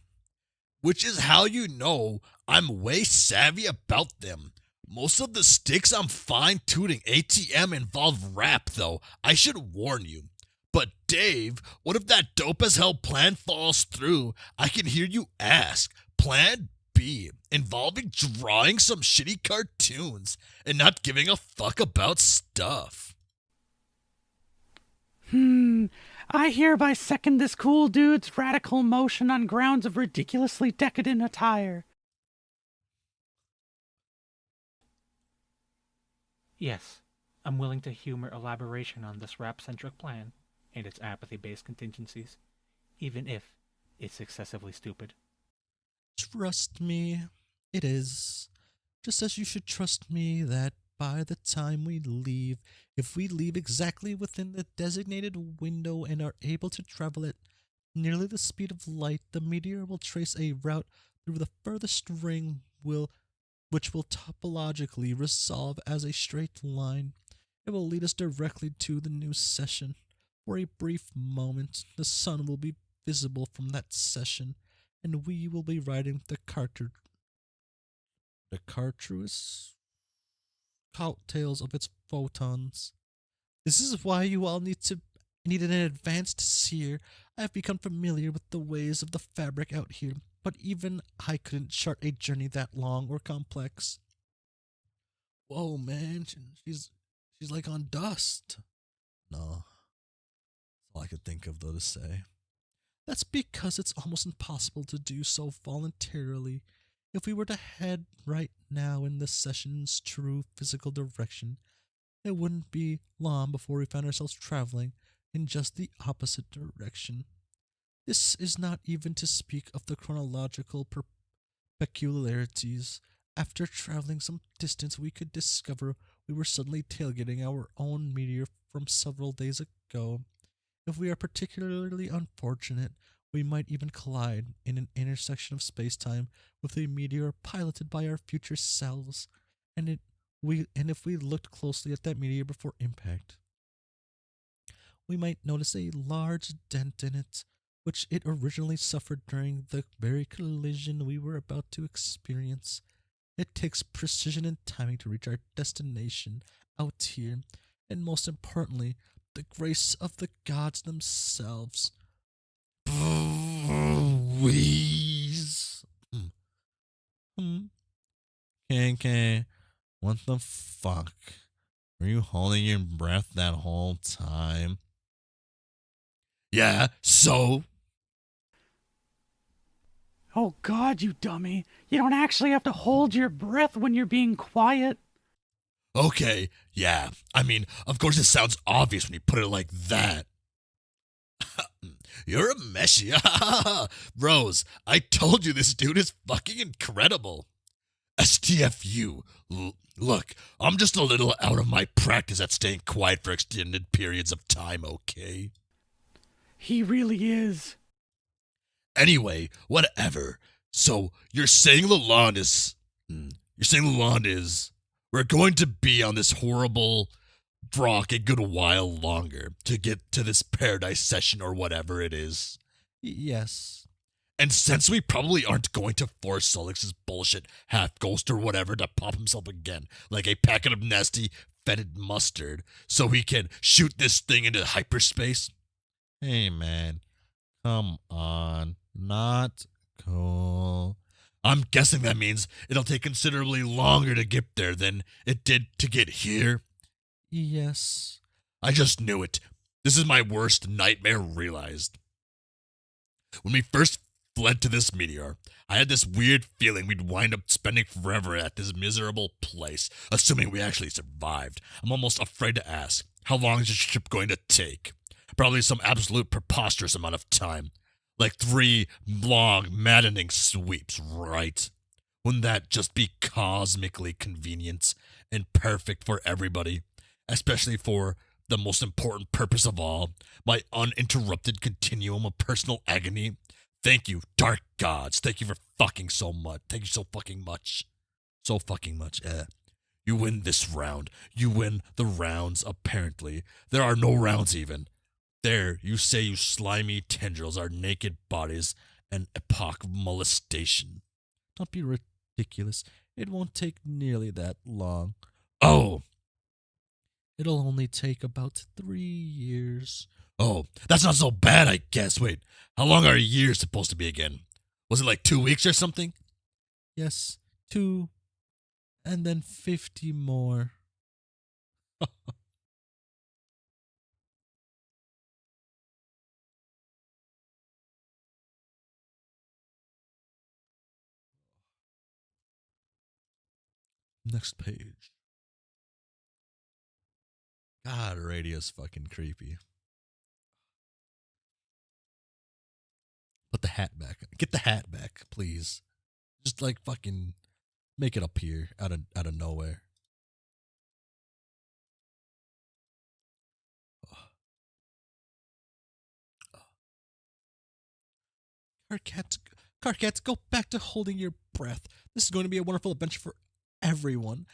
Which is how you know I'm way savvy about them. Most of the sticks I'm fine-tuning ATM involve rap, though. I should warn you. But Dave, what if that dope-as-hell plan falls through? I can hear you ask. Plan B, involving drawing some shitty cartoons and not giving a fuck about stuff. I hereby second this cool dude's radical motion on grounds of ridiculously decadent attire. Yes, I'm willing to humor elaboration on this rap-centric plan and its apathy-based contingencies, even if it's excessively stupid. Trust me, it is. Just as you should trust me that by the time we leave, if we leave exactly within the designated window and are able to travel at nearly the speed of light, the meteor will trace a route through the furthest ring which will topologically resolve as a straight line. It will lead us directly to the new session. For a brief moment, the sun will be visible from that session, and we will be riding the cartruous coattails of its photons. This is why you all need an advanced seer. I have become familiar with the ways of the fabric out here, but even I couldn't chart a journey that long or complex. Whoa, man, she's like on dust. No, that's all I could think of though to say. That's because it's almost impossible to do so voluntarily. If we were to head right now in the session's true physical direction, it wouldn't be long before we found ourselves traveling in just the opposite direction. This is not even to speak of the chronological peculiarities. After traveling some distance, we could discover we were suddenly tailgating our own meteor from several days ago. If we are particularly unfortunate, we might even collide in an intersection of space-time with a meteor piloted by our future selves, and if we looked closely at that meteor before impact, we might notice a large dent in it, which it originally suffered during the very collision we were about to experience. It takes precision and timing to reach our destination out here, and most importantly, the grace of the gods themselves. Please. KK, what the fuck? Were you holding your breath that whole time? Yeah, so? Oh God, you dummy. You don't actually have to hold your breath when you're being quiet. Okay, yeah. I mean, of course it sounds obvious when you put it like that. You're a messiah. Rose, I told you this dude is fucking incredible. STFU. Look, I'm just a little out of my practice at staying quiet for extended periods of time, okay? He really is. Anyway, whatever. So, you're saying Lalonde is... You're saying Lalonde is... We're going to be on this horrible rock a good while longer to get to this paradise session or whatever it is. Yes. And since we probably aren't going to force Solix's bullshit half-ghost or whatever to pop himself again like a packet of nasty, fetid mustard so we can shoot this thing into hyperspace? Hey, man. Come on. Not cool. I'm guessing that means it'll take considerably longer to get there than it did to get here. Yes. I just knew it. This is my worst nightmare realized. When we first fled to this meteor, I had this weird feeling we'd wind up spending forever at this miserable place, assuming we actually survived. I'm almost afraid to ask, how long is this trip going to take? Probably some absolute preposterous amount of time. Like 3 long, maddening sweeps, right? Wouldn't that just be cosmically convenient and perfect for everybody? Especially for the most important purpose of all, my uninterrupted continuum of personal agony. Thank you, dark gods. Thank you for fucking so much. Thank you so fucking much. So fucking much. You win this round. You win the rounds, apparently. There are no rounds even. There, you say you slimy tendrils are naked bodies and epoch of molestation. Don't be ridiculous. It won't take nearly that long. Oh! It'll only take about 3 years. Oh, that's not so bad, I guess. Wait, how long are years supposed to be again? Was it like 2 weeks or something? Yes, 2, and then 50 more. Next page. God, radio's fucking creepy. Put the hat back. Get the hat back, please. Just like fucking make it appear out of nowhere. Carcat, go back to holding your breath. This is going to be a wonderful adventure for everyone.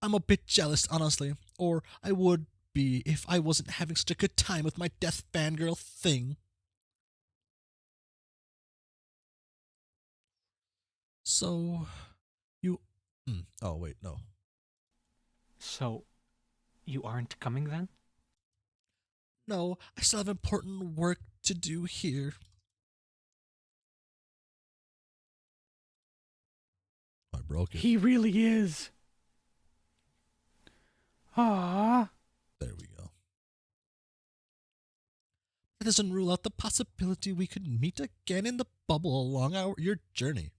I'm a bit jealous, honestly. Or I would be if I wasn't having such a good time with my death fangirl thing. So, you... Oh, wait, no. So, you aren't coming then? No, I still have important work to do here. I broke it. He really is. Ah. There we go. That doesn't rule out the possibility we could meet again in the bubble along your journey.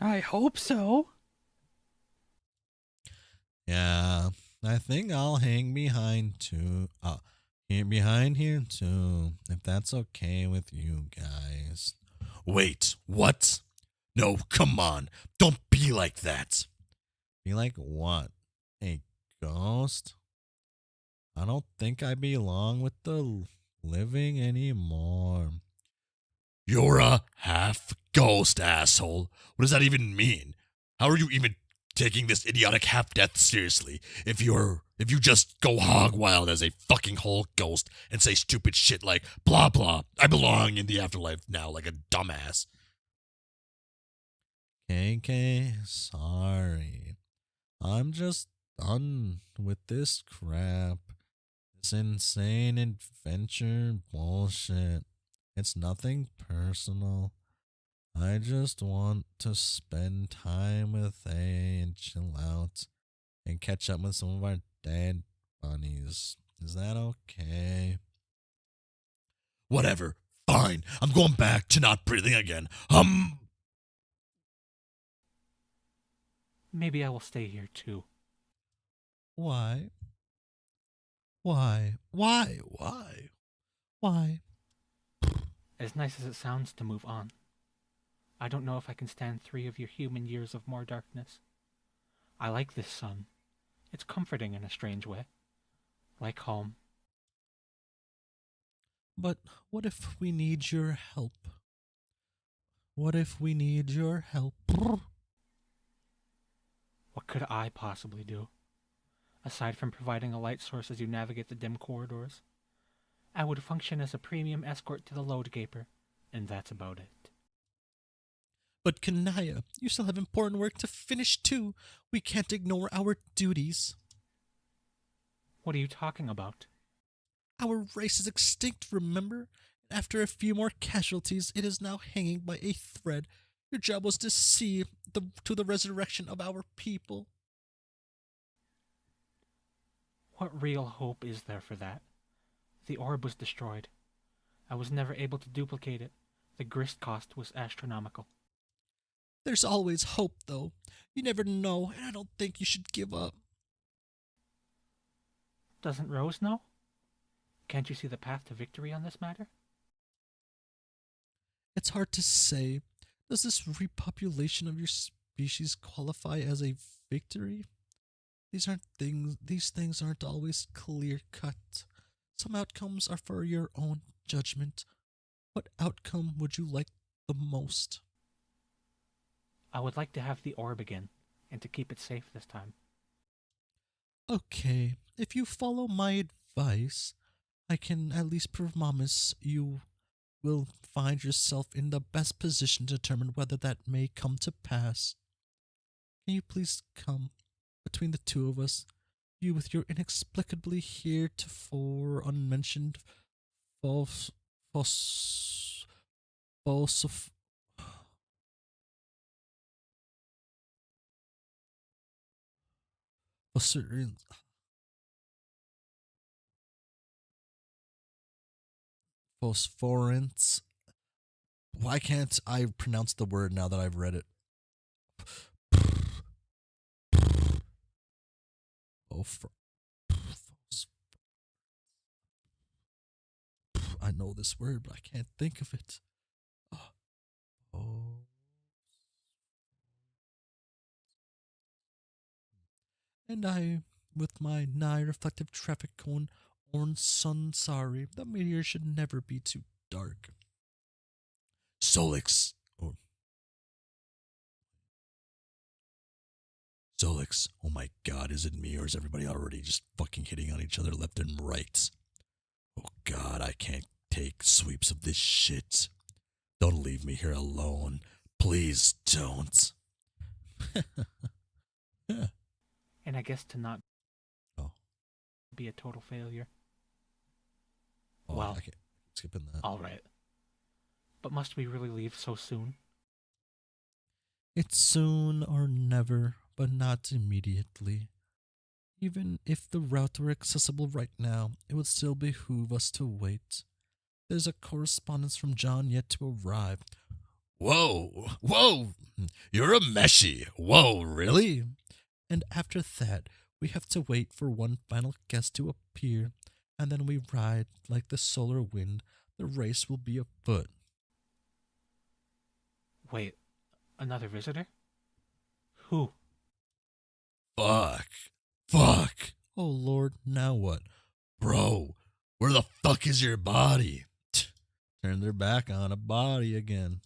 I hope so. Yeah, I think I'll hang behind too. Behind here too, if that's okay with you guys. Wait, what? No, come on. Don't be like that. Be like what? A ghost? I don't think I belong with the living anymore. You're a half ghost, asshole. What does that even mean? How are you even taking this idiotic half-death seriously if you just go hog wild as a fucking whole ghost and say stupid shit like blah blah, I belong in the afterlife now, like a dumbass? KK, sorry. I'm just done with this crap. This insane adventure bullshit. It's nothing personal. I just want to spend time with A and chill out and catch up with some of our dead bunnies. Is that okay? Whatever. Fine. I'm going back to not breathing again. Maybe I will stay here too. Why? Why? Why? Why? Why? As nice as it sounds to move on, I don't know if I can stand 3 of your human years of more darkness. I like this sun. It's comforting in a strange way. Like home. But what if we need your help? What if we need your help? What could I possibly do? Aside from providing a light source as you navigate the dim corridors. I would function as a premium escort to the load gaper, and that's about it. But Kanaya, you still have important work to finish too. We can't ignore our duties. What are you talking about? Our race is extinct, remember? After a few more casualties, it is now hanging by a thread. Your job was to see to the resurrection of our people. What real hope is there for that? The orb was destroyed. I was never able to duplicate it. The grist cost was astronomical. There's always hope, though. You never know, and I don't think you should give up. Doesn't Rose know? Can't you see the path to victory on this matter? It's hard to say. Does this repopulation of your species qualify as a victory? These things aren't always clear cut. Some outcomes are for your own judgment. What outcome would you like the most? I would like to have the orb again, and to keep it safe this time. Okay, if you follow my advice, I can at least promise you will find yourself in the best position to determine whether that may come to pass. Can you please come between the two of us, you with your inexplicably heretofore unmentioned false phosphorants. Why can't I pronounce the word now that I've read it? I know this word, but I can't think of it. Oh. And I, with my nigh reflective traffic cone, orange sun sorry, the meteor should never be too dark. Solix. Oh. Solix. Oh my god, is it me or is everybody already just fucking hitting on each other left and right? Oh god, I can't take sweeps of this shit. Don't leave me here alone. Please don't. And I guess to not Oh. be a total failure. Oh, Well. I can't skipping that. Alright. But must we really leave so soon? It's soon or never, but not immediately. Even if the route were accessible right now, it would still behoove us to wait. There's a correspondence from John yet to arrive. Whoa! Whoa! You're a Meshi! Whoa, really? And after that, we have to wait for one final guest to appear, and then we ride like the solar wind. The race will be afoot. Wait, another visitor? Who? Fuck. Fuck. Oh, Lord, now what? Bro, where the fuck is your body? Turn their back on a body again.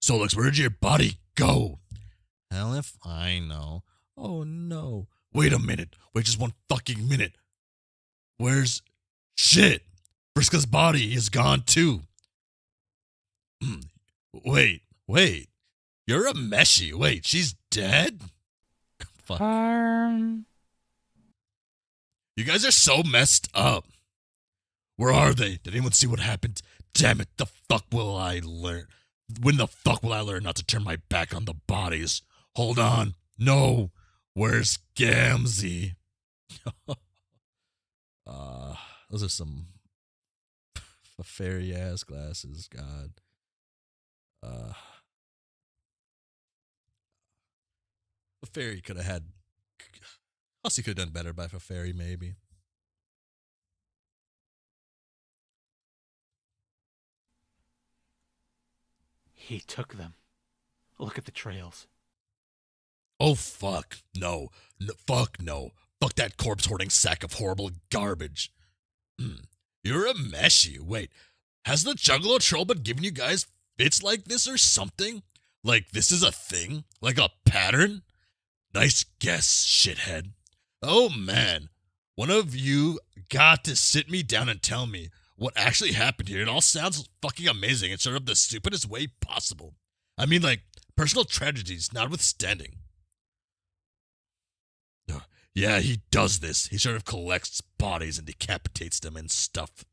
Solix, where did your body go? Hell if I know. Oh no. Wait a minute. Wait just one fucking minute. Where's... Shit! Briska's body is gone too. Wait. You're a Meshi. Wait, she's dead? Fuck. You guys are so messed up. Where are they? Did anyone see what happened? Damn it, the fuck will I learn? When the fuck will I learn not to turn my back on the bodies? Hold on. No. Where's Gamzee? Those are some fairy ass glasses, God. The fairy could have had... Hussie could have done better by Fairy, maybe. He took them. Look at the trails. Oh, fuck. No. Fuck no. Fuck that corpse hoarding sack of horrible garbage. You're a meshy. Wait, has the Juggalo Troll been giving you guys fits like this or something? Like this is a thing? Like a pattern? Nice guess, shithead. Oh man, one of you got to sit me down and tell me what actually happened here. It all sounds fucking amazing in sort of the stupidest way possible. I mean, like, personal tragedies notwithstanding. Yeah, he does this. He sort of collects bodies and decapitates them and stuff.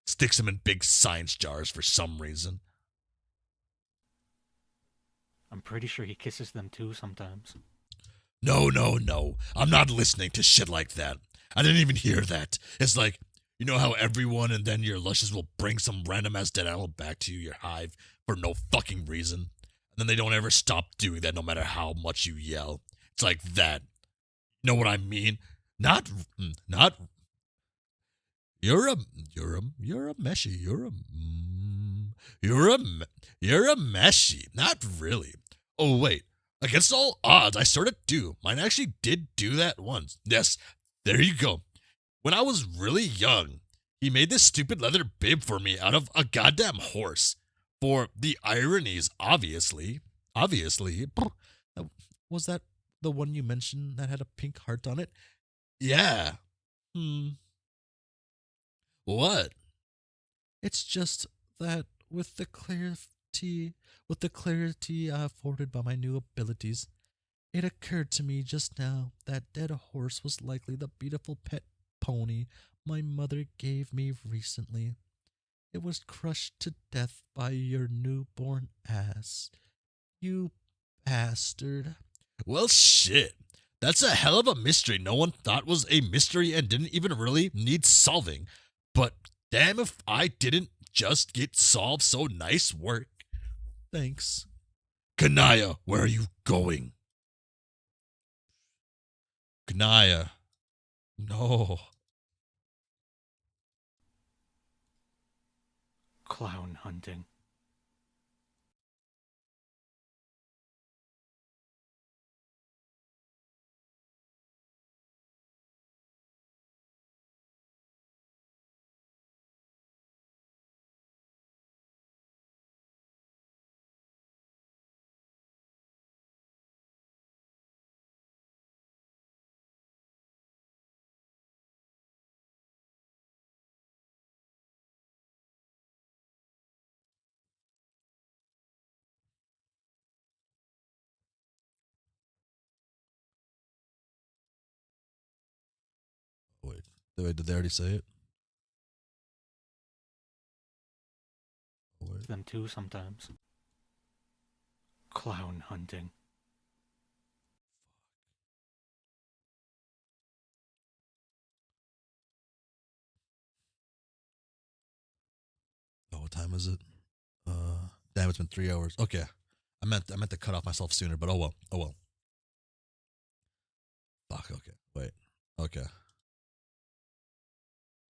Sticks them in big science jars for some reason. I'm pretty sure he kisses them too sometimes. No. I'm not listening to shit like that. I didn't even hear that. It's like, you know how everyone and then your lushes will bring some random ass dead animal back to you, your hive, for no fucking reason. And then they don't ever stop doing that no matter how much you yell. It's like that. You know what I mean? Not you're a meshy. You're a meshy. Not really. Oh wait. Against all odds, I sort of do. Mine actually did do that once. Yes, there you go. When I was really young, he made this stupid leather bib for me out of a goddamn horse. For the ironies, obviously. Was that the one you mentioned that had a pink heart on it? Yeah. What? It's just that with the clarity afforded by my new abilities, it occurred to me just now that dead horse was likely the beautiful pet pony my mother gave me recently. It was crushed to death by your newborn ass. You bastard. Well, shit. That's a hell of a mystery no one thought was a mystery and didn't even really need solving. But damn if I didn't just get solved, so nice work. Thanks. Kanaya, where are you going? Kanaya. No. Clown hunting. Wait, did they already say it? Wait. Them too sometimes. Clown hunting. Oh, what time is it? Damn, it's been 3 hours. Okay. I meant to cut off myself sooner, but oh well. Fuck, okay. Wait. Okay.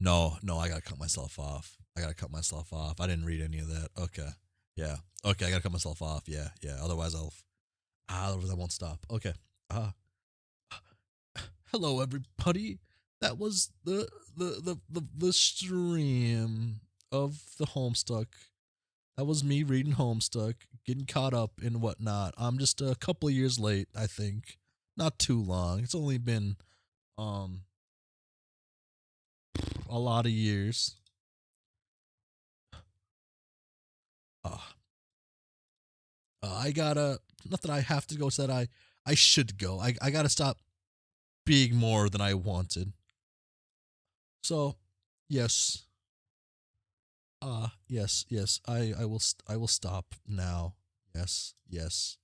No, I gotta cut myself off. I didn't read any of that. Okay. Yeah. Okay, I gotta cut myself off. Yeah. Otherwise I won't stop. Okay. Hello everybody. That was the stream of the Homestuck. That was me reading Homestuck, getting caught up in whatnot. I'm just a couple of years late, I think. Not too long. It's only been a lot of years. I gotta, not that I have to go, so that I should go. I gotta stop being more than I wanted. So, yes. Yes. I will stop now. Yes. This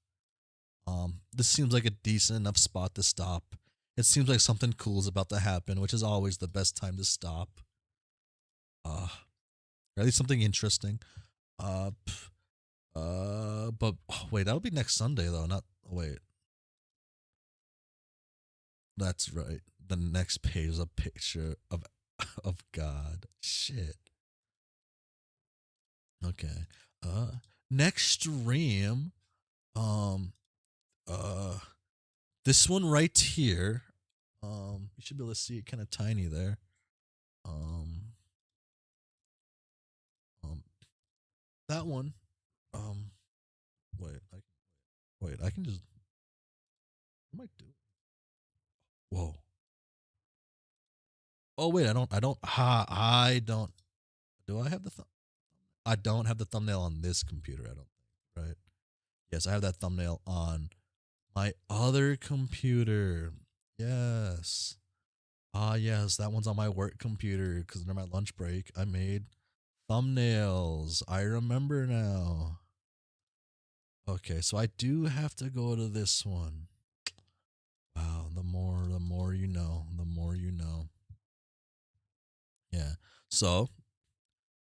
seems like a decent enough spot to stop. It seems like something cool is about to happen, which is always the best time to stop. Or at least something interesting. But wait, that'll be next Sunday though. Not wait. That's right. The next page is a picture of God. Shit. Okay. next stream, um, this one right here, you should be able to see it kind of tiny there. Um, um, that one, um, wait, I can just, I might do. Whoa. Oh wait, I don't. Do I have the I don't have the thumbnail on this computer. I don't think. Right. Yes, I have that thumbnail on my other computer. Yes. Ah, yes, that one's on my work computer because during my lunch break, I made thumbnails. I remember now. Okay, so I do have to go to this one. Wow, the more you know, the more you know. Yeah. So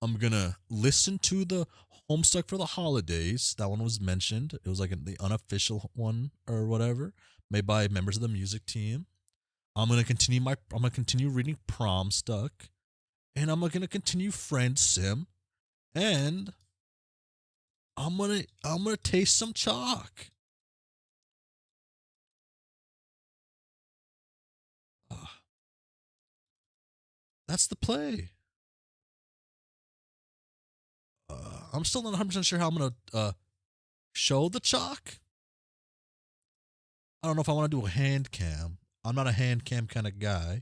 I'm gonna listen to the Homestuck for the Holidays. That one was mentioned. It was like the unofficial one or whatever, made by members of the music team. I'm gonna continue reading Prom Stuck, and I'm gonna continue Friend Sim, and I'm gonna taste some chalk. Ah, that's the play. I'm still not 100% sure how I'm gonna show the chalk. I don't know if I want to do a hand cam. I'm not a hand cam kind of guy,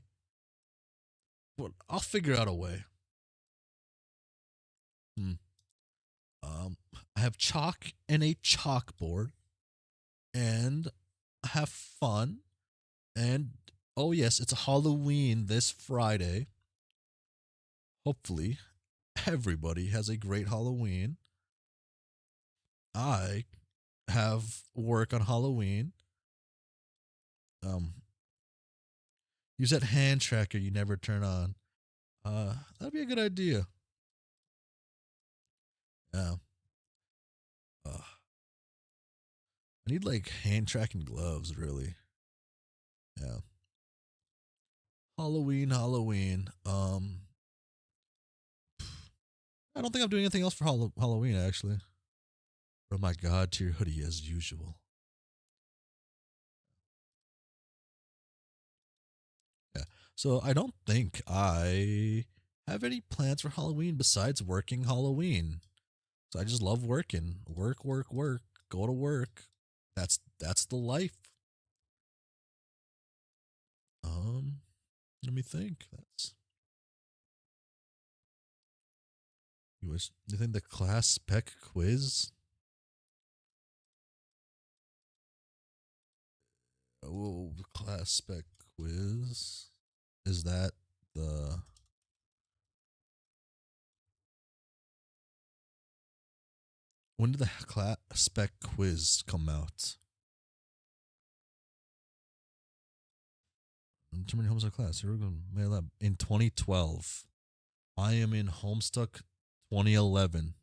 but I'll figure out a way. Hmm. I have chalk and a chalkboard, and I have fun. And oh yes, it's Halloween this Friday. Hopefully, everybody has a great Halloween. I have work on Halloween. Um, use that hand tracker you never turn on. That'd be a good idea. Yeah. I need like hand tracking gloves, really. Yeah. Halloween, Halloween. I don't think I'm doing anything else for Halloween actually. Oh my god, to your hoodie as usual. Yeah. So I don't think I have any plans for Halloween besides working Halloween. So I just love working. Work, work, work. Go to work. That's the life. Um, Let me think. You think the class spec quiz? Oh, the class spec quiz. Is that the when did the class spec quiz come out? Too many Homestuck class. Here we go. Mail up in 2012. I am in Homestuck 2011.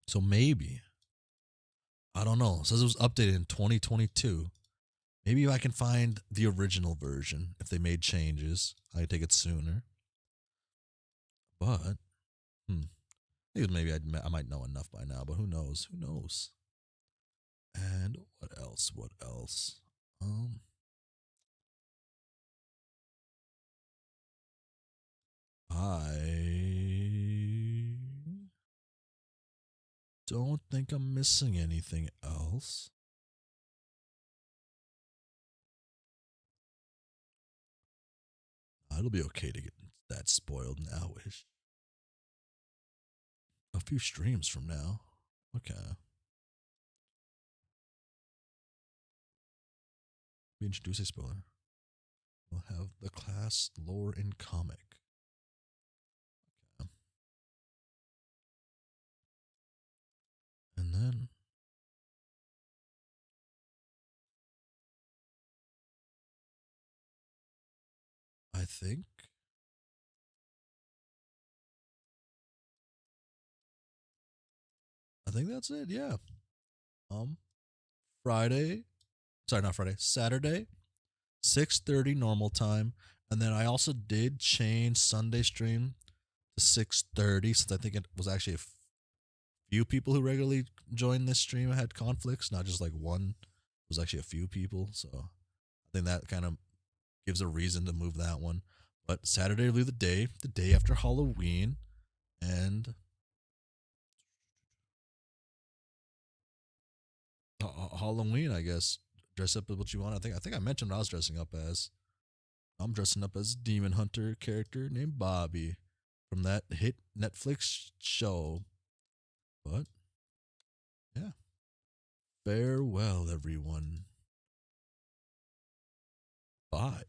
So maybe I don't know. It says it was updated in 2022. Maybe I can find the original version if they made changes. I could take it sooner. But I think maybe I might know enough by now. But who knows? Who knows? And what else? What else? I don't think I'm missing anything else. It'll be okay to get that spoiled now-ish. A few streams from now. Okay. We introduce a spoiler. We'll have the class lore in comic. Okay. And then I think that's it. Yeah. Friday. Sorry, not Friday. Saturday, 6:30 normal time, and then I also did change Sunday stream to 6:30, since I think it was actually a few people who regularly join this stream had conflicts, not just like one. It was actually a few people, so I think that kind of gives a reason to move that one. But Saturday will be the day after Halloween, and Halloween, I guess. Dress up as what you want. I think I mentioned what I was dressing up as. I'm dressing up as a demon hunter character named Bobby from that hit Netflix show. But yeah. Farewell, everyone. Bye.